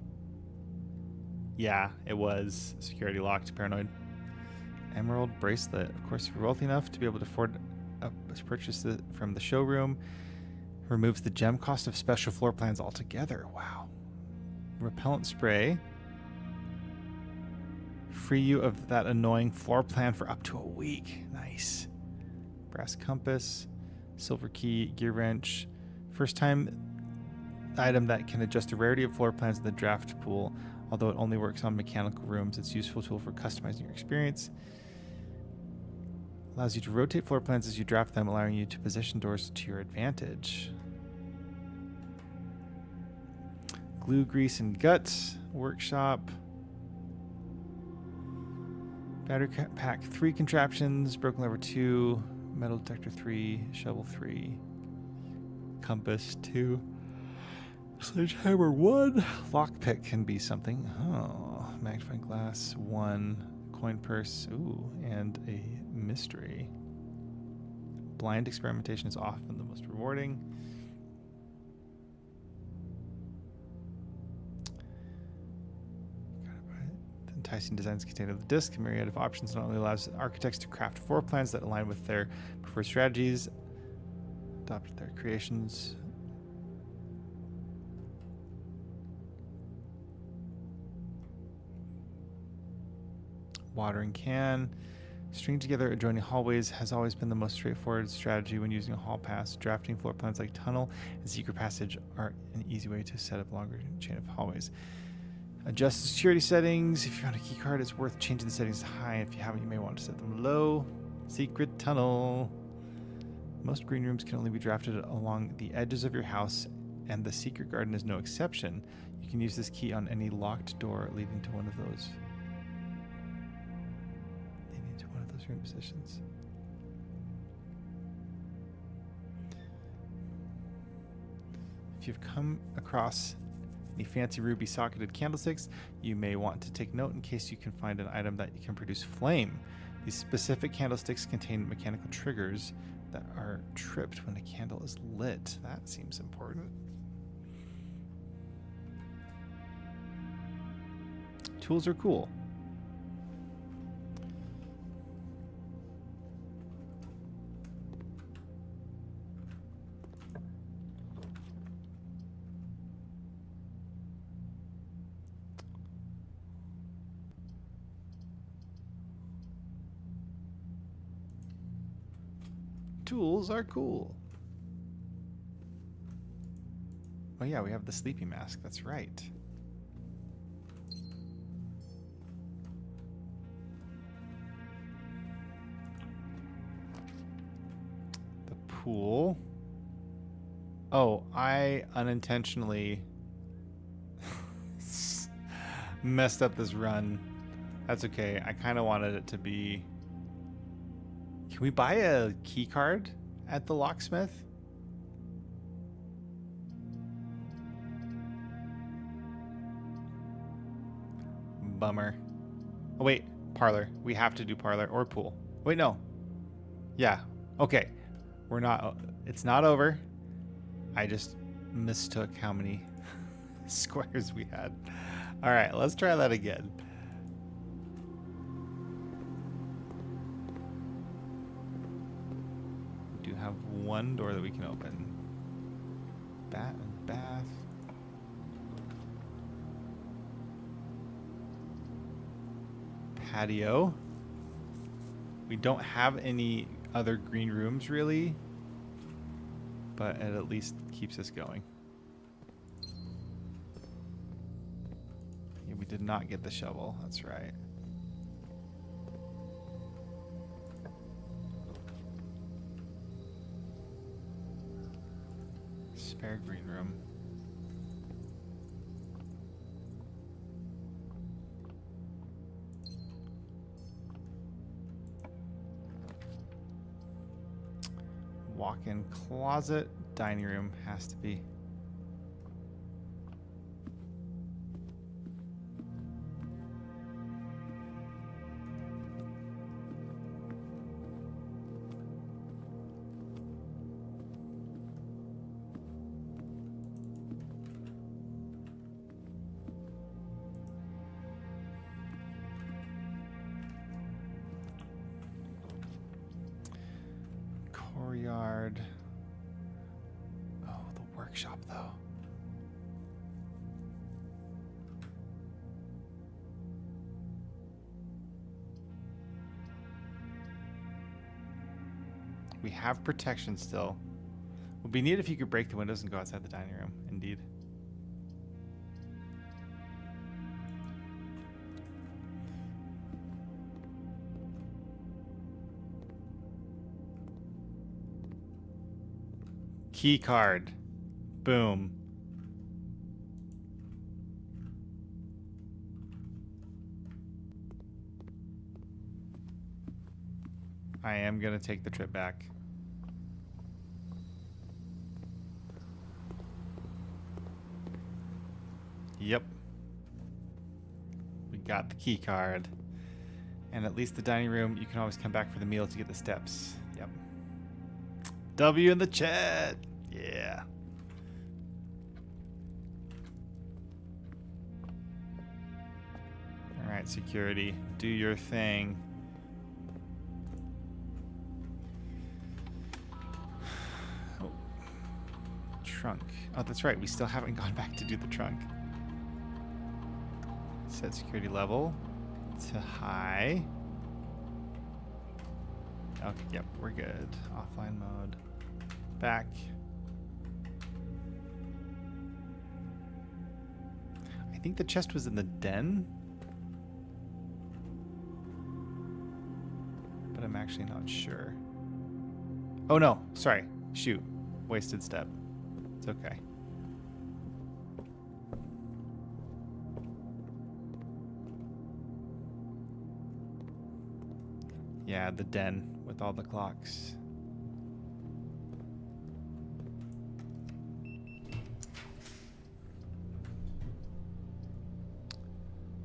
Yeah, it was security locked, paranoid. Emerald bracelet. Of course, if you're wealthy enough to be able to afford to purchase it from the showroom. Removes the gem cost of special floor plans altogether. Wow. Repellent spray. Free you of that annoying floor plan for up to a week. Nice. Brass compass. Silver key. Gear wrench. First time item that can adjust the rarity of floor plans in the draft pool. Although it only works on mechanical rooms, it's a useful tool for customizing your experience. Allows you to rotate floor plans as you draft them, allowing you to position doors to your advantage. Glue, grease, and guts. Workshop. Battery pack 3 contraptions. Broken lever 2. Metal detector 3. Shovel 3. Compass 2. Sledgehammer 1. Lockpick can be something. Oh. Magnifying glass 1. Coin purse. Ooh. And a mystery. Blind experimentation is often the most rewarding. The enticing designs contained in the disc. A myriad of options not only allows architects to craft floor plans that align with their preferred strategies, adopt their creations. Watering can. Stringing together adjoining hallways has always been the most straightforward strategy when using a hall pass. Drafting floor plans like tunnel and secret passage are an easy way to set up a longer chain of hallways. Adjust the security settings. If you found a key card, it's worth changing the settings to high. If you haven't, you may want to set them low. Secret tunnel. Most green rooms can only be drafted along the edges of your house, and the secret garden is no exception. You can use this key on any locked door leading to one of those. Room positions. If you've come across any fancy ruby socketed candlesticks, you may want to take note in case you can find an item that can produce flame. These specific candlesticks contain mechanical triggers that are tripped when a candle is lit. That seems important. Tools are cool. Tools are cool. Oh yeah, we have the sleepy mask. That's right. The pool. Oh, I unintentionally messed up this run. That's okay. I kind of wanted it to be... Can we buy a key card at the locksmith? Bummer. Oh, wait. Parlor. We have to do parlor or pool. Wait, no. Yeah. Okay. We're not... It's not over. I just mistook how many squares we had. All right. Let's try that again. Have one door that we can open. Bat and bath. Patio. We don't have any other green rooms really, but it at least keeps us going. Yeah, we did not get the shovel. That's right. Spare green room. Walk-in closet. dining room has to be. Courtyard. Oh, the workshop though. We have protection still. Would be neat if you could break the windows and go outside the dining room. Indeed. Key card. Boom. I am going to take the trip back. Yep. We got the key card. And at least the dining room, you can always come back for the meal to get the steps. Yep. W in the chat. Yeah. All right, security, do your thing. Oh. Trunk. Oh, that's right. We still haven't gone back to do the trunk. Set security level to high. Okay, yep, we're good. Offline mode. Back. I think the chest was in the den. But I'm actually not sure. Oh no, sorry. Shoot. Wasted step. It's okay. Yeah, the den with all the clocks.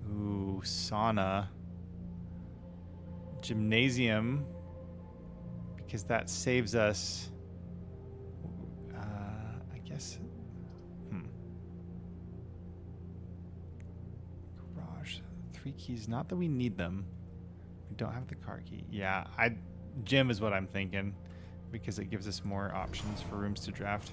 Ooh, sauna. Gymnasium. Because that saves us. I guess. Garage. 3 keys. Not that we need them. We don't have the car key. Yeah, gym is what I'm thinking. Because it gives us more options for rooms to draft.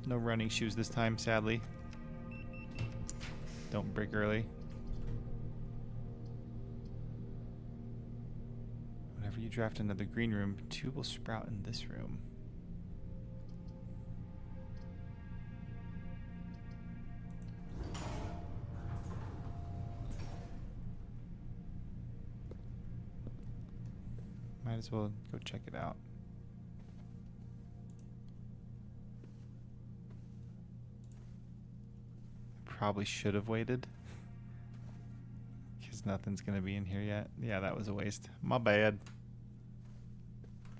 No running shoes this time, sadly. Don't break early. Whenever you draft another green room, 2 will sprout in this room. Might as well go check it out. Probably should have waited. Because nothing's going to be in here yet. Yeah, that was a waste. My bad.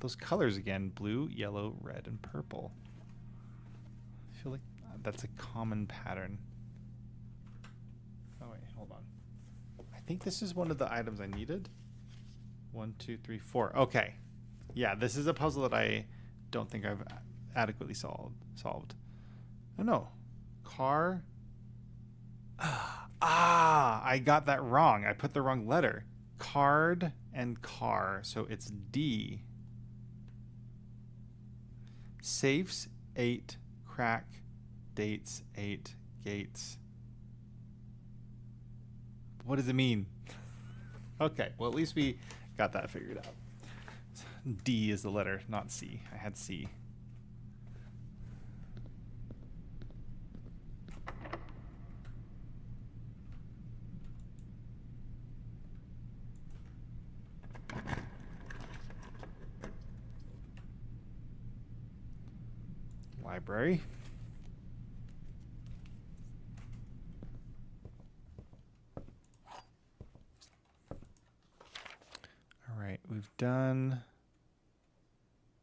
Those colors again. Blue, yellow, red, and purple. I feel like that's a common pattern. Oh, wait. Hold on. I think this is one of the items I needed. 1, 2, 3, 4. Okay. Yeah, this is a puzzle that I don't think I've adequately solved. Oh, no. Car... I got that wrong. I put the wrong letter. Card and car. So it's D. Safes 8, crack, dates 8, gates. What does it mean? Okay, well at least we got that figured out. D is the letter, not C. I had C. Library. done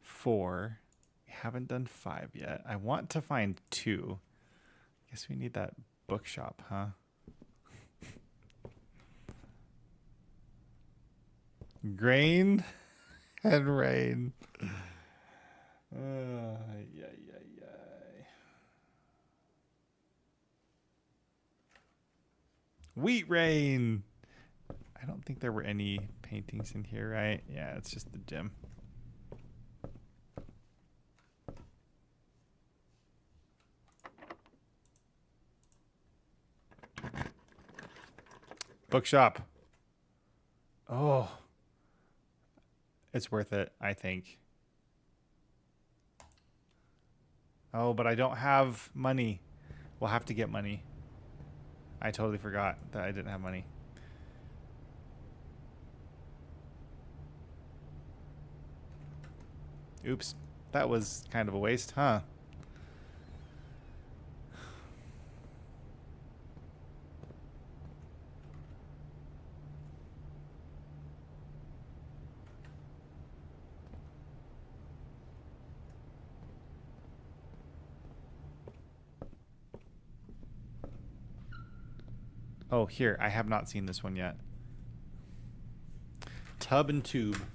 4. We haven't done 5 yet. I want to find 2. Guess we need that bookshop, huh? Grain and rain. Yeah. Wheat rain. I don't think there were any paintings in here, right? Yeah, it's just the gym. Bookshop. Oh. It's worth it, I think. Oh, but I don't have money. We'll have to get money. I totally forgot that I didn't have money. Oops. That was kind of a waste, huh? Oh, here. I have not seen this one yet. Tub and tube. 1,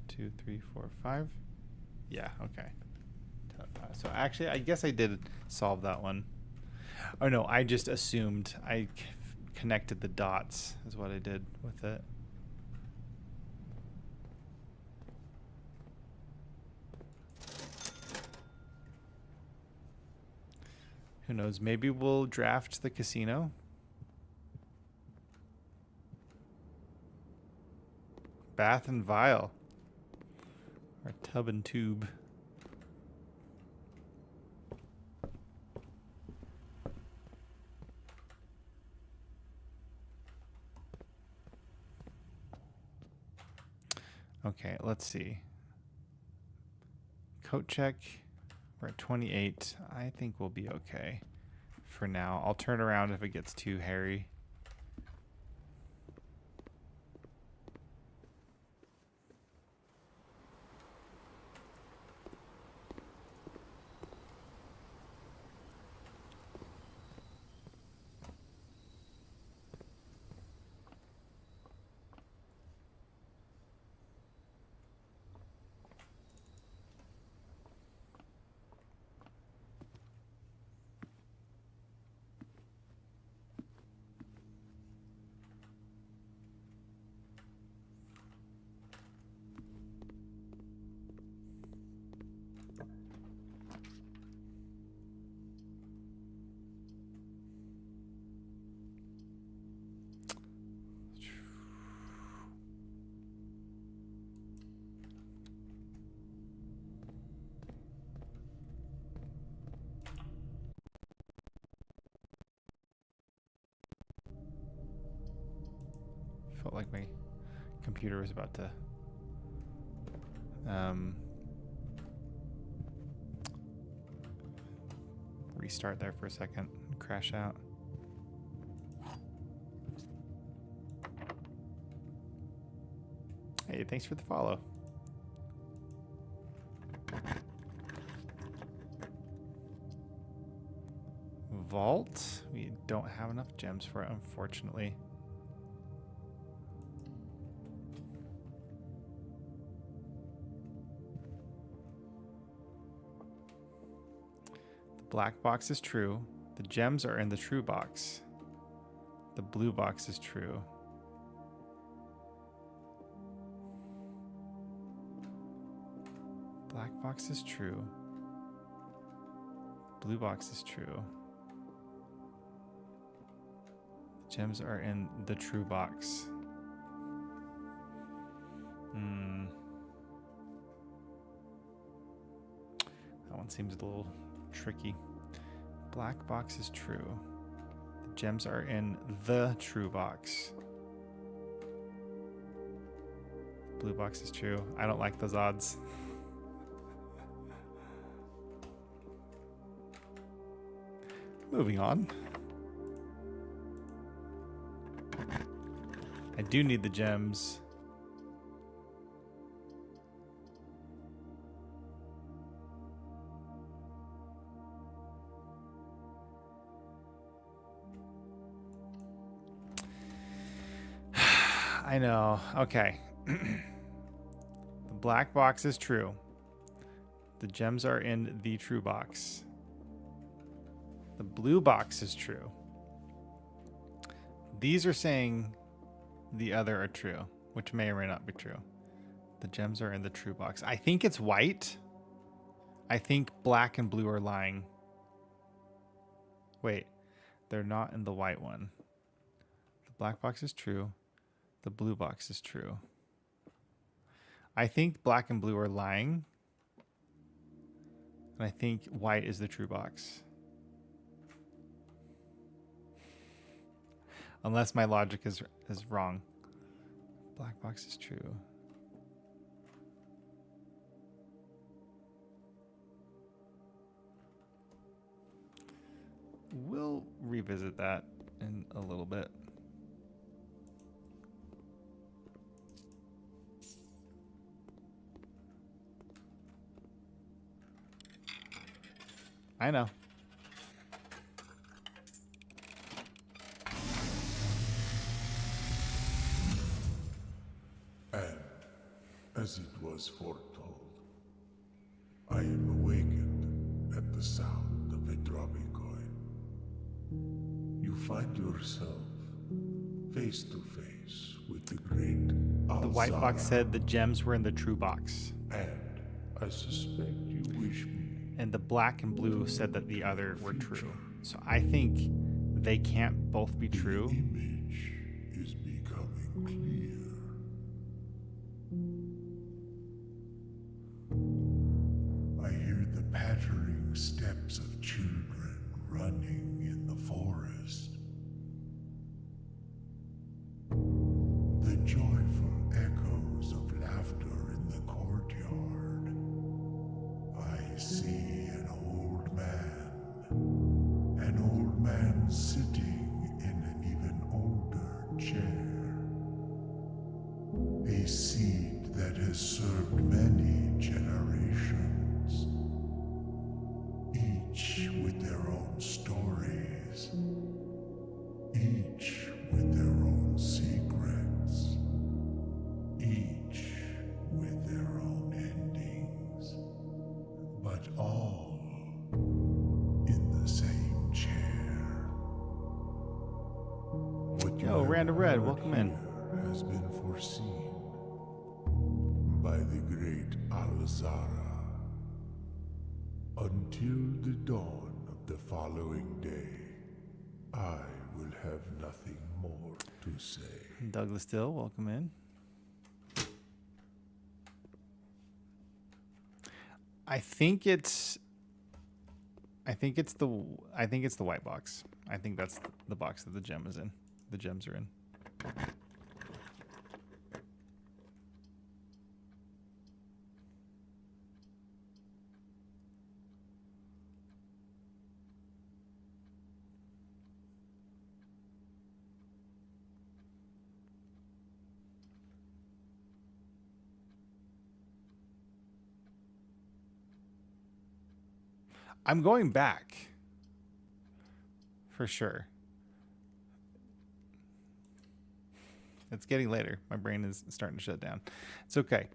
2, 3, 4, 5. Yeah, okay. So actually, I guess I did solve that one. Oh no, I just assumed. I connected the dots is what I did with it. Who knows? Maybe we'll draft the casino. Bath and vial. Or tub and tube. Okay, let's see. Coat check. We're at 28. I think we'll be okay for now. I'll turn around if it gets too hairy. Felt like my computer was about to restart there for a second and crash out. Hey, thanks for the follow. Vault. We don't have enough gems for it, unfortunately. The black box is true. The gems are in the true box. The blue box is true. Black box is true. Blue box is true. The gems are in the true box. That one seems a little tricky. Black box is true. The gems are in the true box. Blue box is true. I don't like those odds. Moving on. I do need the gems. I know. Okay. The black box is true. The gems are in the true box. The blue box is true. These are saying the other are true, which may or may not be true. The gems are in the true box. I think it's white. I think black and blue are lying. Wait, they're not in the white one. The black box is true. The blue box is true. I think black and blue are lying. And I think white is the true box. Unless my logic is wrong. Black box is true. We'll revisit that in a little bit. I know. And as it was foretold, I am awakened at the sound of a dropping coin. You find yourself face to face with the great The white box said the gems were in the true box. And I suspect you wish me. And the black and blue said that the other were true. So I think they can't both be true. The image is becoming clear. I hear the pattering steps of children running in the forest. The joyful echoes of laughter in the courtyard. I see an old man sitting in an even older chair. A seed that has served many generations, each with their own stories, each with their own secrets, each with their own endings, but all in the same chair. What you Yo, have Randa Red, heard welcome in. here has been foreseen by the great Alzara. Until the dawn of the following day, I will have nothing more to say. Douglas Dill, welcome in. I think it's the white box. I think that's the box that the gem is in. The gems are in. I'm going back. For sure. It's getting later. My brain is starting to shut down. It's okay.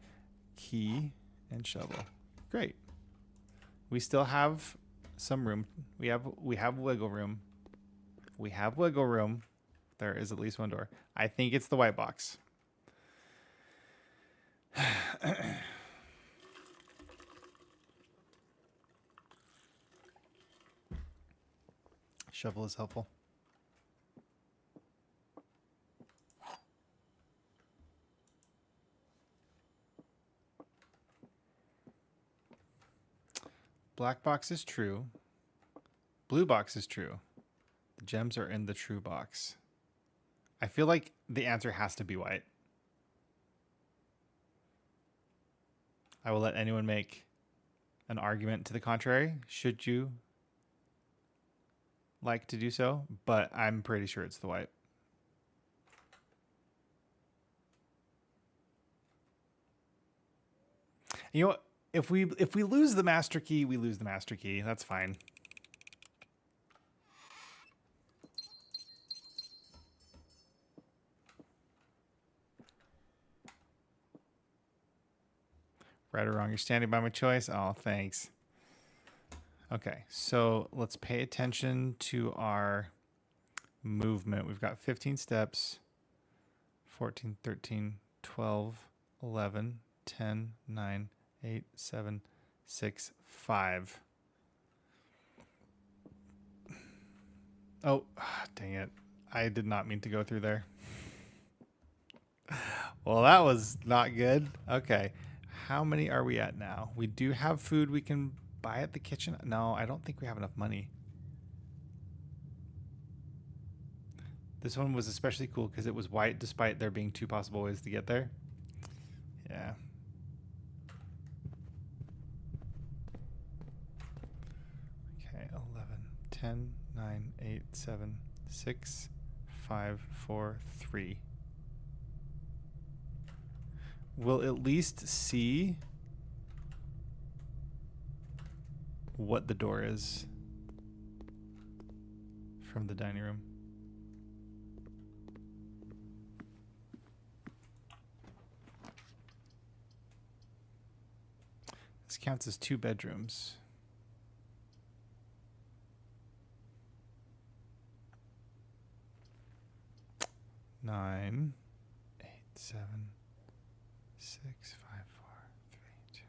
Key and shovel. Great. We still have some room. We have wiggle room. We have wiggle room. There is at least one door. I think it's the white box. Shovel is helpful. Black box is true. Blue box is true. The gems are in the true box. I feel like the answer has to be white. I will let anyone make an argument to the contrary, should you like to do so, but I'm pretty sure it's the white. You know what? If we lose the master key, we lose the master key. That's fine. Right or wrong, you're standing by my choice. Oh, thanks. Okay, so let's pay attention to our movement. We've got 15 steps. 14, 13, 12, 11, 10, 9, 8, 7, 6, 5. Oh, dang it. I did not mean to go through there. Well, that was not good. Okay. How many are we at now? We do have food we can buy at the kitchen. No, I don't think we have enough money. This one was especially cool because it was white despite there being 2 possible ways to get there. Yeah. Okay, 11, 10, 9, 8, 7, 6, 5, 4, 3. We'll at least see what the door is from the dining room. This counts as 2 bedrooms. Nine, 8, 7, 6, 5, 4, 3, 2,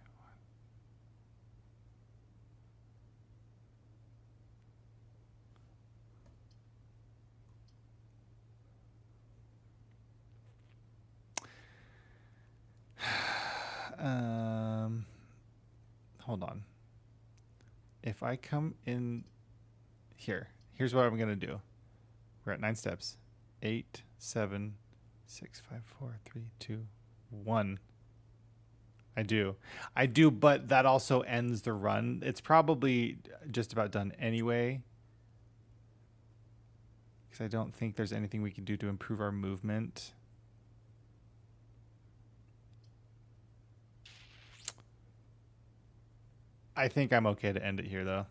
1. Hold on. If I come in here, here's what I'm going to do. We're at 9 steps. 8, 7, 6, 5, 4, 3, 2, 1. I do, but that also ends the run. It's probably just about done anyway, because I don't think there's anything we can do to improve our movement. I think I'm okay to end it here, though.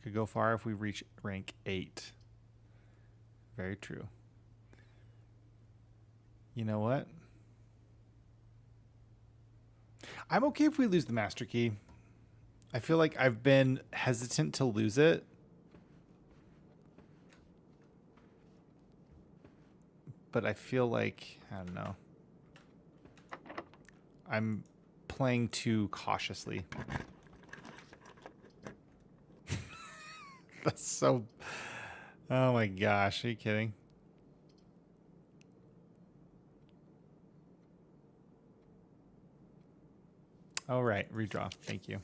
Could go far if we reach rank 8. Very true. You know what? I'm okay if we lose the master key. I feel like I've been hesitant to lose it. But I feel like, I don't know. I'm playing too cautiously. That's so... Oh my gosh, are you kidding? All right, redraw. Thank you.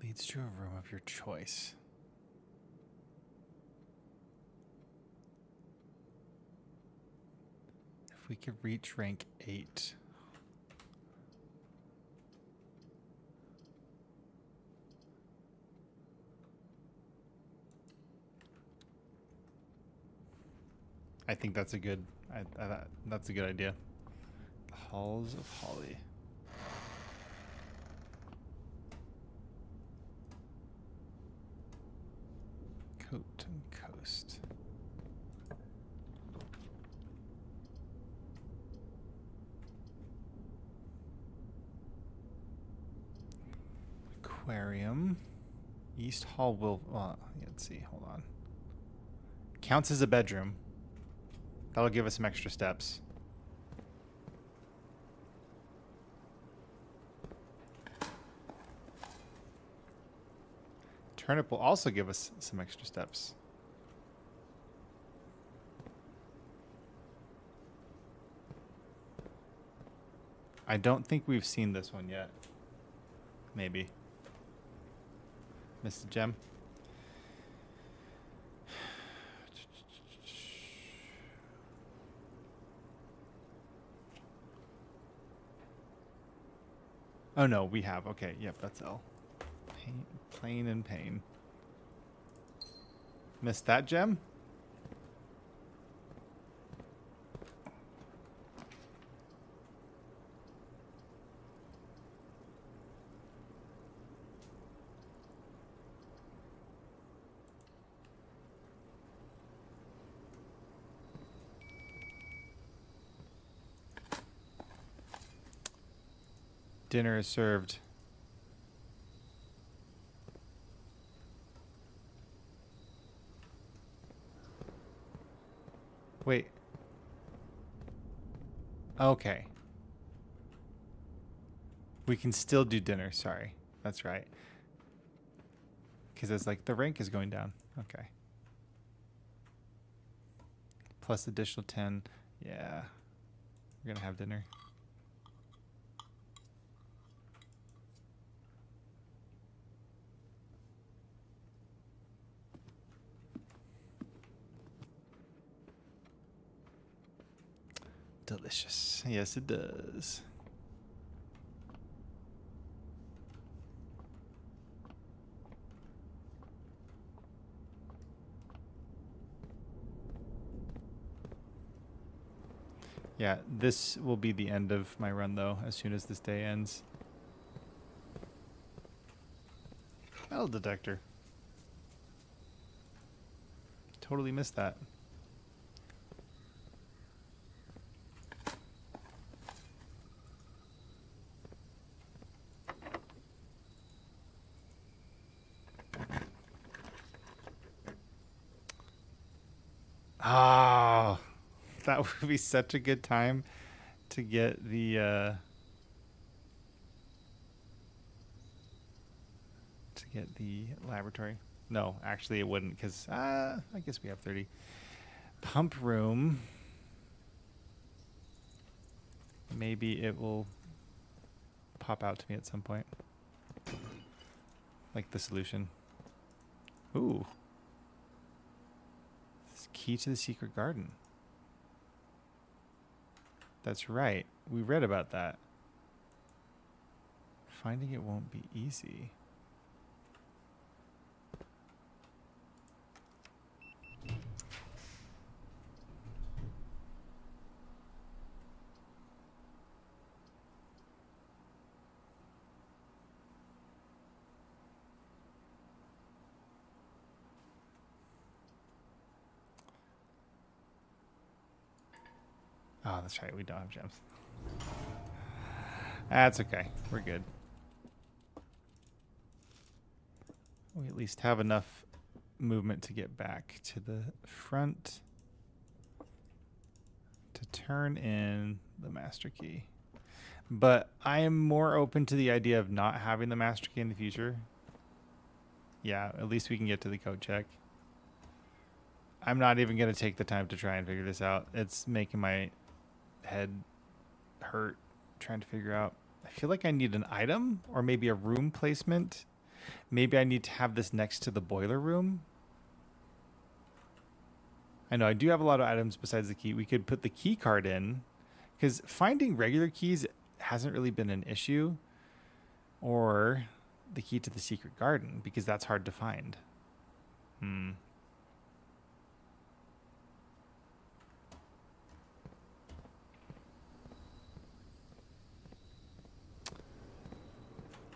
Leads to a room of your choice. If we could reach rank 8. I think that's a good. That's a good idea. The Halls of Holly. Coat and Coast. Aquarium. East Hall will. Let's see. Hold on. Counts as a bedroom. That'll give us some extra steps. Turnip will also give us some extra steps. I don't think we've seen this one yet. Maybe. Mr. Gem. Oh no, we have. Okay, yep, that's L. Pain, plain and pain. Missed that gem? Dinner is served. Wait. Okay. We can still do dinner. Sorry. That's right. Because it's like the rank is going down. Okay. Plus additional 10. Yeah. We're going to have dinner. Delicious. Yes, it does. Yeah, this will be the end of my run, though, as soon as this day ends. Metal detector. Totally missed that. Ah, that would be such a good time to get the laboratory. No, actually it wouldn't, because I guess we have 30. Pump room. Maybe it will pop out to me at some point. Like the solution. Ooh. It's key to the secret garden. That's right. We read about that. Finding it won't be easy. Oh, that's right. We don't have gems. That's okay. We're good. We at least have enough movement to get back to the front to turn in the master key. But I am more open to the idea of not having the master key in the future. Yeah, at least we can get to the code check. I'm not even going to take the time to try and figure this out. It's making my head hurt trying to figure out. I feel like I need an item or maybe a room placement. Maybe I need to have this next to the boiler room. I know I do have a lot of items besides the key. We could put the key card in, because finding regular keys hasn't really been an issue. Or the key to the secret garden, because that's hard to find.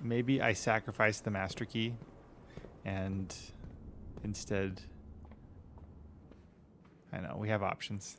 Maybe I sacrifice the master key and instead, I know, we have options.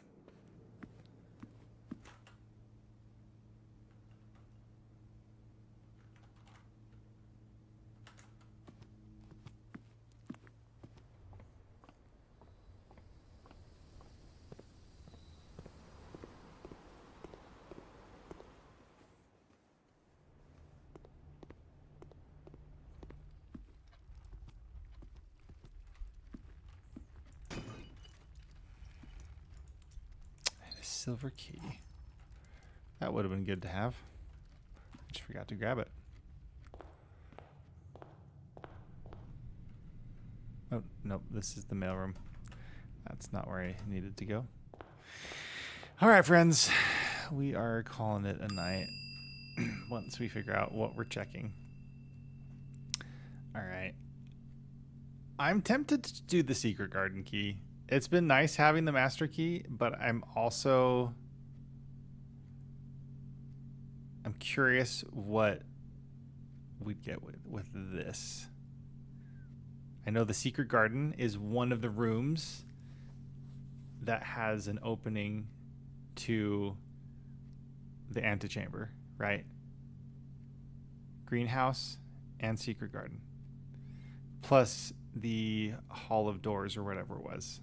Silver key. That would have been good to have. I just forgot to grab it. Oh, nope, this is the mailroom. That's not where I needed to go. All right, friends. We are calling it a night. once we figure out what we're checking. All right. I'm tempted to do the secret garden key. It's been nice having the master key, but I'm curious what we'd get with this. I know the secret garden is one of the rooms that has an opening to the antechamber, right? Greenhouse and secret garden. Plus the Hall of Doors or whatever it was.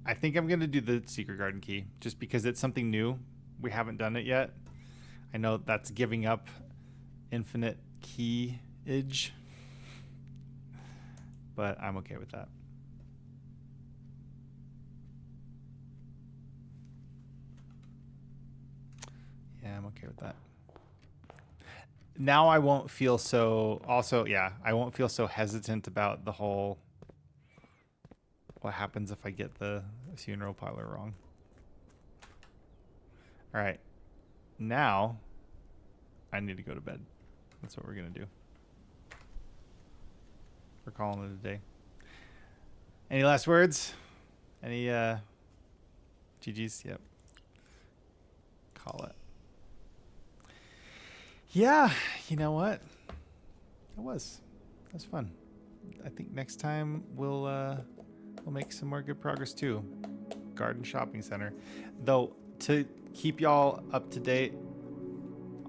I think I'm going to do the secret garden key just because it's something new. We haven't done it yet. I know that's giving up infinite keyage, but I'm okay with that. Yeah, I'm okay with that. Now I won't feel so, also, yeah, I won't feel so hesitant about the whole, what happens if I get the funeral parlor wrong. All right. Now I need to go to bed. That's what we're going to do. We're calling it a day. Any last words? Any GG's? Yep. Call it. Yeah, you know what? It was fun. I think next time we'll make some more good progress too. Garden Shopping Center. Though, to keep y'all up to date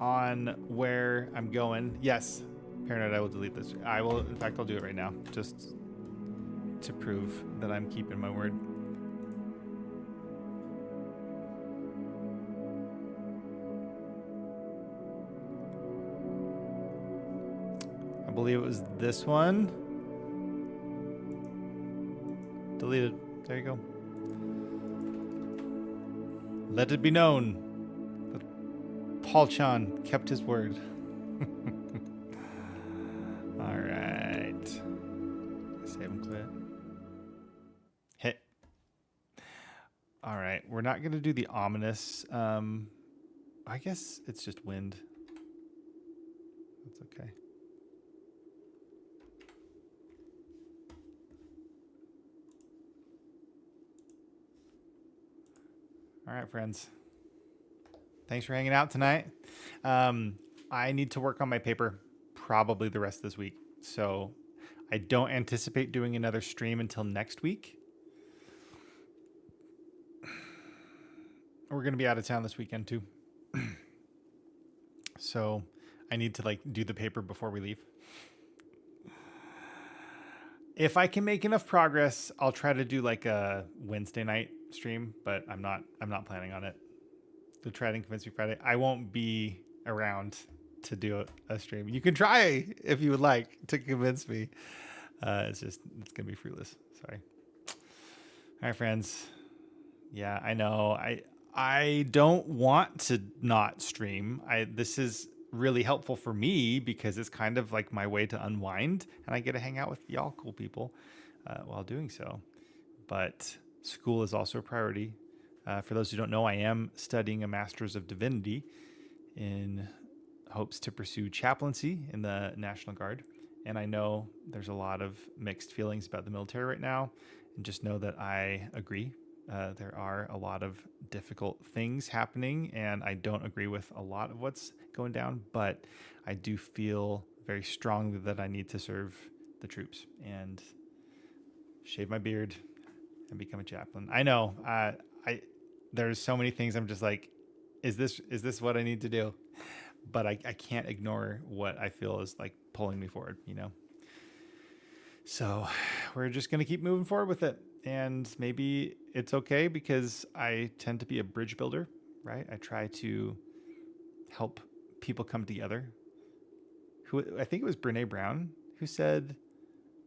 on where I'm going, yes, Paranoid, I will delete this. I will, in fact, I'll do it right now just to prove that I'm keeping my word. I believe it was this one. Deleted. There you go. Let it be known that Paul Chan kept his word. All right. Save and quit. Hit. All right. We're not going to do the ominous. I guess it's just wind. That's okay. All right, friends. Thanks for hanging out tonight. I need to work on my paper probably the rest of this week. So I don't anticipate doing another stream until next week. We're going to be out of town this weekend too. So I need to do the paper before we leave. If I can make enough progress, I'll try to do a Wednesday night stream, but I'm not planning on it. To try to convince me Friday. I won't be around to do a stream. You can try if you would like to convince me. It's gonna be fruitless. Sorry. All right, friends. Yeah, I know. I don't want to not stream. This is really helpful for me because it's kind of like my way to unwind, and I get to hang out with y'all cool people while doing so. But school is also a priority. For those who don't know, I am studying a Master's of Divinity in hopes to pursue chaplaincy in the National Guard. And I know there's a lot of mixed feelings about the military right now. And just know that I agree. There are a lot of difficult things happening, and I don't agree with a lot of what's going down. But I do feel very strongly that I need to serve the troops and shave my beard and become a chaplain. I know. There's so many things I'm just like, is this what I need to do? But I can't ignore what I feel is pulling me forward, So we're just going to keep moving forward with it. And maybe it's okay because I tend to be a bridge builder, right? I try to help people come together. I think it was Brene Brown who said,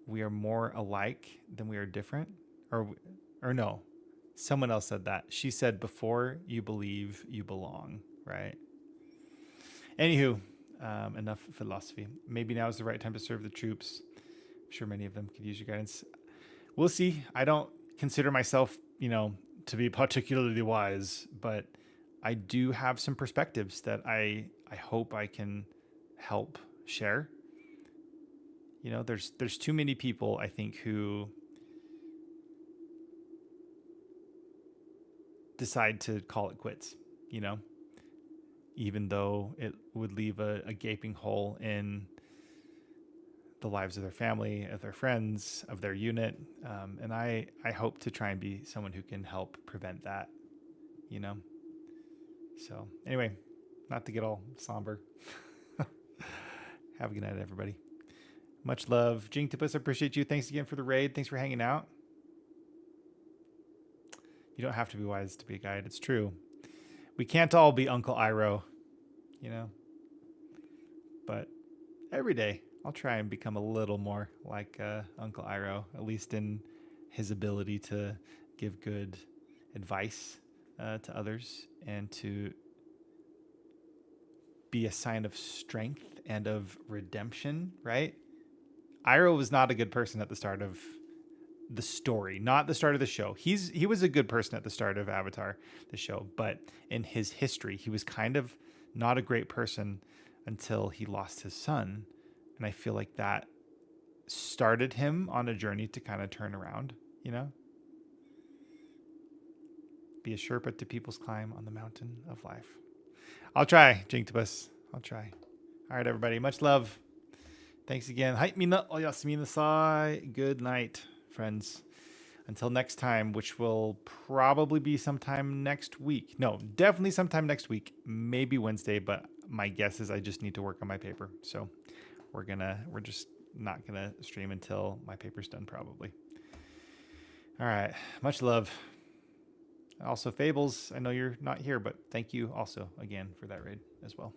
we are more alike than we are different. Or no, someone else said that. She said, before you believe, you belong, right? Anywho, enough philosophy. Maybe now is the right time to serve the troops. I'm sure many of them could use your guidance. We'll see. I don't consider myself to be particularly wise, but I do have some perspectives that I hope I can help share. There's too many people, I think, who decide to call it quits, even though it would leave a gaping hole in the lives of their family, of their friends, of their unit. And I hope to try and be someone who can help prevent that, you know? So anyway, not to get all somber. Have a good night, everybody. Much love. Jinktopus, I appreciate you. Thanks again for the raid. Thanks for hanging out. You don't have to be wise to be a guide. It's true. We can't all be Uncle Iroh, but every day I'll try and become a little more like Uncle Iroh, at least in his ability to give good advice to others and to be a sign of strength and of redemption, right? Iroh was not a good person at the start of the story, not the start of the show. He was a good person at the start of Avatar, the show, but in his history, he was kind of not a great person until he lost his son. And I feel like that started him on a journey to kind of turn around, Be a Sherpa to people's climb on the mountain of life. I'll try, Jinktopus. I'll try. All right, everybody. Much love. Thanks again. Hype me na oyasuminasai. Good night, friends. Until next time, which will probably be sometime next week. No, definitely sometime next week. Maybe Wednesday, but my guess is I just need to work on my paper. So we're just not gonna stream until my paper's done, probably. All right. Much love. Also, Fables, I know you're not here, but thank you also again for that raid as well.